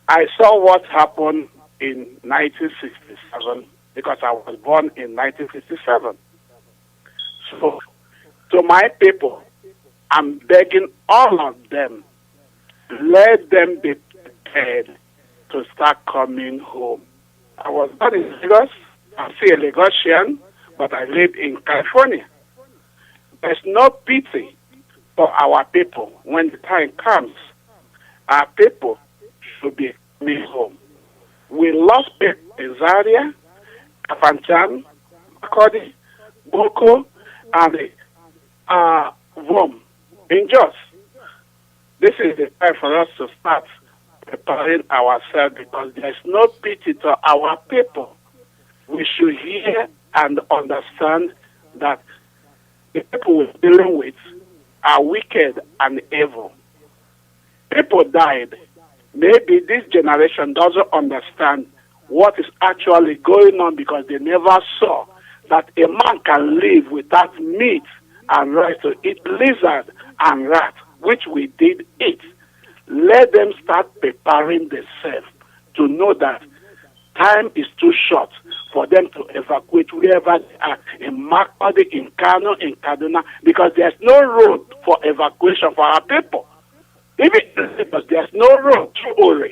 I saw what happened in 1967 because I was born in 1957. So, to my people, I'm begging all of them, let them be prepared to start coming home. I was born in Lagos. I'm still a Lagosian, but I live in California. There's no pity for our people when the time comes. Our people should be coming home. We lost people in Zaria, Kafanchan, Makodi, Boko, and Vom in Jos. This is the time for us to start preparing ourselves because there's no pity to our people. We should hear and understand that the people we're dealing with are wicked and evil. People died. Maybe this generation doesn't understand what is actually going on because they never saw that a man can live without meat and right to eat lizard and rat, which we did eat. Let them start preparing themselves to know that time is too short for them to evacuate wherever they are, in Makodi, in Kano, in Kaduna, because there's no road for evacuation for our people. Even because there's no road through Ore.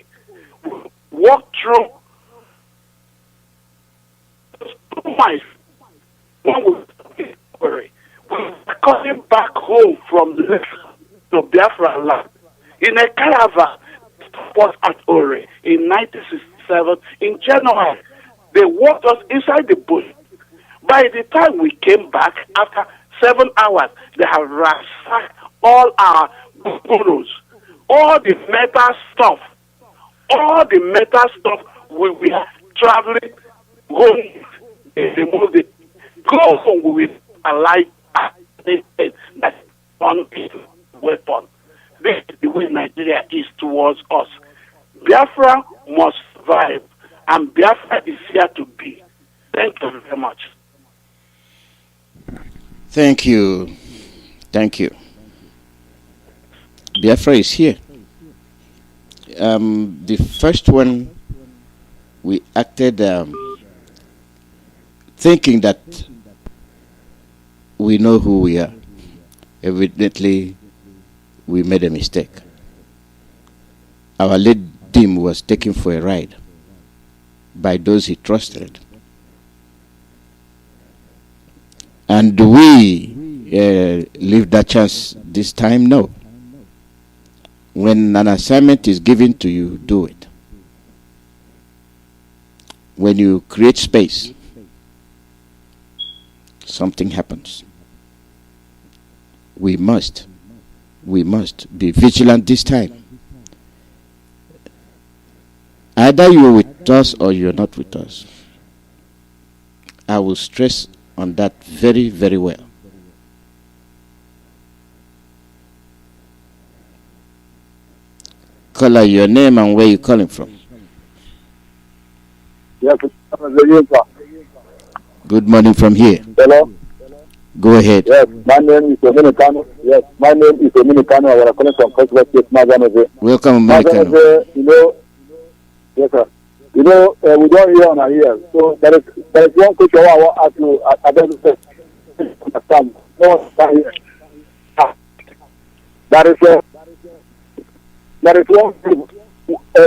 Walk through 2 miles. One will be Ore. We're coming back home from to Biafra land in a caravan was at Ore in 1967 in January. They walked us inside the bush. By the time we came back, after 7 hours, they have ransacked all our burrows, all the metal stuff, we are traveling home. They removed it. Go home with a light that's on weapon. This is the way Nigeria is towards us. Biafra must survive, and Biafra is here to be. Thank you very much. Thank you. Thank you. Biafra is here. The first one, we acted thinking that we know who we are. Evidently, we made a mistake. Our late Dim was taken for a ride by those he trusted. And do we leave that chance this time? No. When an assignment is given to you, do it. When you create space, something happens. We must we must be vigilant this time. Either you're with us or you're not with us. I will stress on that very, very well. Caller, your name and where you calling from. Yes, Good morning from here. hello. Go ahead. Yes, my name is Dominicano. Yes, my name is Dominicano. I was calling from First West State, Mazanoze. Welcome, Americano. Mazanoze, yes, sir. We don't hear on our ears. So there is one question I want to ask you. I don't understand. No one can hear. There is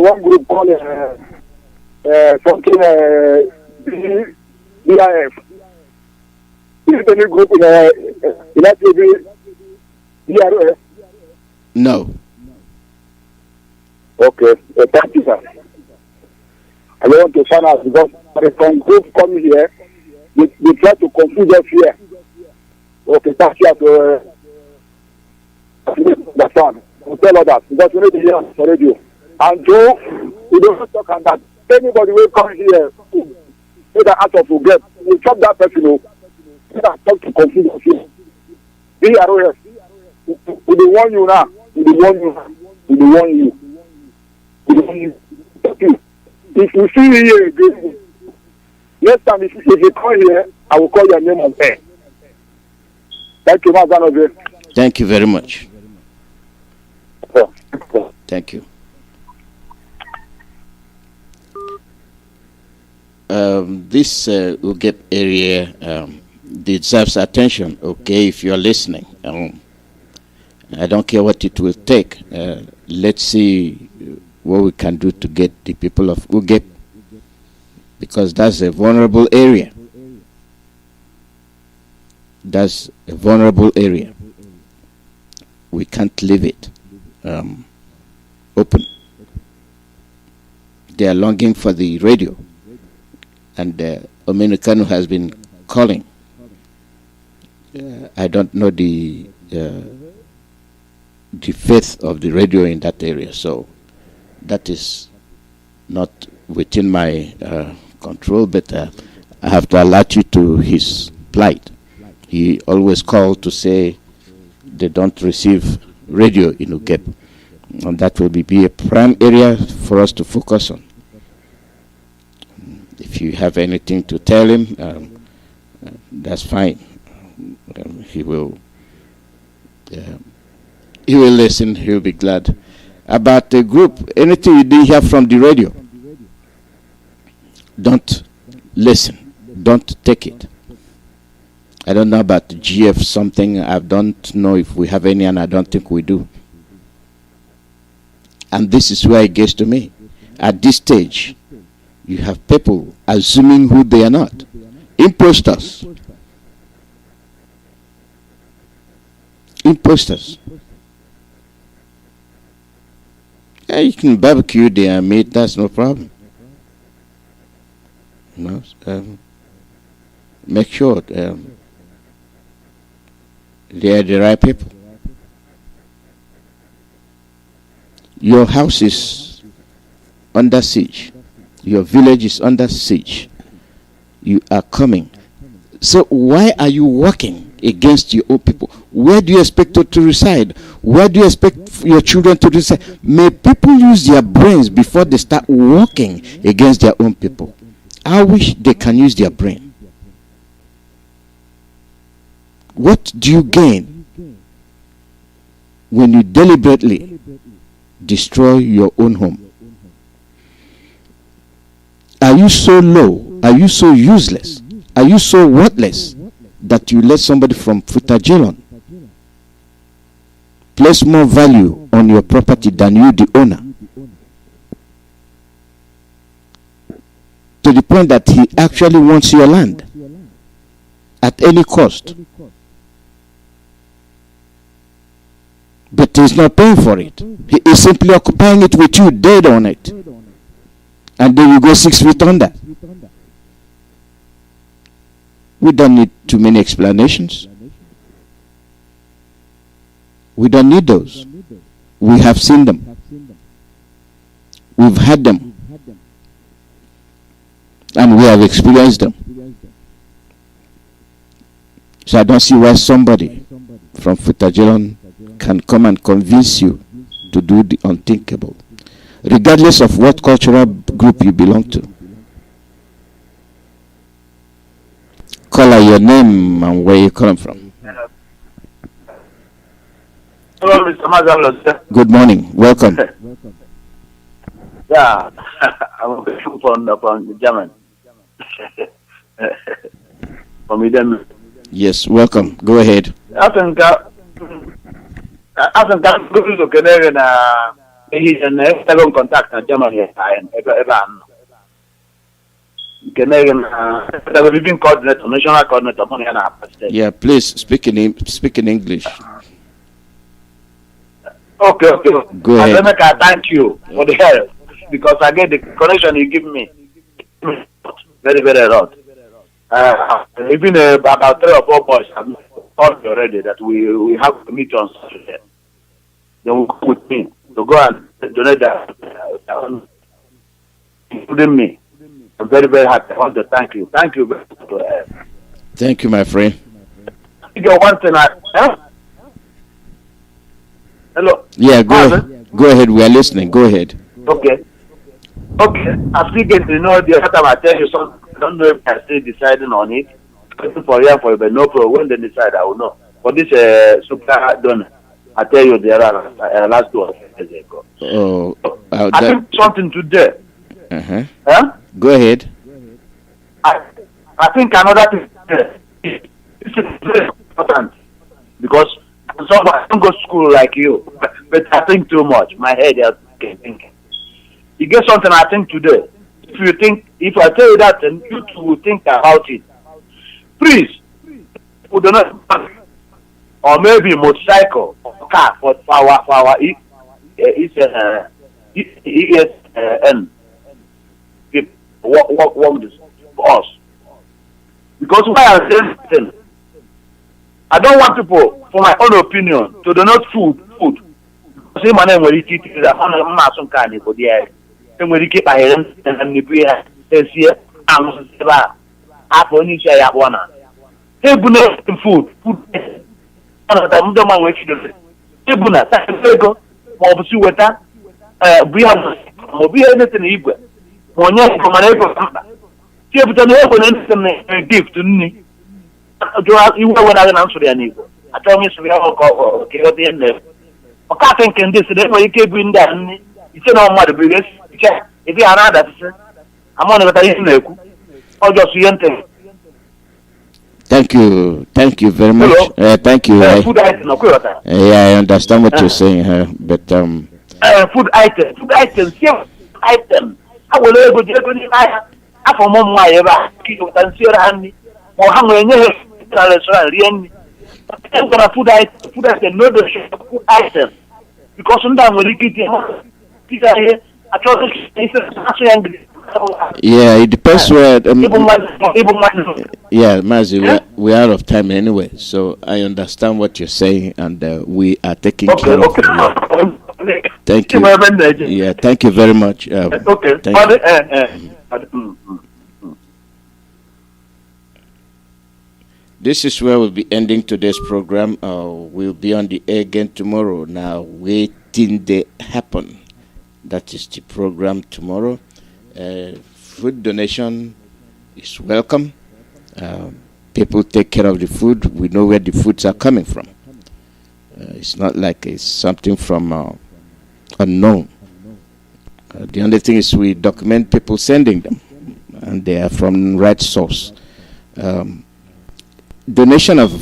one group called something BIF. Is it any group in that BRF? No. Okay. Thank you, sir. I want to find out because there is some group coming here. They try to confuse us here. Okay, thank you to understand. We'll tell others because we need to hear on the radio. And Joe, we don't talk on that. Anybody will come here, say that out of regret, we chop that person. Say that talk to confuse us here. BROS, we don't want you now. We don't want you now. We don't want you. We don't want you. Thank you. If you see me here again, next time if you call here, I will call your name on air. Thank you, Mazanoze. Thank you very much. Thank you. This Ugep area deserves attention, okay, if you're listening. I don't care what it will take. Let's see what we can do to get the people of Ugep, because that's a vulnerable area. That's a vulnerable area. We can't leave it open. They are longing for the radio, and Ominikano has been calling. I don't know the faith of the radio in that area, so that is not within my control, but I have to alert you to his plight. He always called to say they don't receive radio in Ugep, and that will be a prime area for us to focus on. If you have anything to tell him, that's fine. He will listen. He'll be glad. About the group, anything you didn't hear from the radio, don't listen. Don't take it. I don't know about GF something. I don't know if we have any, and I don't think we do. And this is where it gets to me. At this stage, you have people assuming who they are not. Imposters. Imposters. Yeah, you can barbecue their meat, that's no problem. You know, make sure they are the right people. Your house is under siege. Your village is under siege. You are coming. So why are you working against your own people? Where do you expect to reside? Where do you expect your children to reside? May people use their brains before they start working against their own people. I wish they can use their brain. What do you gain when you deliberately destroy your own home? Are you so low? Are you so useless? Are you so worthless that you let somebody from Futajelon place more value on your property than you, the owner? To the point that he actually wants your land at any cost. But he's not paying for it. He is simply occupying it with you, dead on it. And then you go 6 feet under. We don't need too many explanations. We don't need those. We have seen them. We've had them. And we have experienced them. So I don't see why somebody from Futajelon can come and convince you to do the unthinkable, regardless of what cultural group you belong to. Call out your name and where you come from. Hello, Mr. Mazi. Good morning. Welcome. Yeah, I'm from German. From them. Yes, welcome. Go ahead. I think I'm going to Canada and have contact in Germany. Canadian living coordinator, national coordinator, money and Yeah, please speak in English. Okay. Go ahead. I thank you for the help because I get the connection you give me very, very a lot. Even about 3 or 4 boys have told me already that we have to meet on Saturday. They will come with me to go and donate that, including me. I'm very, very happy. I want to thank you. Thank you very much. Thank you, my friend. You got one thing. Hello. Yeah, go ahead. We are listening. Go ahead. Okay. I still get to know the other time I tell you something. I don't know if I'm still deciding on it. Waiting for you, but no problem. When they decide, I will know. For this super donor, I tell you the last 2 days ago. Oh, I think something today. Huh? Go ahead. I think another thing is very important because I don't go to school like you, but I think too much. My head is thinking. You get something I think today. If I tell you that, then you two will think about it. Please, we do not, or maybe motorcycle or car for our ESN. Work this for us. Because why I'm saying I don't want people, for my own opinion, to donate food. Say my name will eat it. I'm not some kind of idea. And when you keep my hand and the prayer, and see, I'm only say I want to. Hey, food. One of them don't want to do it. Hey, Buna, say go. Mobusu weta. We have mobi anything Igwe. Monya from an ego. See, but I know gift to me. You were when I answer the Anigo. I tell me, we have a call. Okay, what the end of I think in this, then when you keep in that, you say, no matter the biggest. If you are not that, I'm on the or just Thank you very much. Thank you. Food item, I understand what you're saying, but food item, item. I will able to go in I for my ever keep and see handy or hang on your I'm gonna food item, no food item because sometimes when you get here. Yeah, it depends where. Yeah, Mazi, we're out of time anyway, so I understand what you're saying, and we are taking care of it. Thank you. Yeah, thank you very much. This is where we'll be ending today's program. We'll be on the air again tomorrow. Now, waiting they happen. That is the program tomorrow. Food donation is welcome. People take care of the food. We know where the foods are coming from. It's not like it's something from unknown. The only thing is we document people sending them, and they are from right source. Donation of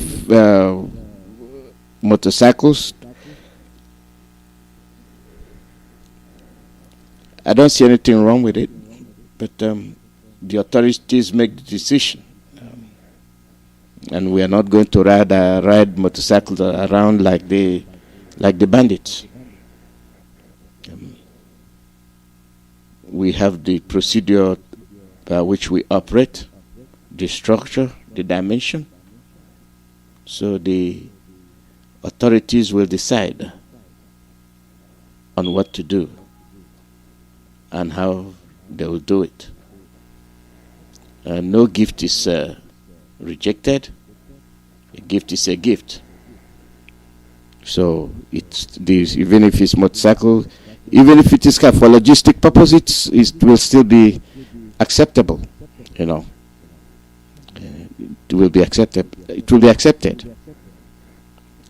motorcycles, I don't see anything wrong with it, but the authorities make the decision, and we are not going to ride motorcycles around like the bandits. We have the procedure by which we operate, the structure, the dimension. So the authorities will decide on what to do and how they will do it. No gift is rejected. A gift is a gift. So it's this, even if it's motorcycle, even if it is for logistic purposes, it will still be acceptable. You know, it will be accepted. It will be accepted.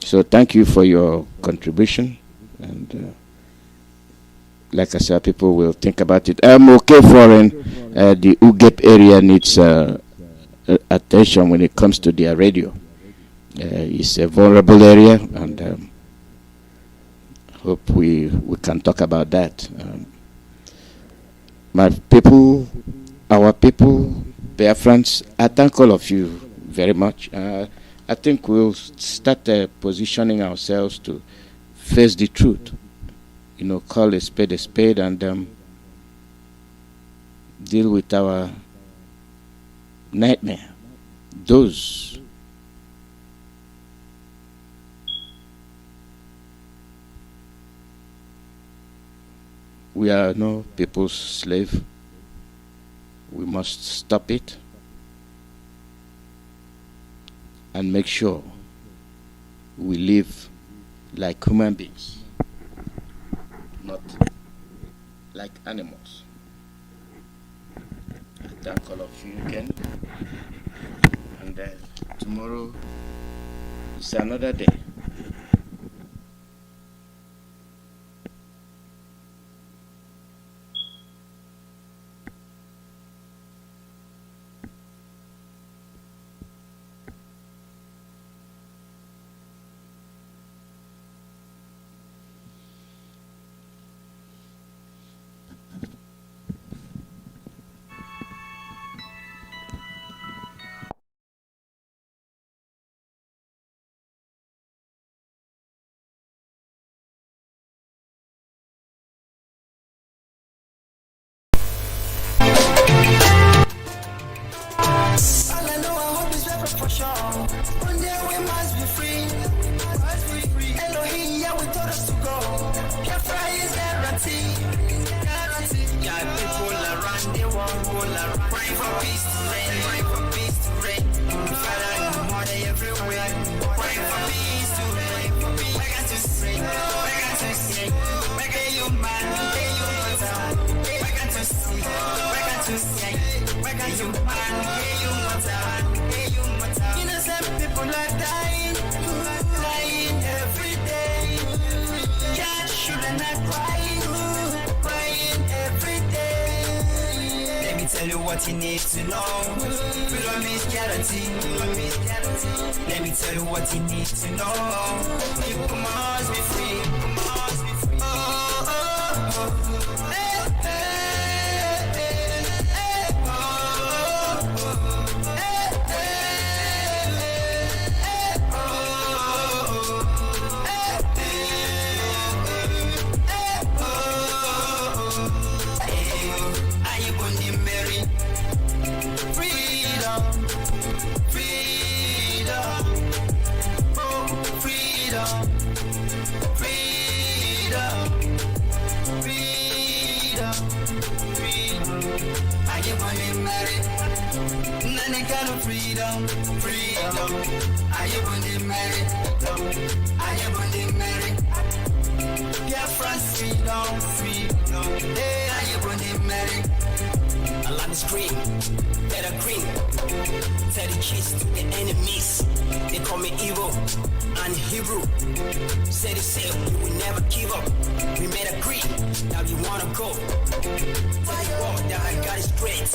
So thank you for your contribution, and like I said, people will think about it. Okay, foreign, the UGEP area needs attention when it comes to their radio. It's a vulnerable area, and hope we can talk about that. My people, our people, Biafrans, I thank all of you very much. I think we'll start positioning ourselves to face the truth. You know, call a spade, and deal with our nightmare. Those we are no people's slave. We must stop it and make sure we live like human beings, not like animals. I thank all of you again, and tomorrow is another day. For sure. One day we must be free. Elohim, yeah, we told us to go. Biafra is guarantee. Yeah, people around the world will pray for peace to reign. Pray for peace to reign. Father, mother everywhere. Pray for peace to reign. We got to sing. We got to sing. We got you man. We got to sing. We got to sing. We got you man. You mother. People are dying every day. God shouldn't have crying every day. Let me tell you what you need to know. Freedom is guarantee. Let me tell you what you need to know. You must be free. You must be free. Oh, oh, oh. Hey, hey, hey, hey, oh, oh, hey, hey. Freedom, freedom. Are you born married? Are you born married? Biafra's freedom, freedom. Hey, are you born married? Allah is green, better green. Tell the cheese to the enemies. They call me evil and Hebrew. Say the same, you will never give up. We made a creed, now you wanna go. Tell you all that I got is great.